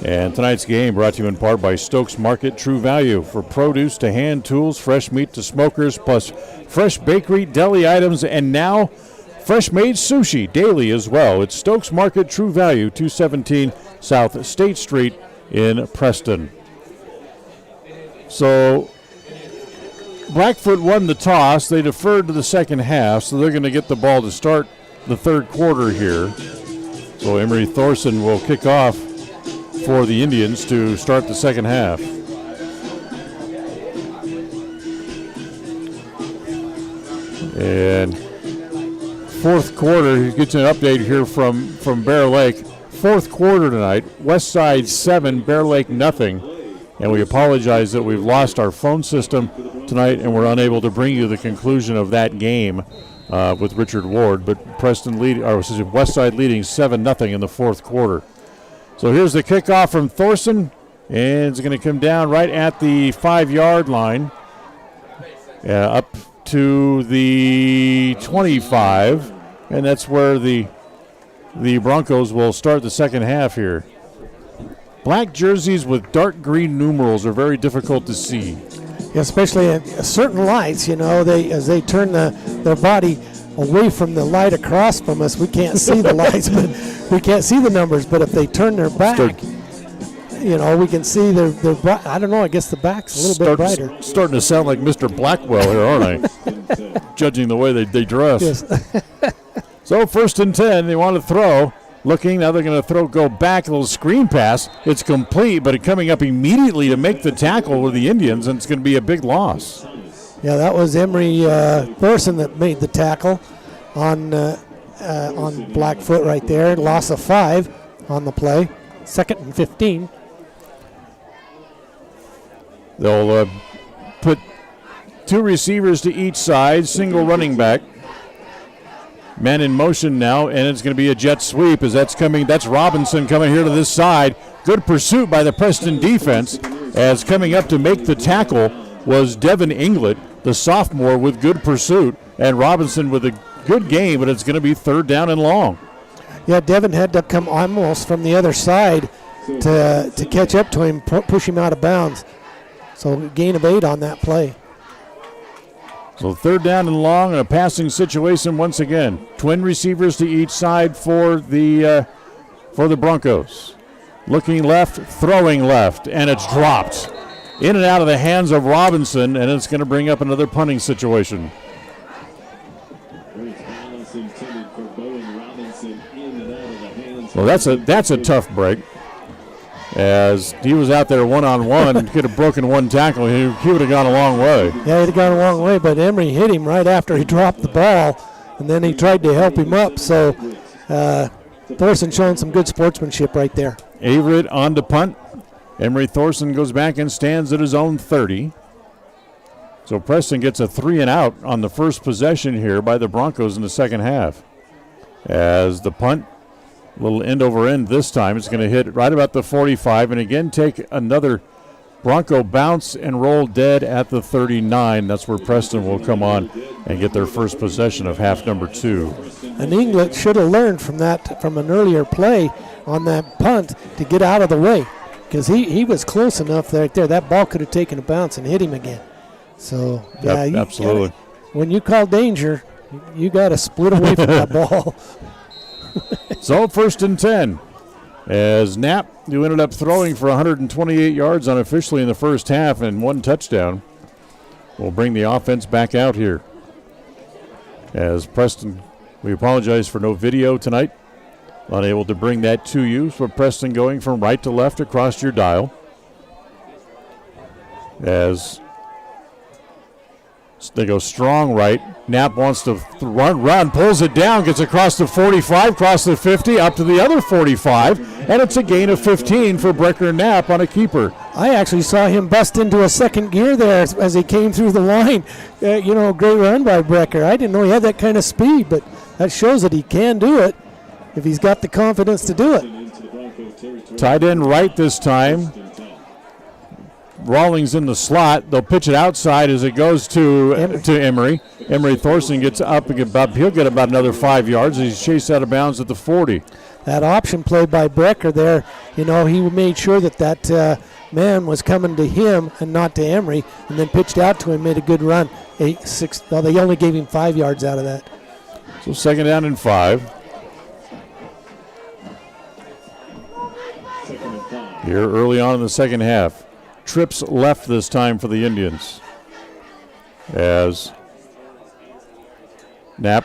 And tonight's game brought to you in part by Stokes Market True Value. For produce to hand tools, fresh meat to smokers, plus fresh bakery, deli items, and now fresh-made sushi daily as well. It's Stokes Market True Value, 217 South State Street in Preston. So Blackfoot won the toss. They deferred to the second half, so they're going to get the ball to start the third quarter here. So Emery Thorson will kick off for the Indians to start the second half. And fourth quarter, he gets an update here from Bear Lake. Fourth quarter tonight, Westside 7, Bear Lake nothing. And we apologize that we've lost our phone system tonight and we're unable to bring you the conclusion of that game with Richard Ward. But Westside leading 7-0 in the fourth quarter. So here's the kickoff from Thorson, and it's going to come down right at the 5-yard line, up to the 25, and that's where the Broncos will start the second half here. Black jerseys with dark green numerals are very difficult to see. Yeah, especially at certain lights, as they turn their body away from the light across from us, we can't see the lights, but we can't see the numbers. But if they turn their back, we can see their I don't know, I guess the back's a little bit brighter. Starting to sound like Mr. Blackwell here, aren't I? Judging the way they dress. Yes. So 1st and 10, they want to throw. Looking, now they're going to go back, a little screen pass. It's complete, but it coming up immediately to make the tackle with the Indians, and it's going to be a big loss. Yeah, that was Emery Thorson that made the tackle on Blackfoot right there. Loss of 5 on the play. 2nd and 15. They'll put 2 receivers to each side, single running back. Man in motion now, and it's going to be a jet sweep as that's coming. That's Robinson coming here to this side. Good pursuit by the Preston defense, as coming up to make the tackle was Devin Inglet, the sophomore, with good pursuit, and Robinson with a good game, but it's going to be 3rd down and long. Yeah, Devin had to come almost from the other side to catch up to him, push him out of bounds. So gain of 8 on that play. So 3rd down and long, and a passing situation once again. Twin receivers to each side for the Broncos. Looking left, throwing left, and it's dropped. In and out of the hands of Robinson, and it's going to bring up another punting situation. Well, that's a tough break. As he was out there one-on-one, could have broken one tackle. He would have gone a long way. Yeah, he'd have gone a long way, but Emery hit him right after he dropped the ball, and then he tried to help him up. So Thorson showing some good sportsmanship right there. Averett on to punt. Emery Thorson goes back and stands at his own 30. So Preston gets a 3-and-out on the first possession here by the Broncos in the second half. As the punt, little end over end this time, it's going to hit right about the 45 and again take another Bronco bounce and roll dead at the 39. That's where Preston will come on and get their first possession of half number 2. And England should have learned from that, from an earlier play on that punt, to get out of the way, because he was close enough right there. That ball could have taken a bounce and hit him again. So, yeah, yep, absolutely. When you call danger, you got to split away from that ball. So 1st and 10. As Knapp, who ended up throwing for 128 yards unofficially in the first half and 1 touchdown, will bring the offense back out here. As Preston, we apologize for no video tonight. Unable to bring that to you. So Preston going from right to left across your dial. As they go strong right. Knapp wants to run, pulls it down, gets across the 45, across the 50, up to the other 45, and it's a gain of 15 for Brecker Knapp on a keeper. I actually saw him bust into a second gear there as he came through the line. Great run by Brecker. I didn't know he had that kind of speed, but that shows that he can do it if he's got the confidence to do it. Tight end right this time. Rawlings in the slot. They'll pitch it outside as it goes to Emery. Emery Thorson gets up. He'll get about another 5 yards. He's chased out of bounds at the 40. That option play by Brecker there, he made sure that man was coming to him and not to Emery, and then pitched out to him, made a good run. They only gave him 5 yards out of that. So 2nd down and 5. Here early on in the second half. Trips left this time for the Indians. As Knapp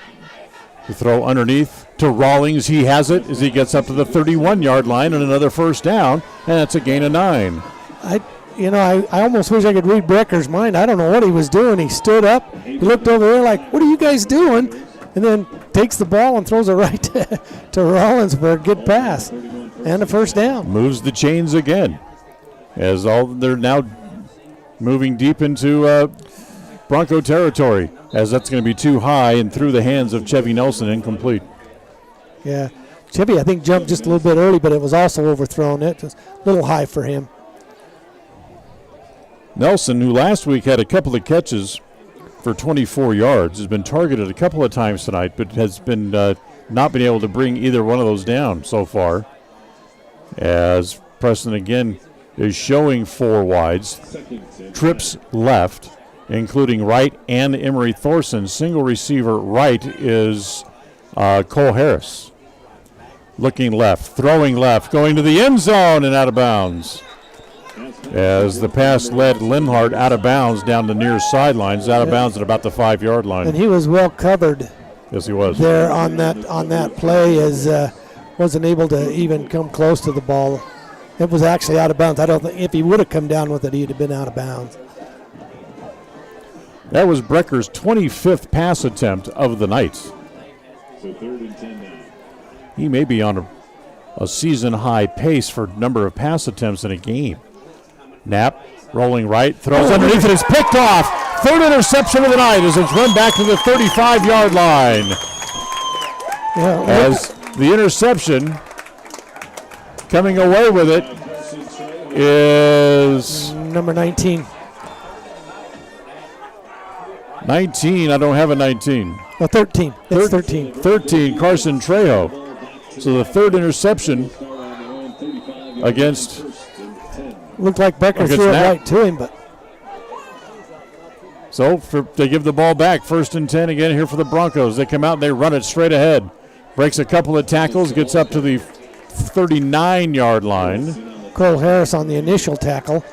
to throw underneath to Rawlings. He has it as he gets up to the 31-yard line and another 1st down, and that's a gain of 9. I almost wish I could read Brecker's mind. I don't know what he was doing. He stood up. He looked over there like, what are you guys doing? And then takes the ball and throws it right to Rawlings for a good pass and a 1st down. Moves the chains again. As they're now moving deep into Bronco territory, as that's going to be too high and through the hands of Chevy Nelson, incomplete. Yeah, Chevy I think jumped just a little bit early, but it was also overthrown. It was a little high for him. Nelson, who last week had a couple of catches for 24 yards, has been targeted a couple of times tonight, but has been not been able to bring either one of those down so far. As Preston again is showing 4 wides. Trips left, including right and Emery Thorson. Single receiver right is Cole Harris. Looking left, throwing left, going to the end zone and out of bounds. As the pass led Linhart out of bounds down the near sidelines, out of bounds at about the 5-yard line. And he was well covered. Yes, he was. There on that play, as wasn't able to even come close to the ball. It was actually out of bounds. I don't think if he would have come down with it, he'd have been out of bounds. That was Brecker's 25th pass attempt of the night. So 3rd and 10 now. He may be on a season-high pace for number of pass attempts in a game. Knapp rolling right, throws underneath it. It's picked off. 3rd interception of the night as it's run back to the 35-yard line. Yeah, as the interception coming away with it is number 19. 19. I don't have a 19. Oh, 13. It's 13. 13, Carson Trejo. So the 3rd interception against. Looked like Becker threw it right to him, but. So they give the ball back. 1st and 10 again here for the Broncos. They come out and they run it straight ahead. Breaks a couple of tackles, gets up to the 39-yard line. Cole Harris on the initial tackle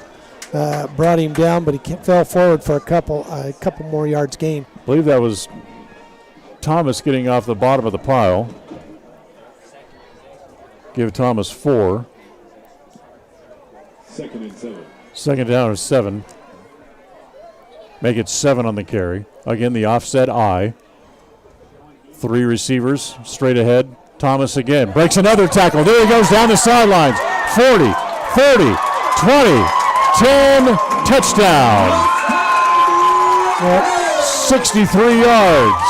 brought him down, but he fell forward for a couple more yards gain. I believe that was Thomas getting off the bottom of the pile. Give Thomas 4. 2nd and 7. Second down is 7. Make it 7 on the carry. Again, the offset I. 3 receivers straight ahead. Thomas again breaks another tackle. There he goes down the sidelines. 40, 30, 20, 10, touchdown. 63 yards.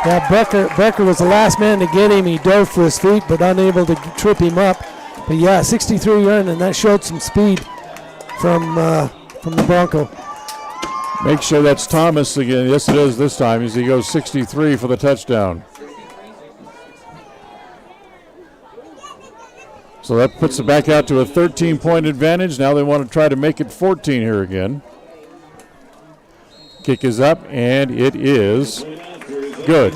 Yeah, Becker was the last man to get him. He dove for his feet, but unable to trip him up. But yeah, 63 yards, and that showed some speed from the Bronco. Make sure that's Thomas again. Yes, it is this time as he goes 63 for the touchdown. So that puts it back out to a 13-point advantage. Now they want to try to make it 14 here again. Kick is up, and it is good.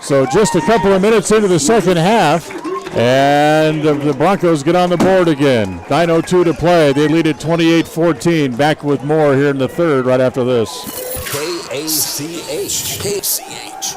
So just a couple of minutes into the second half, and the Broncos get on the board again. 9:02 to play. They lead at 28-14. Back with more here in the third right after this. KACH.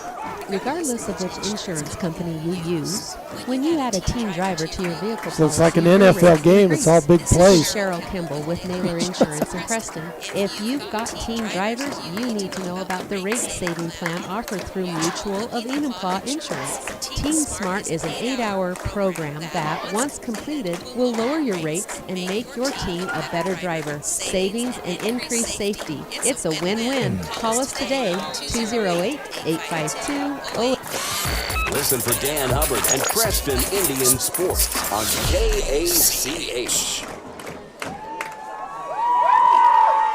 Regardless of which insurance company you use, when you add a team driver to your vehicle So it's like an policy, your NFL rates game. It's all big increase. This plays. is Cheryl Kimball with Naylor Insurance in Preston. If you've got team drivers, you need to know about the rate saving plan offered through Mutual of Enumclaw Insurance. Team Smart is an 8-hour program that, once completed, will lower your rates and make your team a better driver. Savings and increased safety. It's a win-win. Call us today, 208-852-08. Listen for Dan Hubbard and Preston Indian Sports on KACH.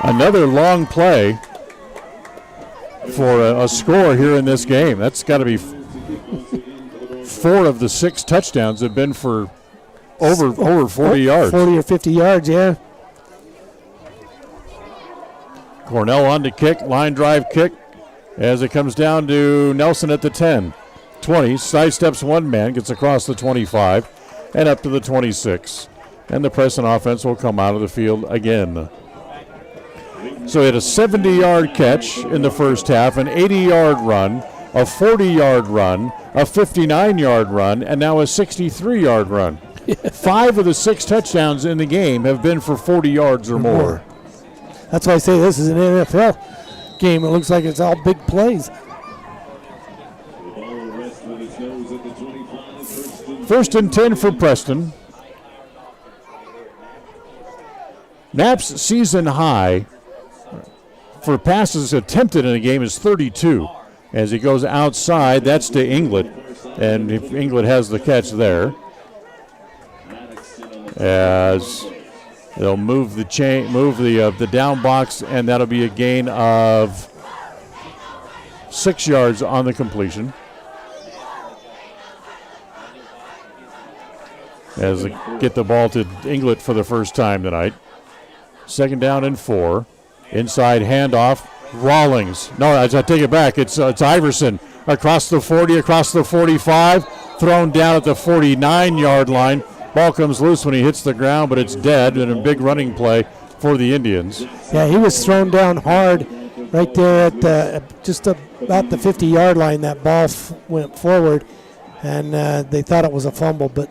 Another long play for a score here in this game. That's got to be 4 of the 6 touchdowns have been for over 40 yards. 40 or 50 yards, yeah. Cornell on to kick, line drive kick, as it comes down to Nelson at the 10. 20, sidesteps one man, gets across the 25, and up to the 26. And the Preston offense will come out of the field again. So he had a 70-yard catch in the first half, an 80-yard run, a 40-yard run, a 59-yard run, and now a 63-yard run. 5 of the 6 touchdowns in the game have been for 40 yards or more. That's why I say this is an NFL game. It looks like it's all big plays. First and 10 for Preston. Knapp's season high for passes attempted in a game is 32. As he goes outside, that's to Inglet, and if Inglet has the catch there, as they'll move the the down box, and that'll be a gain of 6 yards on the completion. As they get the ball to Inglet for the first time tonight. Second down and 4. Inside handoff. Rawlings. No, I take it back. It's Iverson across the 40, across the 45. Thrown down at the 49-yard line. Ball comes loose when he hits the ground, but it's dead, and a big running play for the Indians. Yeah, he was thrown down hard right there at just about the 50-yard line. That ball went forward, and they thought it was a fumble, but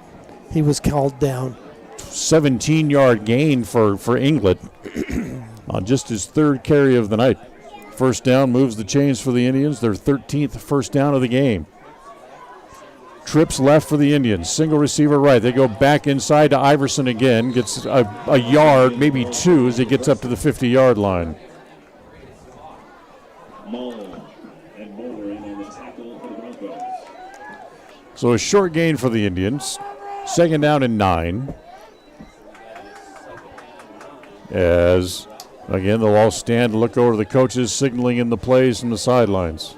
he was called down. 17-yard gain for Inglet on just his 3rd carry of the night. First down moves the chains for the Indians, their 13th first down of the game. Trips left for the Indians. Single receiver right. They go back inside to Iverson again. Gets a yard, maybe 2, as he gets up to the 50-yard line. So a short gain for the Indians. Second down and 9. As, again, they'll all stand and look over to the coaches signaling in the plays from the sidelines.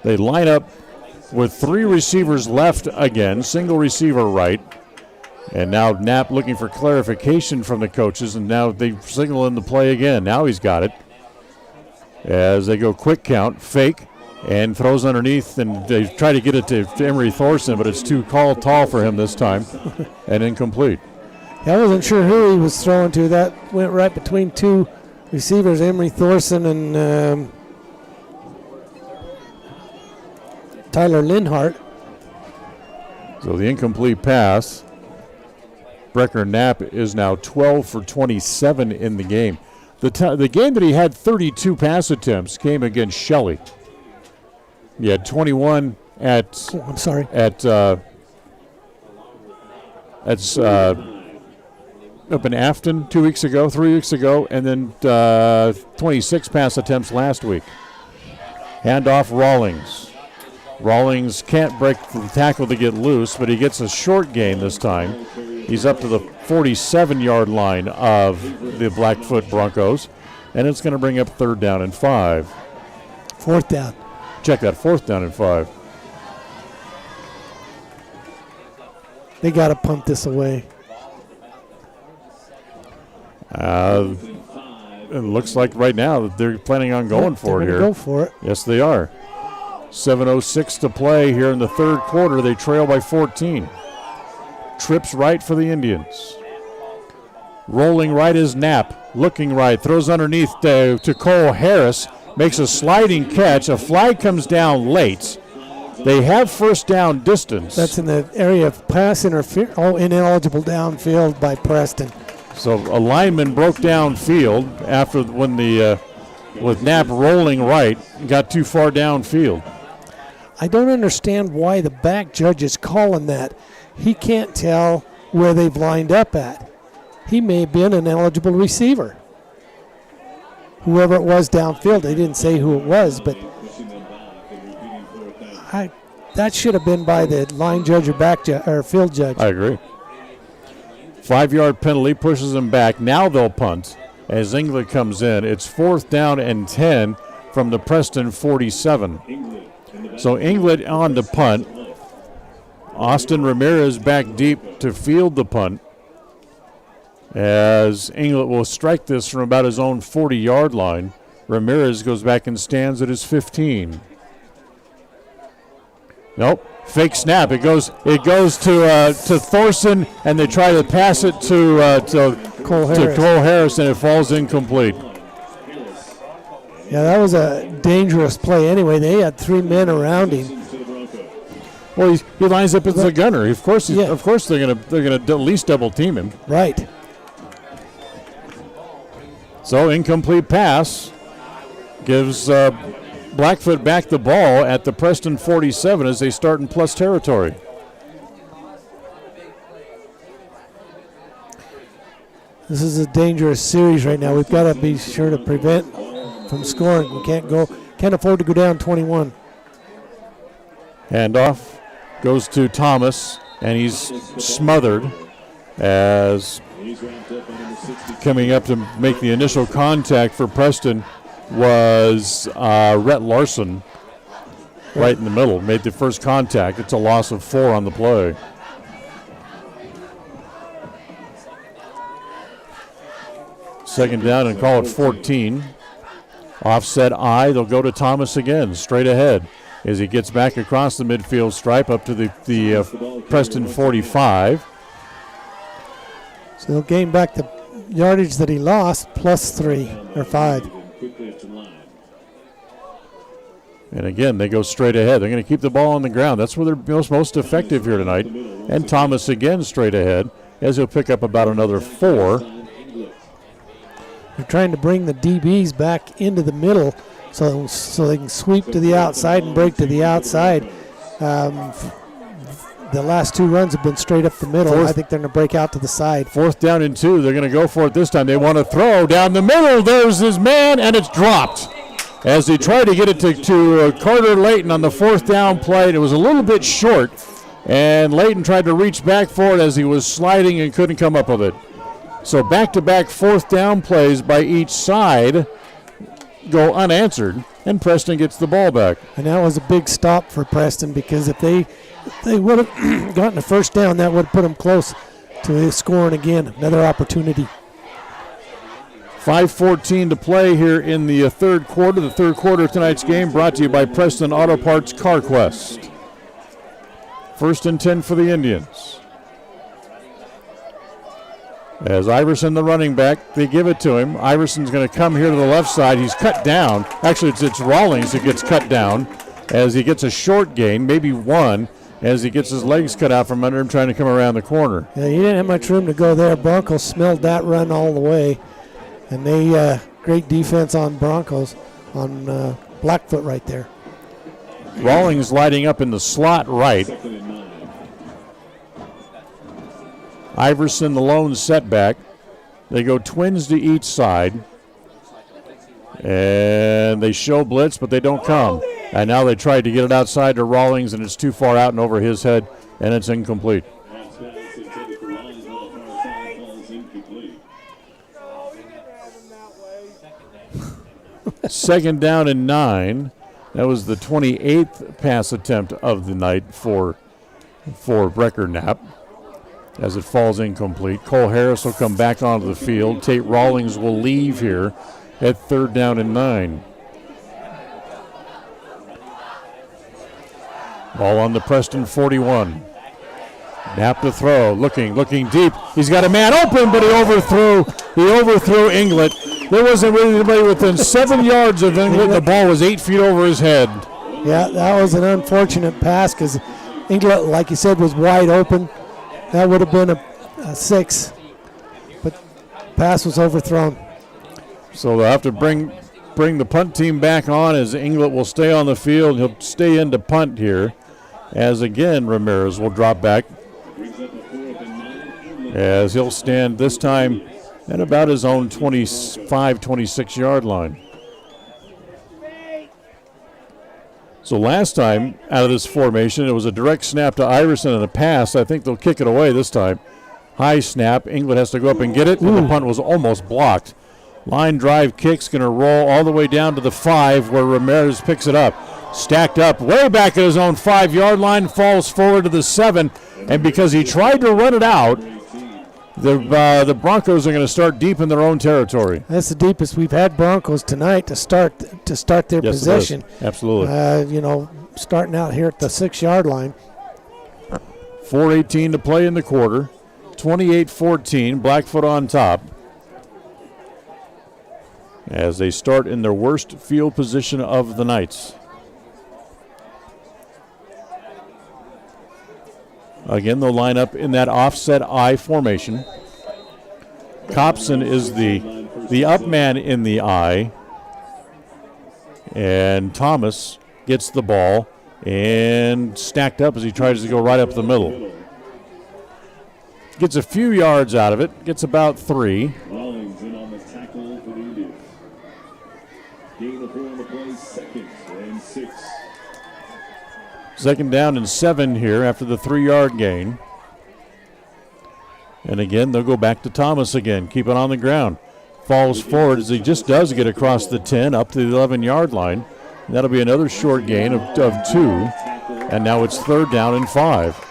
They line up with 3 receivers left again, single receiver right. And now Knapp looking for clarification from the coaches, and now they signal in the play again. Now he's got it. As they go quick count, fake, and throws underneath, and they try to get it to Emery Thorson, but it's too tall for him this time, and incomplete. Yeah, I wasn't sure who he was throwing to. That went right between 2 receivers, Emery Thorson and Tyler Linhart. So the incomplete pass. Brecker Knapp is now 12 for 27 in the game. The game that he had 32 pass attempts came against Shelley. He had 21 at. Oh, I'm sorry. Up in Afton 3 weeks ago, and then 26 pass attempts last week. Handoff Rawlings. Rawlings can't break the tackle to get loose, but he gets a short gain this time. He's up to the 47-yard line of the Blackfoot Broncos, and it's going to bring up 3rd down and 5. 4th down. Check that, 4th down and 5. They got to punt this away. It looks like right now that they're planning on going for it here. Go for it. Yes, they are. 7:06 to play here in the 3rd quarter. They trail by 14. Trips right for the Indians. Rolling right is Knapp. Looking right. Throws underneath to Cole Harris. Makes a sliding catch. A flag comes down late. They have 1st down distance. That's in the area of pass interference. Oh, ineligible downfield by Preston. So a lineman broke downfield after with Knapp rolling right, got too far downfield. I don't understand why the back judge is calling that. He can't tell where they've lined up at. He may have been an eligible receiver. Whoever it was downfield, they didn't say who it was, but that should have been by the line judge or field judge. I agree. 5-yard penalty pushes them back. Now they'll punt as Inglet comes in. It's 4th down and 10 from the Preston 47. So Inglet on to punt. Austin Ramirez back deep to field the punt as Inglet will strike this from about his own 40-yard line. Ramirez goes back and stands at his 15. Nope. Fake snap. It goes to Thorson, and they try to pass it to Cole Harris, and it falls incomplete. Yeah, that was a dangerous play. Anyway, they had 3 men around him. Well, he lines up as a gunner. Of course, they're gonna at least double team him. Right. So incomplete pass gives Blackfoot back the ball at the Preston 47 as they start in plus territory. This is a dangerous series right now. We've got to be sure to prevent from scoring. We can't afford to go down 21. Handoff goes to Thomas, and he's smothered as coming up to make the initial contact for Preston was Rhett Larson right in the middle. Made the first contact. It's a loss of 4 on the play. Second down and call it 14. Offset I. They'll go to Thomas again, straight ahead as he gets back across the midfield stripe up to the Preston 45. So he'll gain back the yardage that he lost, plus 3 or 5. And again, they go straight ahead. They're going to keep the ball on the ground. That's where they're most effective here tonight. And Thomas again straight ahead as he'll pick up about another 4. They're trying to bring the DBs back into the middle so they can sweep to the outside and break to the outside. The last 2 runs have been straight up the middle. I think they're going to break out to the side. 4th down and 2. They're going to go for it this time. They want to throw down the middle. There's his man, and it's dropped. As he tried to get it to Carter Layton on the 4th down play, it was a little bit short, and Layton tried to reach back for it as he was sliding and couldn't come up with it. So back-to-back 4th down plays by each side go unanswered, and Preston gets the ball back. And that was a big stop for Preston, because if they would have gotten a 1st down, that would have put them close to scoring again. Another opportunity. 5:14 to play here in the 3rd quarter. The 3rd quarter of tonight's game brought to you by Preston Auto Parts CarQuest. 1st and 10 for the Indians. As Iverson, the running back, they give it to him. Iverson's going to come here to the left side. He's cut down. Actually, it's Rawlings that gets cut down. as he gets a short gain, maybe one, as he gets his legs cut out from under him trying to come around the corner. Yeah, he didn't have much room to go there. Broncos smelled that run all the way. And they great defense on Broncos, on Blackfoot right there. Rawlings lighting up in the slot right. Iverson the lone setback. They go twins to each side. And they show blitz, but they don't come. And now they tried to get it outside to Rawlings, and it's too far out and over his head, and it's incomplete. Second down and 9. That was the 28th pass attempt of the night for Brecker Knapp, as it falls incomplete. Cole Harris will come back onto the field. Tate Rawlings will leave here at 3rd down and 9. Ball on the Preston 41. Knapp to throw, looking deep. He's got a man open, but he overthrew Inglet. There wasn't really anybody within 7 yards of Inglet. The ball was 8 feet over his head. Yeah, that was an unfortunate pass because Inglet, like you said, was wide open. That would have been a 6, but pass was overthrown. So they'll have to bring the punt team back on, as Inglet will stay on the field. He'll stay in to punt here, as again Ramirez will drop back, as he'll stand this time at about his own 25, 26-yard line. So last time out of this formation, it was a direct snap to Iverson and a pass. I think they'll kick it away this time. High snap. Inglet has to go up and get it, and the punt was almost blocked. Line drive kick's going to roll all the way down to the 5, where Ramirez picks it up. Stacked up way back at his own 5-yard line, falls forward to the 7, and because he tried to run it out, the Broncos are going to start deep in their own territory. That's the deepest we've had Broncos tonight to start their possession. Absolutely. Starting out here at the 6-yard line. 4:18 to play in the quarter. 28-14, Blackfoot on top, as they start in their worst field position of the night. Again, they'll line up in that offset I formation. Copson is the up man in the I, and Thomas gets the ball and stacked up as he tries to go right up the middle. Gets a few yards out of it, gets about 3. Rawlings in on the tackle for the Indians. Gain of 4 on the play, 2nd and 6. Second down and 7 here after the 3-yard gain. And again, they'll go back to Thomas again. Keep it on the ground. Falls forward as he just does get across the 10 up to the 11-yard line. And that'll be another short gain of 2. And now it's 3rd down and 5.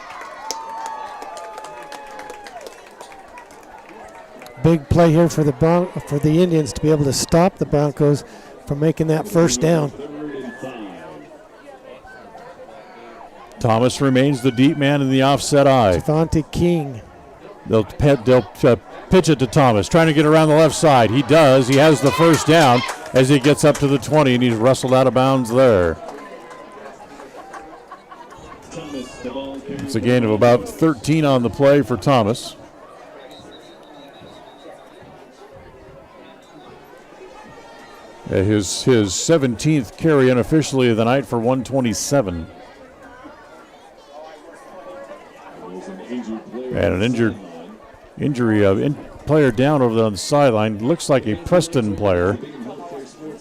Big play here for the Indians to be able to stop the Broncos from making that 1st down. Thomas remains the deep man in the offset I. Javante King. They'll pitch it to Thomas, trying to get around the left side. He does. He has the 1st down as he gets up to the 20, and he's wrestled out of bounds there. It's a gain of about 13 on the play for Thomas. His 17th carry unofficially of the night for 127. And an injury player down over on the sideline. Looks like a Preston player.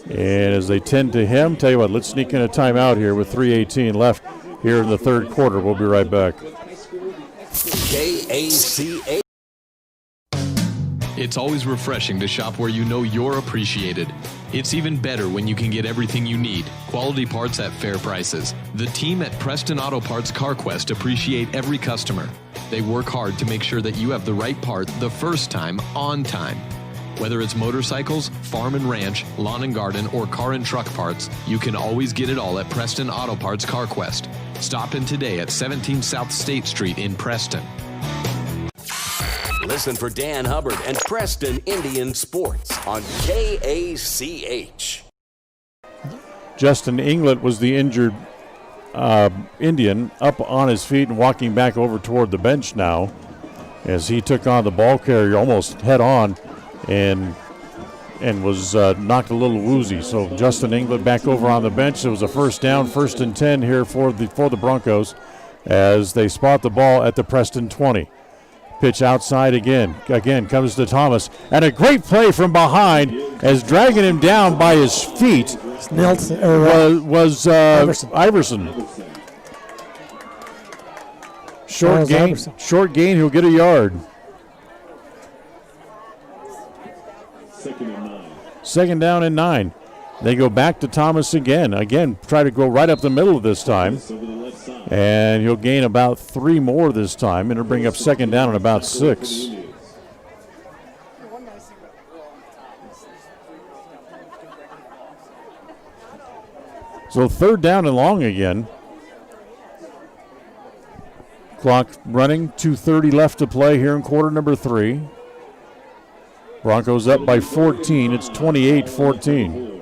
And as they tend to him, tell you what, let's sneak in a timeout here with 3:18 left here in the 3rd quarter. We'll be right back. KACA. It's always refreshing to shop where you know you're appreciated. It's even better when you can get everything you need. Quality parts at fair prices. The team at Preston Auto Parts CarQuest appreciate every customer. They work hard to make sure that you have the right part the first time, on time. Whether it's motorcycles, farm and ranch, lawn and garden, or car and truck parts, you can always get it all at Preston Auto Parts CarQuest. Stop in today at 17 South State Street in Preston. Listen for Dan Hubbard and Preston Indian Sports on KACH. Justin Inglet was the injured Indian up on his feet and walking back over toward the bench now as he took on the ball carrier almost head on and was knocked a little woozy. So Justin England back over on the bench. It was a first down, 1st and 10 here for the Broncos as they spot the ball at the Preston 20. Pitch outside again. Again comes to Thomas. And a great play from behind as dragging him down by his feet was Iverson. Short gain, he'll get a yard. Second down and 9. They go back to Thomas again. Again, try to go right up the middle this time. And he'll gain about 3 more this time. And it'll bring up second down and about 6. So 3rd down and long again. Clock running, 2:30 left to play here in quarter number 3. Broncos up by 14. It's 28-14.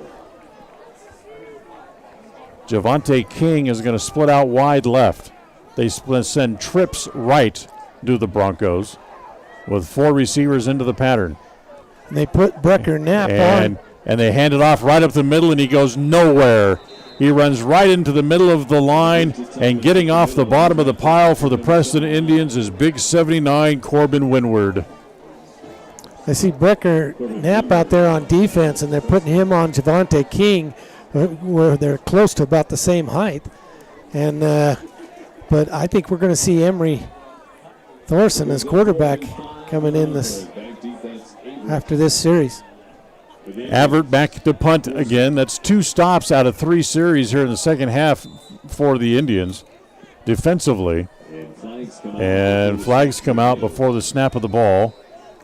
Javonte King is going to split out wide left. They send trips right to the Broncos with 4 receivers into the pattern. And they put Brecker Knapp on. And they hand it off right up the middle, and he goes nowhere. He runs right into the middle of the line, and getting off the bottom of the pile for the Preston Indians is big 79 Corbin Windward. I see Brecker Knapp out there on defense, and they're putting him on Javonte King, where they're close to about the same height. And but I think we're going to see Emery Thorson as quarterback coming in after this series. Avert back to punt again. That's 2 stops out of 3 series here in the second half for the Indians defensively. And flags come out before the snap of the ball.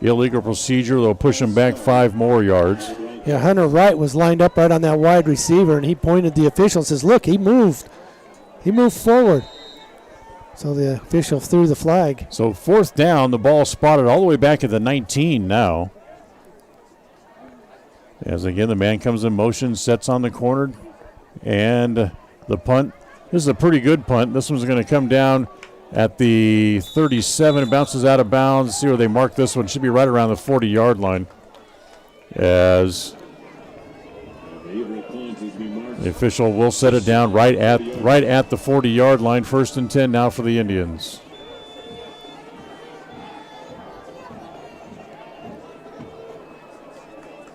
Illegal procedure. They'll push him back 5 more yards. Yeah, Hunter Wright was lined up right on that wide receiver, and he pointed the official and says, look, he moved. He moved forward. So the official threw the flag. So 4th down, the ball spotted all the way back at the 19 now. As again, the man comes in motion, sets on the corner, and the punt. This is a pretty good punt. This one's going to come down at the 37. It bounces out of bounds. See where they mark this one. Should be right around the 40-yard line. As the official will set it down right at the 40-yard line. 1st and 10 now for the Indians.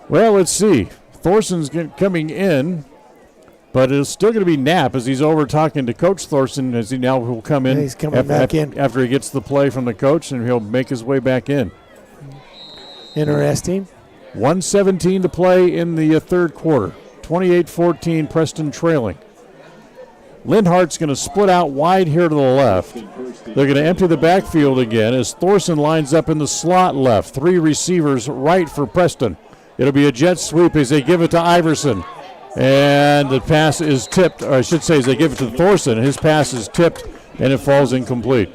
Well, let's see. Thorson's coming in, but it's still going to be Knapp as he's over talking to Coach Thorson as he now will come in. He's coming back in after he gets the play from the coach, and he'll make his way back in. Interesting. 1:17 to play in the 3rd quarter. 28-14, Preston trailing. Lindhart's going to split out wide here to the left. They're going to empty the backfield again as Thorson lines up in the slot left. 3 receivers right for Preston. It'll be a jet sweep as they give it to Iverson. And the pass is tipped, or I should say as they give it to Thorson. His pass is tipped and it falls incomplete.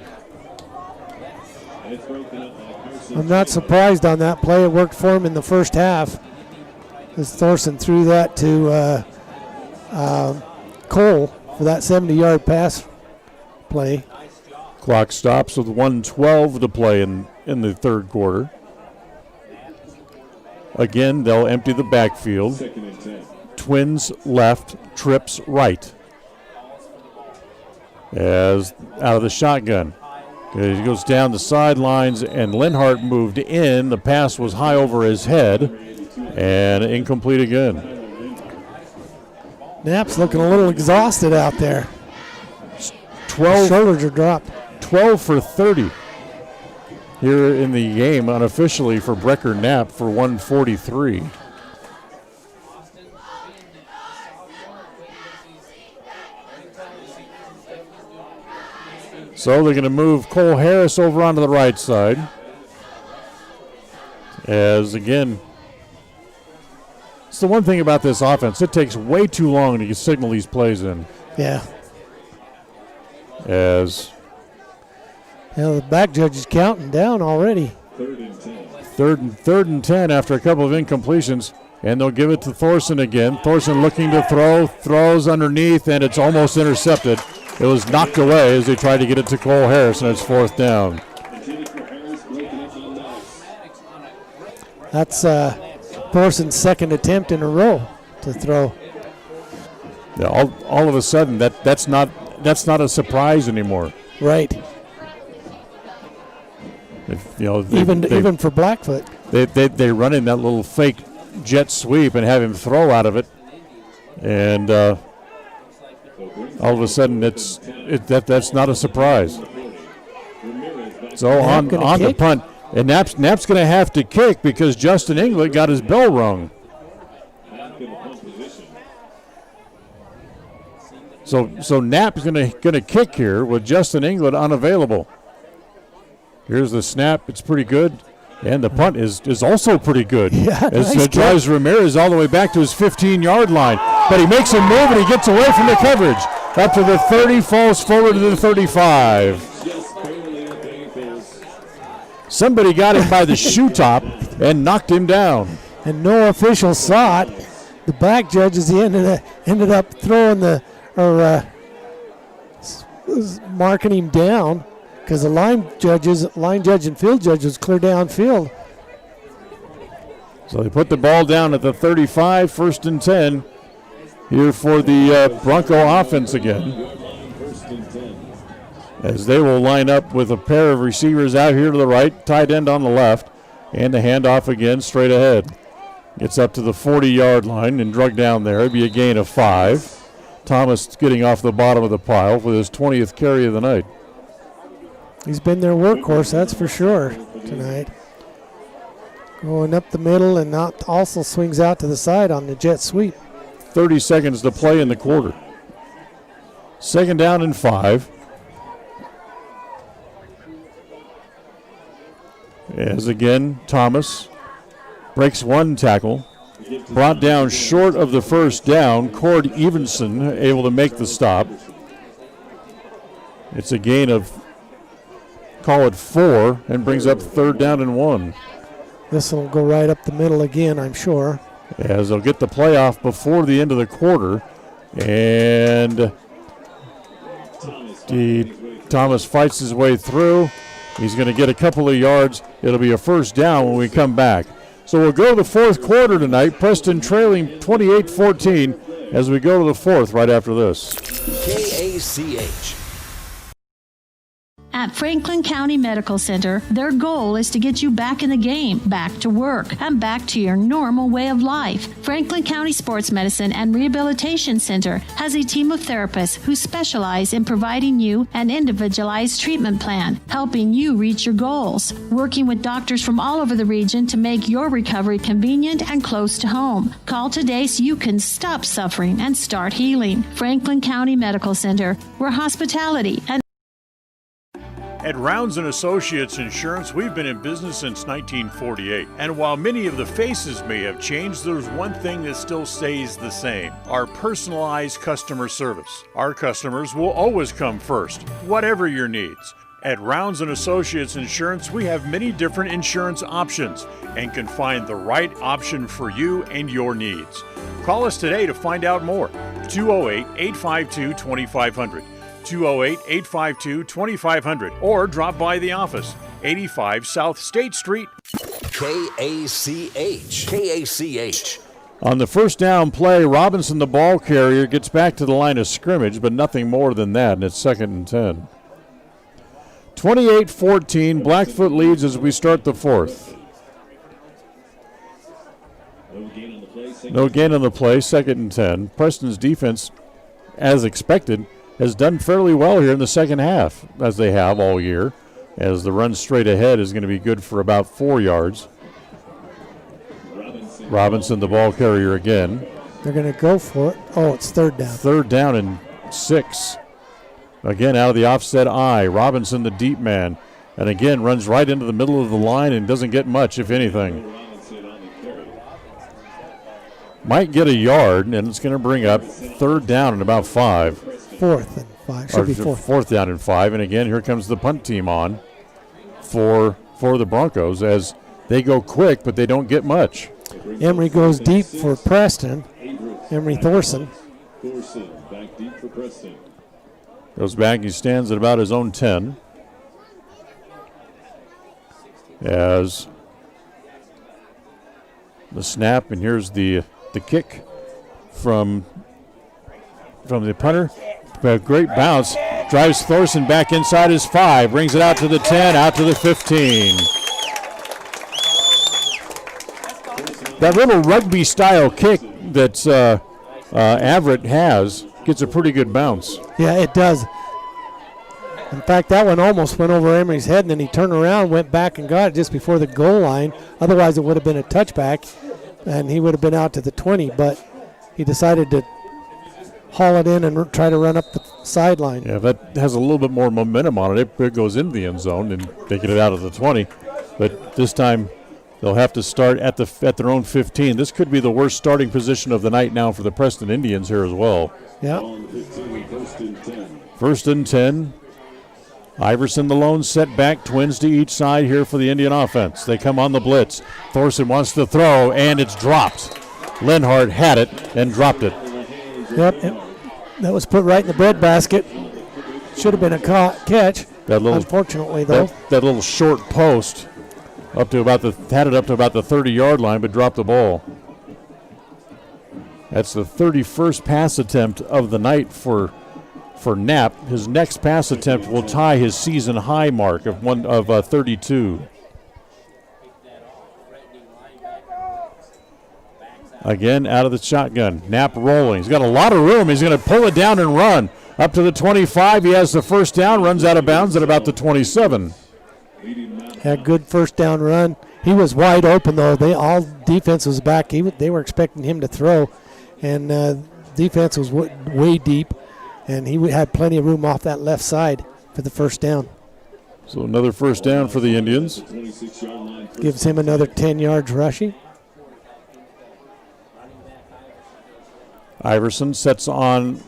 I'm not surprised on that play. It worked for him in the first half as Thorson threw that to Cole for that 70-yard pass play. Clock stops with 1:12 to play in the 3rd quarter. Again, they'll empty the backfield. Twins left, trips right. As out of the shotgun. He goes down the sidelines, and Linhart moved in. The pass was high over his head, and incomplete again. Knapp's looking a little exhausted out there. 12 shoulders are dropped. 12 for 30 here in the game unofficially for Brecker Knapp for 143. So they're going to move Cole Harris over onto the right side. As again, it's the one thing about this offense. It takes way too long to signal these plays in. Yeah. As the back judge is counting down already. Third and 10 after a couple of incompletions. And they'll give it to Thorson again. Thorson looking to throw, throws underneath, and it's almost intercepted. It was knocked away as they tried to get it to Cole Harris, and it's 4th down. That's Thorson's second attempt in a row to throw. Yeah, all of a sudden, that's not a surprise anymore. Right. Even for Blackfoot. They run in that little fake jet sweep and have him throw out of it, and all of a sudden that's not a surprise. So on the punt, and Knapp's going to have to kick because Justin England got his bell rung. So Knapp's going to kick here with Justin England unavailable. Here's the snap. It's pretty good. And the punt is also pretty good. Yeah, as nice it drives Ramirez all the way back to his 15-yard line. But he makes a move and he gets away from the coverage. Up to the 30, falls forward to the 35. Somebody got him by the shoe top and knocked him down. And no official saw it. The back judges ended up throwing marking him down. Because the line judge and field judge was clear downfield. So they put the ball down at the 35, 1st and 10 here for the Bronco offense again. As they will line up with a pair of receivers out here to the right, tight end on the left, and the handoff again straight ahead. Gets up to the 40-yard line and drug down there. It'd be a gain of 5. Thomas getting off the bottom of the pile with his 20th carry of the night. He's been their workhorse, that's for sure, tonight. Going up the middle and also swings out to the side on the jet sweep. 30 seconds to play in the quarter. 2nd down and 5. As again, Thomas breaks one tackle. Brought down short of the 1st down. Cord Evenson able to make the stop. It's a gain of, call it 4, and brings up 3rd down and 1. This will go right up the middle again, I'm sure. As they'll get the playoff before the end of the quarter. And Thomas fights his way through. He's going to get a couple of yards. It'll be a 1st down when we come back. So we'll go to the 4th quarter tonight. Preston trailing 28-14 as we go to the 4th right after this. KACH. At Franklin County Medical Center, their goal is to get you back in the game, back to work, and back to your normal way of life. Franklin County Sports Medicine and Rehabilitation Center has a team of therapists who specialize in providing you an individualized treatment plan, helping you reach your goals, working with doctors from all over the region to make your recovery convenient and close to home. Call today so you can stop suffering and start healing. Franklin County Medical Center, where hospitality and At Rounds & Associates Insurance, we've been in business since 1948. And while many of the faces may have changed, there's one thing that still stays the same: our personalized customer service. Our customers will always come first, whatever your needs. At Rounds & Associates Insurance, we have many different insurance options and can find the right option for you and your needs. Call us today to find out more. 208-852-2500. 208-852-2500, or drop by the office, 85 South State Street. KACH. On the 1st down play, Robinson, the ball carrier, gets back to the line of scrimmage, but nothing more than that, and it's 2nd and 10. 28-14, Blackfoot leads as we start the 4th. No gain on the play, 2nd and 10. Preston's defense, as expected, has done fairly well here in the second half, as they have all year, as the run straight ahead is going to be good for about 4 yards. Robinson, the ball carrier again. They're going to go for it. Oh, it's 3rd down. 3rd down and 6. Again, out of the offset eye. Robinson, the deep man, and again runs right into the middle of the line and doesn't get much, if anything. Might get a yard, and it's going to bring up 3rd down and about 5. 4th and 5. Should be 4th. 4th down and 5. And again, here comes the punt team on for the Broncos as they go quick, but they don't get much. Emery goes deep for Preston. Emery Thorson. Thorson back deep for Preston. Goes back. He stands at about his own 10. As the snap, and here's the kick from the punter. A great bounce. Drives Thorson back inside his 5. Brings it out to the 10, out to the 15. That little rugby-style kick that Everett has gets a pretty good bounce. Yeah, it does. In fact, that one almost went over Emery's head, and then he turned around, went back and got it just before the goal line. Otherwise, it would have been a touchback, and he would have been out to the 20. But he decided to haul it in and try to run up the sideline. Yeah, that has a little bit more momentum on it. It goes into the end zone and they get it out of the 20. But this time they'll have to start at their own 15. This could be the worst starting position of the night now for the Preston Indians here as well. Yeah. First and 10. Iverson the lone setback, twins to each side here for the Indian offense. They come on the blitz. Thorson wants to throw, and it's dropped. Lenhart had it and dropped it. Yep, that was put right in the breadbasket. Should have been a catch. Unfortunately, though. That little short post had it up to about the 30-yard line, but dropped the ball. That's the 31st pass attempt of the night for Knapp. His next pass attempt will tie his season high mark of 32. Again, out of the shotgun. Knapp rolling. He's got a lot of room. He's going to pull it down and run. Up to the 25. He has the first down, runs out of bounds at about the 27. Had good first down run. He was wide open, though. All defense was back. They were expecting him to throw, and defense was way deep, and he had plenty of room off that left side for the first down. So another first down for the Indians. Gives him another 10 yards rushing. Iverson sets on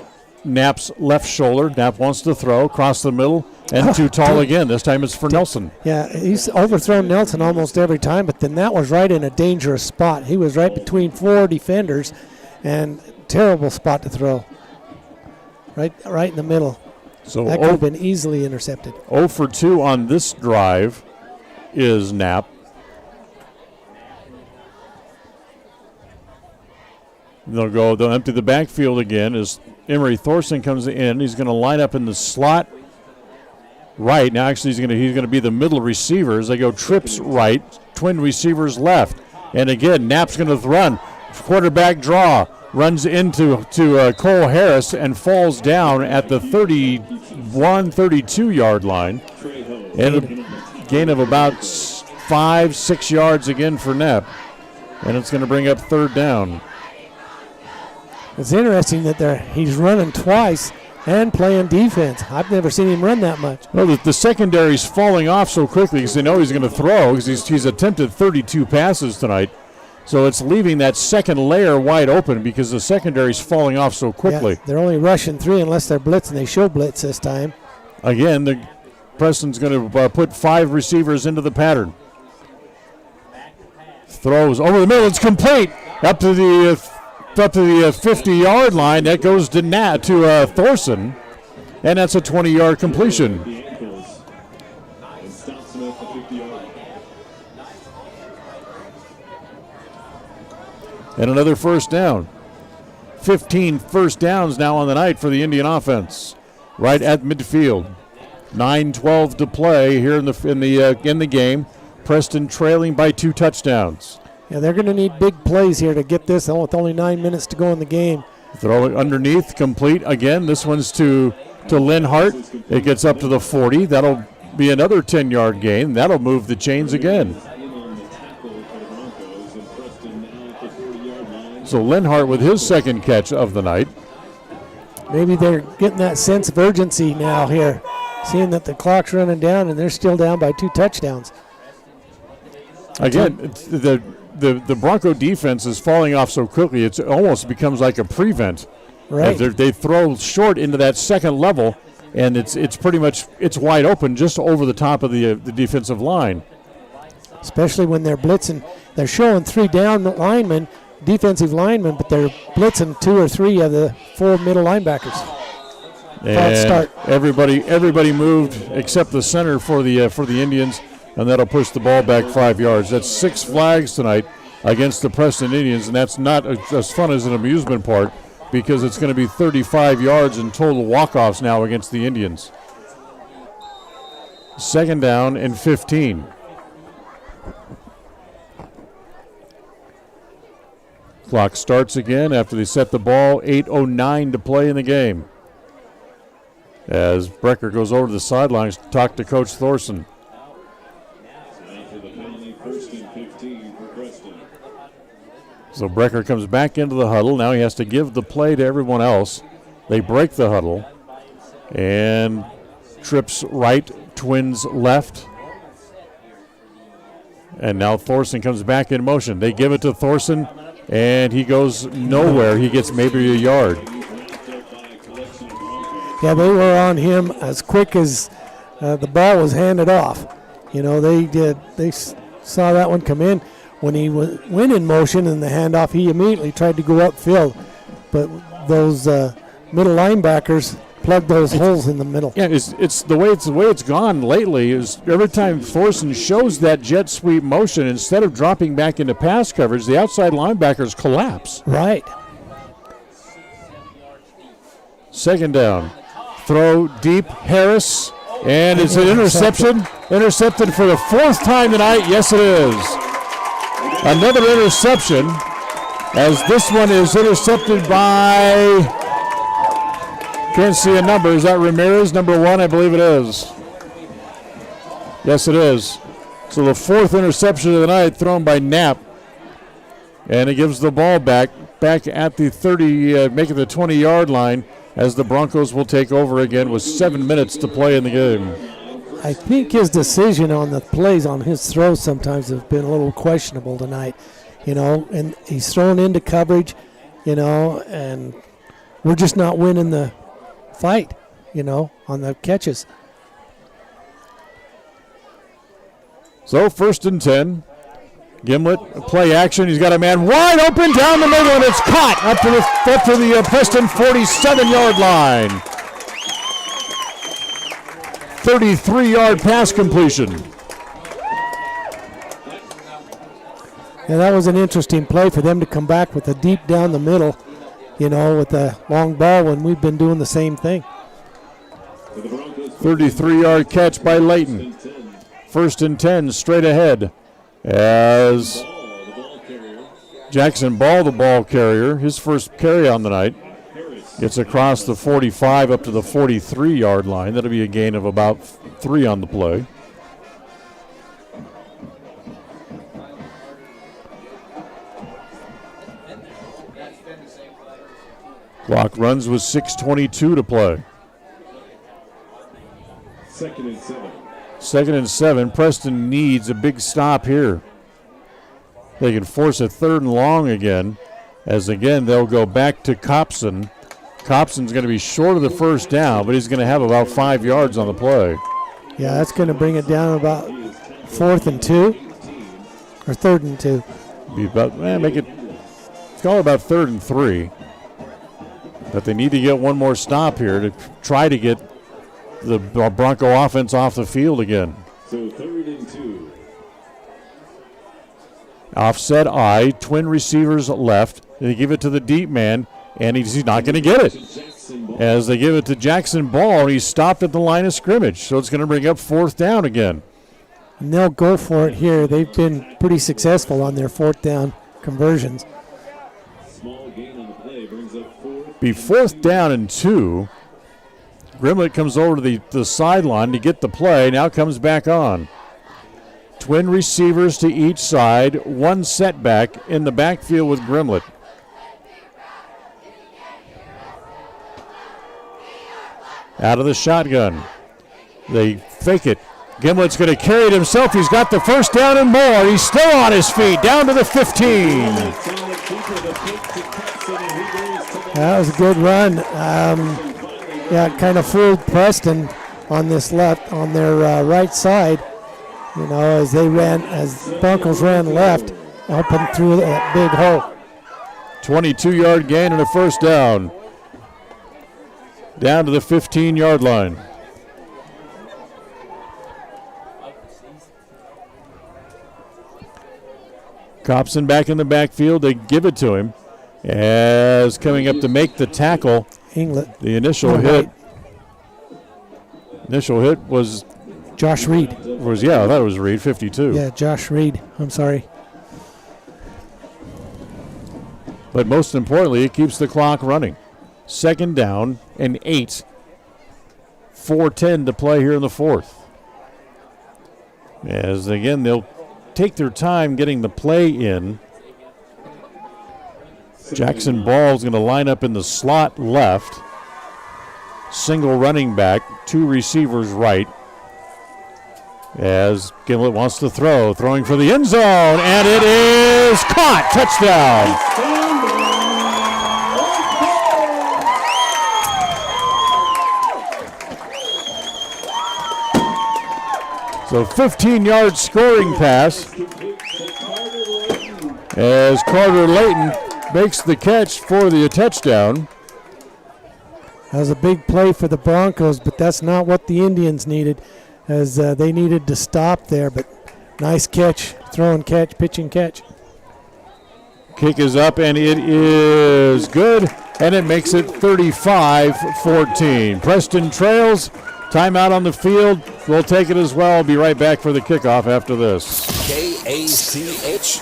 Knapp's left shoulder. Knapp wants to throw across the middle and too tall again. This time it's for Nelson. Yeah, he's overthrown Nelson almost every time, but then that was right in a dangerous spot. He was right between 4 defenders, and terrible spot to throw. Right in the middle. So that could have been easily intercepted. 0 for 2 on this drive is Knapp. They'll empty the backfield again as Emery Thorson comes in. He's going to line up in the slot right. Now actually he's going to be the middle receiver as they go trips right, twin receivers left. And again, Knapp's going to run. Quarterback draw. Runs into Cole Harris and falls down at the 32-yard line. And a gain of about 5-6 yards again for Knapp. And it's going to bring up third down. It's interesting that he's running twice and playing defense. I've never seen him run that much. Well, the secondary's falling off so quickly because they know he's going to throw because he's attempted 32 passes tonight. So it's leaving that second layer wide open because the secondary's falling off so quickly. Yeah, they're only rushing 3 unless they're blitzing. They show blitz this time. Again, Preston's going to put 5 receivers into the pattern. Throws over the middle. It's complete up to the 50-yard line. That goes to Thorson, and that's a 20-yard completion. And another first down. 15 first downs now on the night for the Indian offense, right at midfield. 9:12 to play here in the game. Preston trailing by 2 touchdowns. Yeah, they're going to need big plays here to get this with only 9 minutes to go in the game. Throw it underneath, complete again. This one's to Lenhart. It gets up to the 40. That'll be another 10-yard gain. That'll move the chains again. So Lenhart with his second catch of the night. Maybe they're getting that sense of urgency now here, seeing that the clock's running down and they're still down by 2 touchdowns. Again, the Bronco defense is falling off so quickly, it almost becomes like a prevent. Right. They throw short into that second level, and it's pretty much wide open just over the top of the defensive line. Especially when they're blitzing. They're showing 3 down linemen, defensive linemen, but they're blitzing 2 or 3 of the 4 middle linebackers. False start. Everybody moved except the center for the Indians, and that'll push the ball back 5 yards. That's 6 flags tonight against the Preston Indians, and that's not as fun as an amusement park because it's going to be 35 yards in total walk-offs now against the Indians. 2nd down and 15. Clock starts again after they set the ball. 8:09 to play in the game. As Brecker goes over to the sidelines to talk to Coach Thorson. So Brecker comes back into the huddle. Now he has to give the play to everyone else. They break the huddle. And trips right, Twins left. And now Thorson comes back in motion. They give it to Thorson, and he goes nowhere. He gets maybe a yard. Yeah, they were on him as quick as the ball was handed off. You know, they saw that one come in. When he went in motion in the handoff, he immediately tried to go upfield. But those middle linebackers plugged those holes in the middle. Yeah, it's the way it's gone lately is every time Thorson shows that jet sweep motion, instead of dropping back into pass coverage, the outside linebackers collapse. Right. 2nd down. Throw deep, Harris, and it's an interception. Intercepted for the 4th time tonight. Yes, it is. Another interception, as this one is intercepted by, can't see a number. Is that Ramirez, number 1? I believe it is. Yes, it is. So the 4th interception of the night thrown by Knapp. And it gives the ball back at the 30, making the 20-yard line, as the Broncos will take over again with 7 minutes to play in the game. I think his decision on the plays on his throws sometimes have been a little questionable tonight, you know, and he's thrown into coverage, you know, and we're just not winning the fight, you know, on the catches. So 1st and 10. Gimlet, play action. He's got a man wide open down the middle, and it's caught up to the Preston 47-yard line. 33-yard pass completion. Yeah, that was an interesting play for them to come back with a deep down the middle, you know, with a long ball when we've been doing the same thing. 33-yard catch by Layton. 1st and 10, straight ahead. As Jackson Ball, the ball carrier, his first carry on the night, gets across the 45 up to the 43-yard line. That'll be a gain of about 3 on the play. Clock runs with 6:22 to play. 2nd and 7. 2nd and 7. Preston needs a big stop here. They can force a 3rd and long again, as again they'll go back to Copson. Copson's going to be short of the 1st down, but he's going to have about 5 yards on the play. Yeah, that's going to bring it down about 4th and 2 or 3rd and 2. Be about call it about 3rd and 3. But they need to get one more stop here to try to get the Bronco offense off the field again. So 3rd and 2. Offset I, twin receivers left. They give it to the deep man, and he's not going to get it. As they give it to Jackson Ball, he's stopped at the line of scrimmage. So it's going to bring up 4th down again. And they'll go for it here. They've been pretty successful on their 4th down conversions. Small gain on the play brings up 4th. Be 4th down and 2. Grimlett comes over to the sideline to get the play. Now comes back on. Twin receivers to each side. One setback in the backfield with Grimlett. Out of the shotgun. They fake it. Gimlet's going to carry it himself. He's got the 1st down and more. He's still on his feet. Down to the 15. That was a good run. Yeah, it kind of fooled Preston on their right side. You know, as Broncos ran left, up and through that big hole. 22-yard gain and a 1st down. down to the 15-yard line. Copson back in the backfield. They give it to him. As coming up to make the tackle, England. The initial hit. Initial hit was Josh Reed. I thought it was Reed, 52. Yeah, Josh Reed. I'm sorry. But most importantly, it keeps the clock running. 2nd down and 8. 4:10 to play here in the 4th. As again, they'll take their time getting the play in. Jackson Ball is going to line up in the slot left. Single running back, 2 receivers right. As Gimlet wants to throw, throwing for the end zone, and it is caught. Touchdown. So 15-yard scoring pass as Carter Layton makes the catch for the touchdown. That was a big play for the Broncos, but that's not what the Indians needed, as they needed to stop there. But nice catch, throw and catch, pitch and catch. Kick is up, and it is good, and it makes it 35-14. Preston trails. Timeout on the field. We'll take it as well. I'll be right back for the kickoff after this. KACH.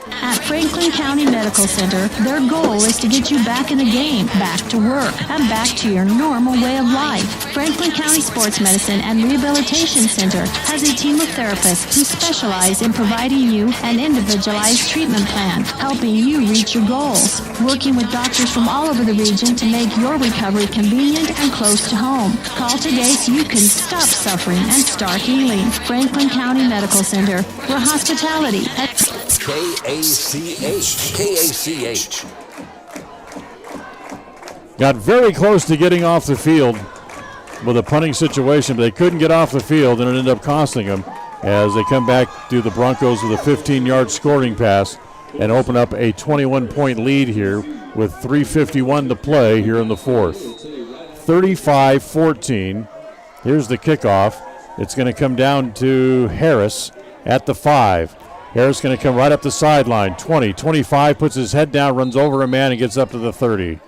At Franklin County Medical Center, their goal is to get you back in the game, back to work, and back to your normal way of life. Franklin County Sports Medicine and Rehabilitation Center has a team of therapists who specialize in providing you an individualized treatment plan, helping you reach your goals, working with doctors from all over the region to make your recovery convenient and close to home. Call today so you can stop suffering and start healing. Franklin County Medical Center, where hospitality at KACH. Got very close to getting off the field with a punting situation, but they couldn't get off the field, and it ended up costing them as they come back to the Broncos with a 15-yard scoring pass and open up a 21-point lead here with 3:51 to play here in the 4th. 35-14. Here's the kickoff. It's going to come down to Harris at the 5. Harris going to come right up the sideline. 20, 25, puts his head down, runs over a man, and gets up to the 30.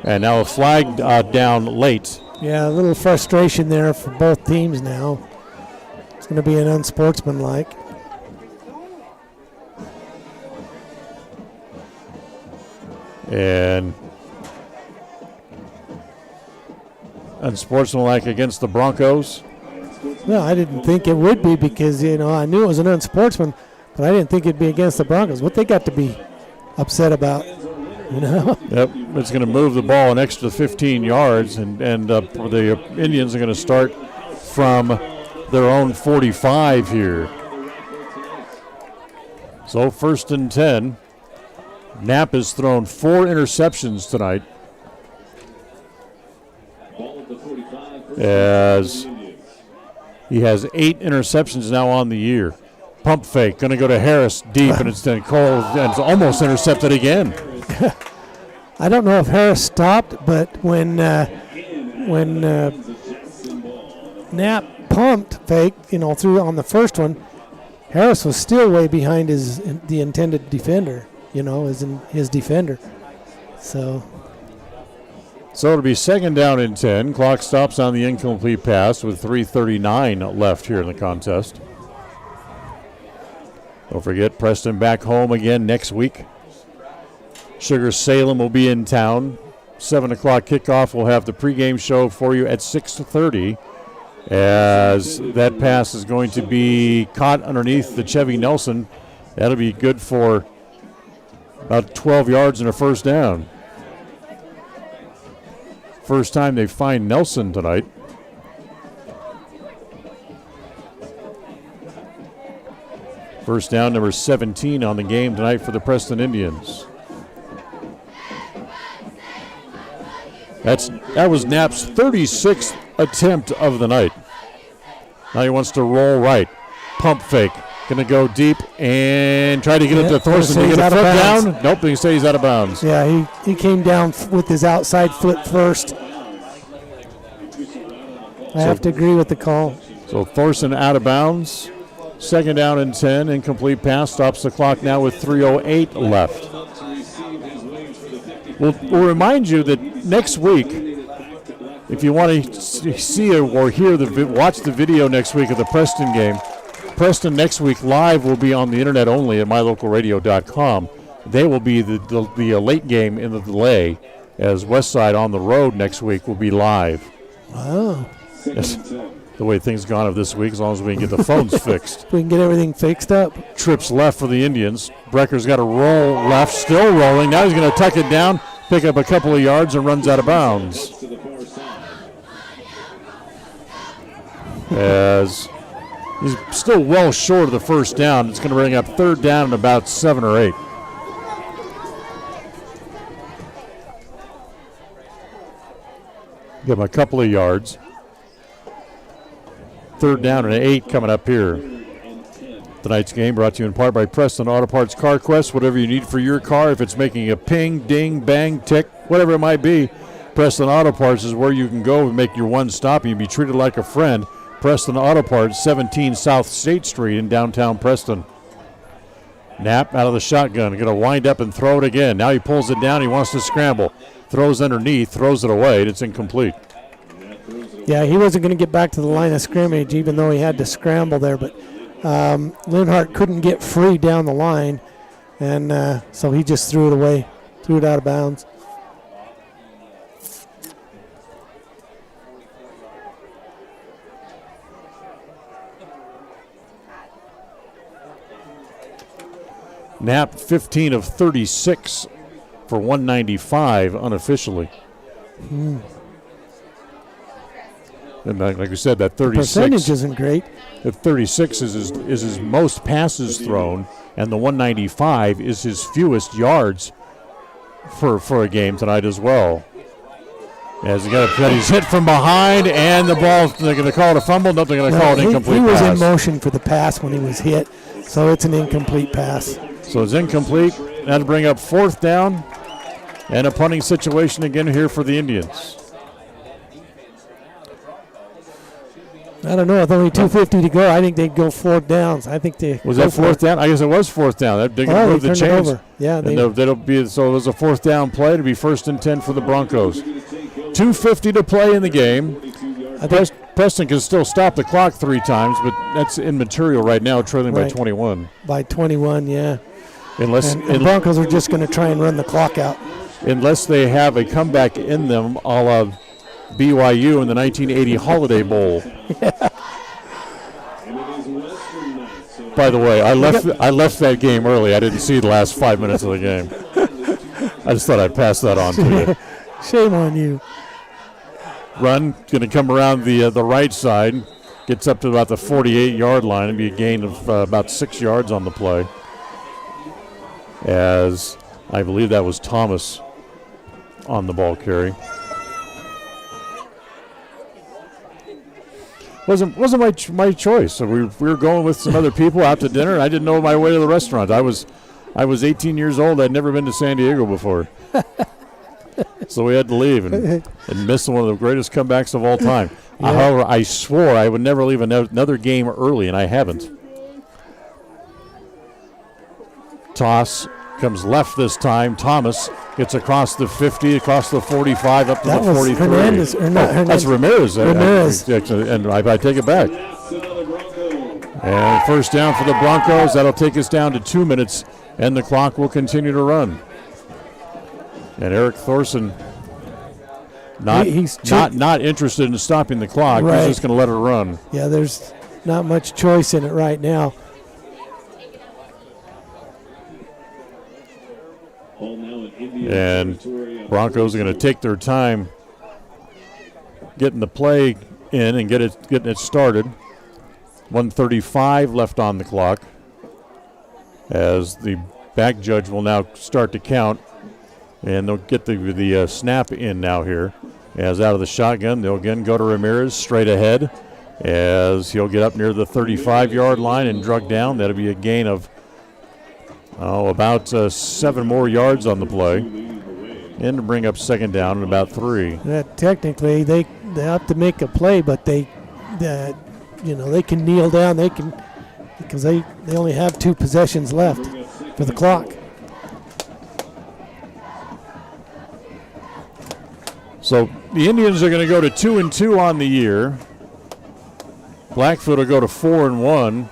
And now a flag down late. Yeah, a little frustration there for both teams now. It's going to be an unsportsmanlike. And unsportsmanlike against the Broncos. No, I didn't think it would be because, I knew it was an unsportsman, but I didn't think it'd be against the Broncos. What they got to be upset about, Yep, it's going to move the ball an extra 15 yards, and the Indians are going to start from their own 45 here. So 1st and 10. Knapp has thrown 4 interceptions tonight. As he has 8 interceptions now on the year. Pump fake, going to go to Harris deep, and it's then Cole, and it's almost intercepted again. I don't know if Harris stopped, but when Knapp pumped fake, through on the first one, Harris was still way behind the intended defender, his defender. So it'll be 2nd down and 10. Clock stops on the incomplete pass with 3:39 left here in the contest. Don't forget, Preston back home again next week. Sugar Salem will be in town. 7 o'clock kickoff. We'll have the pregame show for you at 6:30, as that pass is going to be caught underneath the Chevy Nelson. That'll be good for about 12 yards and a first down. First time they find Nelson tonight. First down, number 17 on the game tonight for the Preston Indians. That was Knapp's 36th attempt of the night. Now he wants to roll right. Pump fake. Going to go deep and try to get it to Thorson. He's To get a out of foot bounds. down. Nope, he say he's out of bounds. Yeah, he came down with his outside foot first. I have to agree with the call. So Thorson out of bounds. Second down and 10. Incomplete pass. Stops the clock now with 3:08 left. We'll remind you that next week, if you want to see or hear watch the video next week of the Preston game, Preston next week live will be on the internet only at mylocalradio.com. They will be the late game in the delay, as Westside on the road next week will be live. Wow. That's the way things gone of this week, as long as we can get the phones fixed. We can get everything fixed up. Trips left for the Indians. Brecker's got a roll left, still rolling. Now he's going to tuck it down, pick up a couple of yards, and runs out of bounds. As he's still well short of the first down. It's going to bring up third down and about 7 or 8. Give him a couple of yards. Third down and 8 coming up here. Tonight's game brought to you in part by Preston Auto Parts Car Quest. Whatever you need for your car, if it's making a ping, ding, bang, tick, whatever it might be, Preston Auto Parts is where you can go and make your one stop and you'll be treated like a friend. Preston Auto Parts, 17 South State Street in downtown Preston. Knapp out of the shotgun, going to wind up and throw it again. Now he pulls it down, he wants to scramble. Throws underneath, throws it away, and it's incomplete. Yeah, he wasn't going to get back to the line of scrimmage, even though he had to scramble there. But Linhart couldn't get free down the line, and so he just threw it away, threw it out of bounds. Knapp 15 of 36 for 195 unofficially. And like we said, that 36 percentage isn't great. The 36 is his most passes thrown, and the 195 is his fewest yards for a game tonight as well. As he's hit from behind, and the ball, they're going to call it a fumble. No, they're going to call it incomplete He was pass. in motion for the pass when he was hit, so it's an incomplete pass. So it's incomplete. That'll bring up fourth down, and a punting situation again here for the Indians. I don't know. With only 2:50 to go, I think they'd go fourth downs. I think they was that fourth down. I guess it was fourth down. They're going to move the chains. Over. Yeah, that'll be so. It was a fourth down play to be 1st and 10 for the Broncos. 2:50 to play in the game. Preston can still stop the clock 3 times, but that's immaterial right now, trailing by 21. By 21, yeah. Unless the Broncos are just going to try and run the clock out. Unless they have a comeback in them, a la BYU in the 1980 Holiday Bowl. By the way, I left that game early. I didn't see the last 5 minutes of the game. I just thought I'd pass that on to you. Shame on you. Run going to come around the right side, gets up to about the 48-yard line and be a gain of about 6 yards on the play. As I believe that was Thomas on the ball carry. Wasn't my choice. So we were going with some other people out to dinner, and I didn't know my way to the restaurant. I was 18 years old. I'd never been to San Diego before. So we had to leave and miss one of the greatest comebacks of all time. Yeah. However, I swore I would never leave another game early, and I haven't. Toss comes left this time. Thomas gets across the 50, across the 45, up to the 43. Hernandez, That's Ramirez. And I take it back. And first down for the Broncos. That'll take us down to 2 minutes, and the clock will continue to run. And Eric Thorson not interested in stopping the clock. Right. He's just going to let it run. Yeah, there's not much choice in it right now. And Broncos are going to take their time getting the play in and getting it started. 1:35 left on the clock as the back judge will now start to count. And they'll get the snap in now here. As out of the shotgun, they'll again go to Ramirez straight ahead. as he'll get up near the 35-yard line and drug down. That'll be a gain of about 7 more yards on the play, and to bring up second down and about 3. Technically, they have to make a play, but they can kneel down. They can, because they only have 2 possessions left for the clock. So the Indians are going to go to 2-2 on the year. Blackfoot will go to 4-1,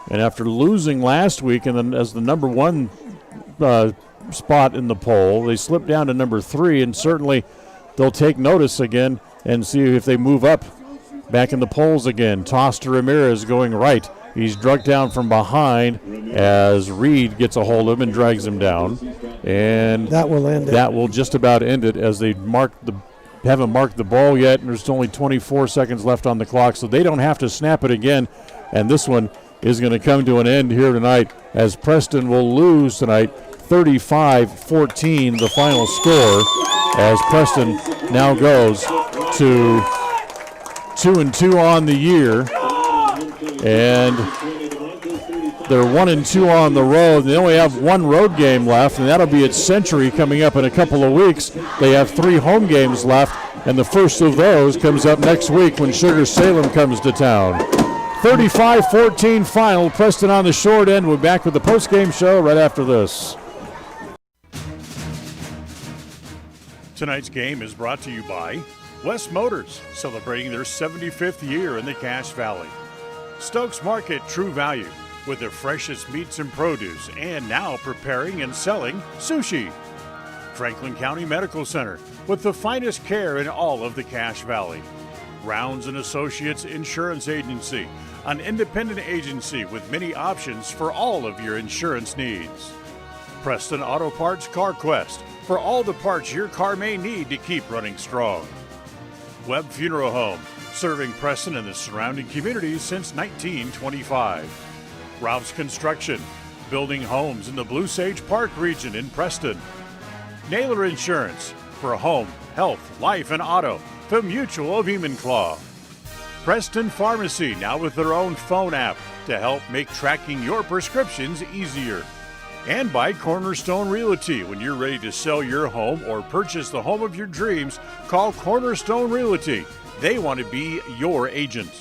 and after losing last week and then as the number 1 spot in the poll, they slip down to number 3, and certainly they'll take notice again and see if they move up back in the polls again. Toss to Ramirez going right. He's drugged down from behind as Reed gets a hold of him and drags him down. And that will end it. That will just about end it, as they haven't marked the ball yet, and there's only 24 seconds left on the clock, so they don't have to snap it again. And this one is going to come to an end here tonight, as Preston will lose tonight 35-14, the final score, as Preston now goes to 2-2 on the year, and they're 1-2 on the road. They only have 1 road game left, and that'll be at Century coming up in a couple of weeks. They have 3 home games left, and the first of those comes up next week when Sugar Salem comes to town. 35-14 final. Preston on the short end. We're back with the post-game show right after this. Tonight's game is brought to you by West Motors, celebrating their 75th year in the Cache Valley. Stokes Market True Value, with the freshest meats and produce, and now preparing and selling sushi. Franklin County Medical Center, with the finest care in all of the Cache Valley. Rounds & Associates Insurance Agency, an independent agency with many options for all of your insurance needs. Preston Auto Parts Car Quest, for all the parts your car may need to keep running strong. Webb Funeral Home, serving Preston and the surrounding communities since 1925. Ralph's Construction, building homes in the Blue Sage Park region in Preston. Naylor Insurance, for home, health, life, and auto, the Mutual of Enumclaw. Preston Pharmacy, now with their own phone app to help make tracking your prescriptions easier. And by Cornerstone Realty. When you're ready to sell your home or purchase the home of your dreams, call Cornerstone Realty. They want to be your agent.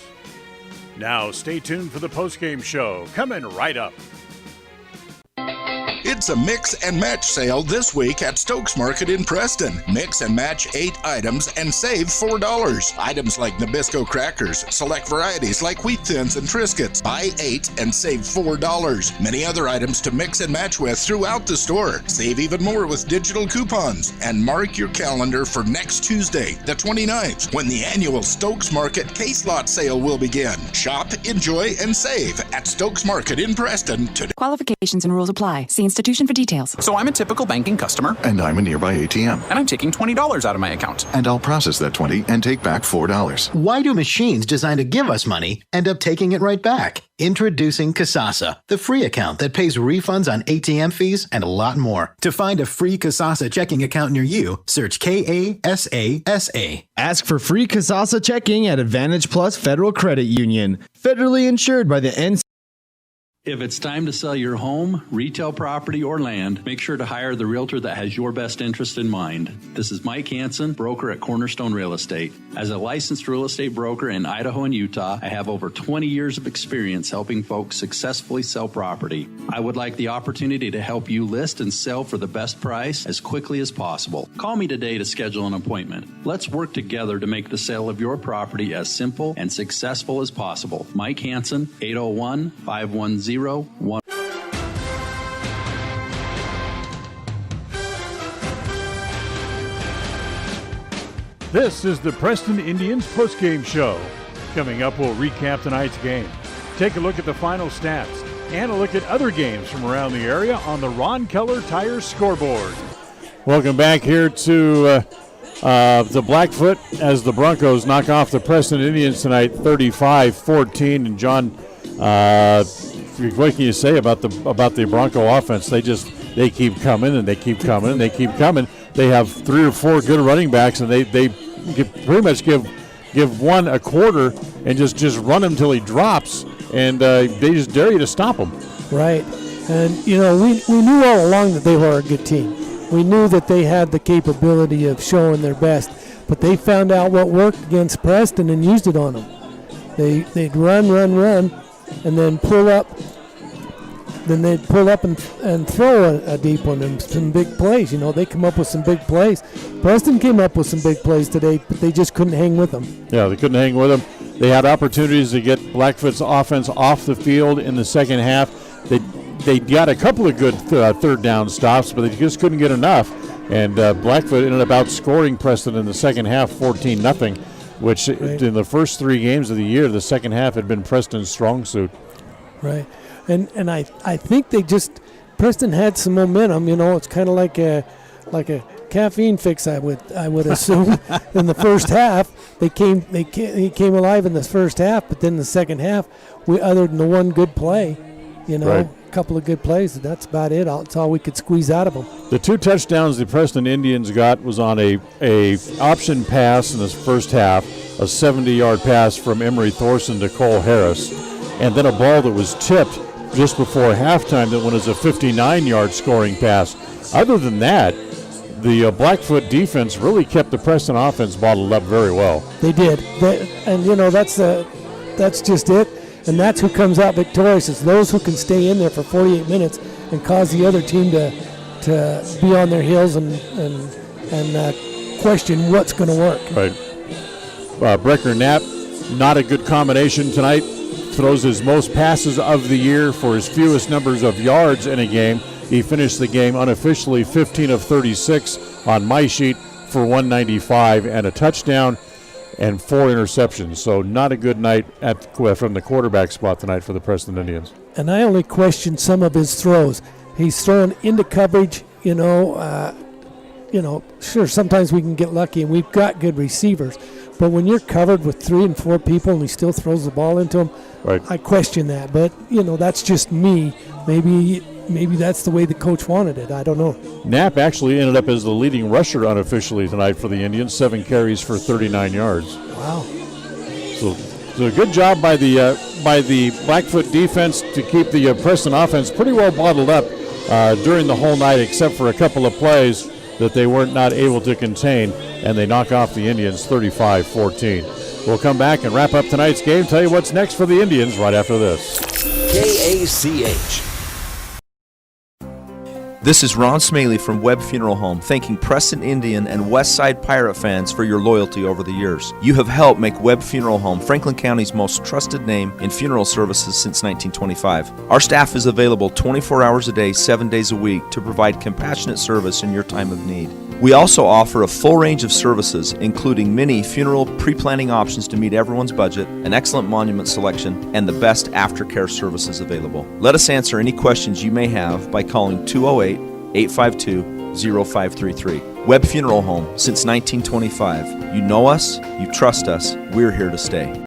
Now, stay tuned for the postgame show, coming right up. It's a mix and match sale this week at Stokes Market in Preston. Mix and match 8 items and save $4. Items like Nabisco crackers, select varieties like Wheat Thins and Triscuits. Buy 8 and save $4. Many other items to mix and match with throughout the store. Save even more with digital coupons. And mark your calendar for next Tuesday, the 29th, when the annual Stokes Market case lot sale will begin. Shop, enjoy, and save at Stokes Market in Preston today. Qualifications and rules apply. See institution for details. So I'm a typical banking customer. And I'm a nearby ATM. And I'm taking $20 out of my account. And I'll process that $20 and take back $4. Why do machines designed to give us money end up taking it right back? Introducing Kasasa, the free account that pays refunds on ATM fees and a lot more. To find a free Kasasa checking account near you, search Kasasa. Ask for free Kasasa checking at Advantage Plus Federal Credit Union. Federally insured by the NC. If it's time to sell your home, retail property, or land, make sure to hire the realtor that has your best interest in mind. This is Mike Hansen, broker at Cornerstone Real Estate. As a licensed real estate broker in Idaho and Utah, I have over 20 years of experience helping folks successfully sell property. I would like the opportunity to help you list and sell for the best price as quickly as possible. Call me today to schedule an appointment. Let's work together to make the sale of your property as simple and successful as possible. Mike Hansen, 801-510-1. This is the Preston Indians postgame show. Coming up, we'll recap tonight's game, take a look at the final stats, and a look at other games from around the area on the Ron Keller Tire scoreboard. Welcome back here to the Blackfoot as the Broncos knock off the Preston Indians tonight, 35-14. And John, what can you say about the Bronco offense? They keep coming and they keep coming and they keep coming. They have 3 or 4 good running backs, and they pretty much give give one a quarter and just run him till he drops, and they just dare you to stop him. Right. And, we knew all along that they were a good team. We knew that they had the capability of showing their best, but they found out what worked against Preston and used it on them. They'd run, and then pull up. Then they'd pull up and throw a deep one and some big plays. They come up with some big plays. Preston came up with some big plays today, but they just couldn't hang with them. Yeah, they couldn't hang with them. They had opportunities to get Blackfoot's offense off the field in the second half. They got a couple of good third down stops, but they just couldn't get enough. And Blackfoot ended up outscoring Preston in the second half 14-0, which in the first 3 games of the year, the second half had been Preston's strong suit. Right. And I think Preston had some momentum. It's kind of like a caffeine fix. I would assume in the first half he came alive in the first half, but then the second half, other than the one good play, a couple of good plays, that's about it. That's all we could squeeze out of them. The 2 touchdowns the Preston Indians got was on a option pass in the first half, a 70-yard pass from Emery Thorson to Cole Harris, and then a ball that was tipped just before halftime that went as a 59-yard scoring pass. Other than that, the Blackfoot defense really kept the Preston offense bottled up very well. They did. That's just it. And that's who comes out victorious, is those who can stay in there for 48 minutes and cause the other team to be on their heels and question what's going to work. Right. Brecker Knapp, not a good combination tonight. Throws his most passes of the year for his fewest numbers of yards in a game. He finished the game unofficially 15 of 36 on my sheet for 195 and a touchdown and 4 interceptions. So not a good night from the quarterback spot tonight for the Preston Indians. And I only question some of his throws. He's thrown into coverage, sure, sometimes we can get lucky and we've got good receivers. But when you're covered with 3 and 4 people and he still throws the ball into them, right, I question that. But, that's just me. Maybe that's the way the coach wanted it. I don't know. Knapp actually ended up as the leading rusher unofficially tonight for the Indians, 7 carries for 39 yards. Wow. So a good job by the Blackfoot defense to keep the Preston offense pretty well bottled up during the whole night, except for a couple of plays that they weren't not able to contain, and they knock off the Indians 35-14. We'll come back and wrap up tonight's game, tell you what's next for the Indians right after this. KACH. This is Ron Smaley from Webb Funeral Home, thanking Preston Indian and Westside Pirate fans for your loyalty over the years. You have helped make Webb Funeral Home Franklin County's most trusted name in funeral services since 1925. Our staff is available 24 hours a day, 7 days a week to provide compassionate service in your time of need. We also offer a full range of services, including many funeral pre-planning options to meet everyone's budget, an excellent monument selection, and the best aftercare services available. Let us answer any questions you may have by calling 208-852-0533. Webb Funeral Home, since 1925. You know us, you trust us, we're here to stay.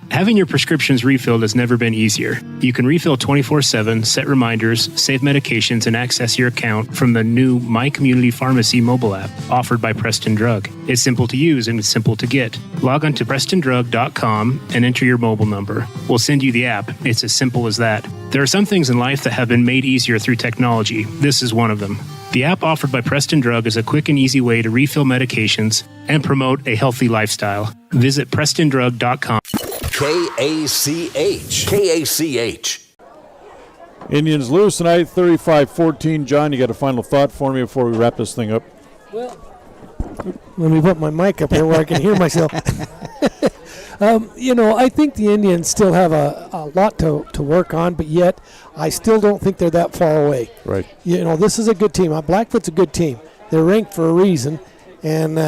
Having your prescriptions refilled has never been easier. You can refill 24/7, set reminders, save medications, and access your account from the new My Community Pharmacy mobile app offered by Preston Drug. It's simple to use and it's simple to get. Log on to PrestonDrug.com and enter your mobile number. We'll send you the app. It's as simple as that. There are some things in life that have been made easier through technology. This is one of them. The app offered by Preston Drug is a quick and easy way to refill medications and promote a healthy lifestyle. Visit PrestonDrug.com. KACH. Indians lose tonight, 35-14. John, you got a final thought for me before we wrap this thing up? Well, let me put my mic up here where I can hear myself. I think the Indians still have a lot to work on, but yet I still don't think they're that far away. Right. This is a good team. Blackfoot's a good team. They're ranked for a reason, and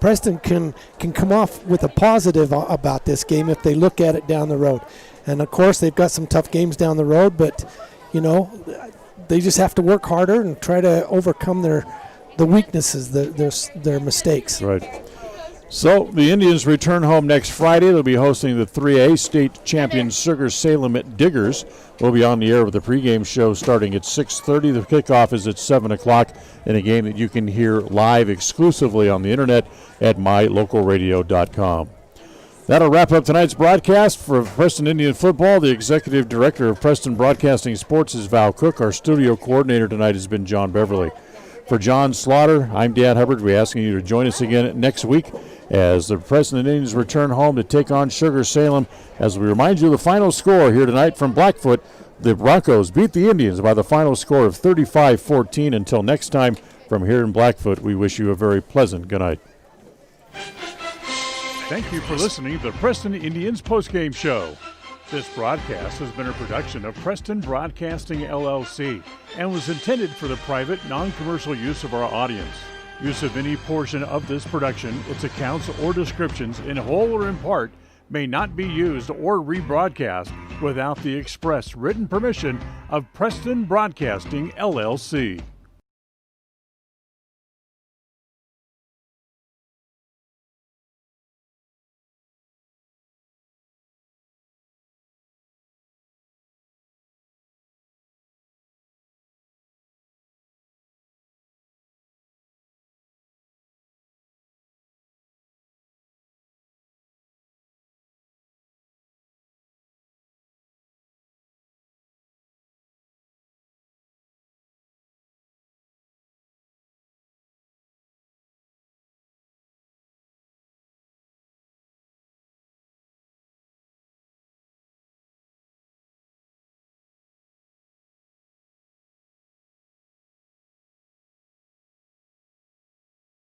Preston can come off with a positive about this game if they look at it down the road. And, of course, they've got some tough games down the road, but, they just have to work harder and try to overcome the weaknesses, their mistakes. Right. So the Indians return home next Friday. They'll be hosting the 3A state champion Sugar Salem Diggers. We'll be on the air with the pregame show starting at 6:30. The kickoff is at 7 o'clock in a game that you can hear live exclusively on the internet at mylocalradio.com. That'll wrap up tonight's broadcast for Preston Indian football. The executive director of Preston Broadcasting Sports is Val Cook. Our studio coordinator tonight has been John Beverly. For John Slaughter, I'm Dan Hubbard. We're asking you to join us again next week as the Preston Indians return home to take on Sugar Salem. As we remind you of the final score here tonight from Blackfoot, the Broncos beat the Indians by the final score of 35-14. Until next time, from here in Blackfoot, we wish you a very pleasant good night. Thank you for listening to the Preston Indians postgame show. This broadcast has been a production of Preston Broadcasting, LLC, and was intended for the private, non-commercial use of our audience. Use of any portion of this production, its accounts or descriptions, in whole or in part, may not be used or rebroadcast without the express written permission of Preston Broadcasting, LLC.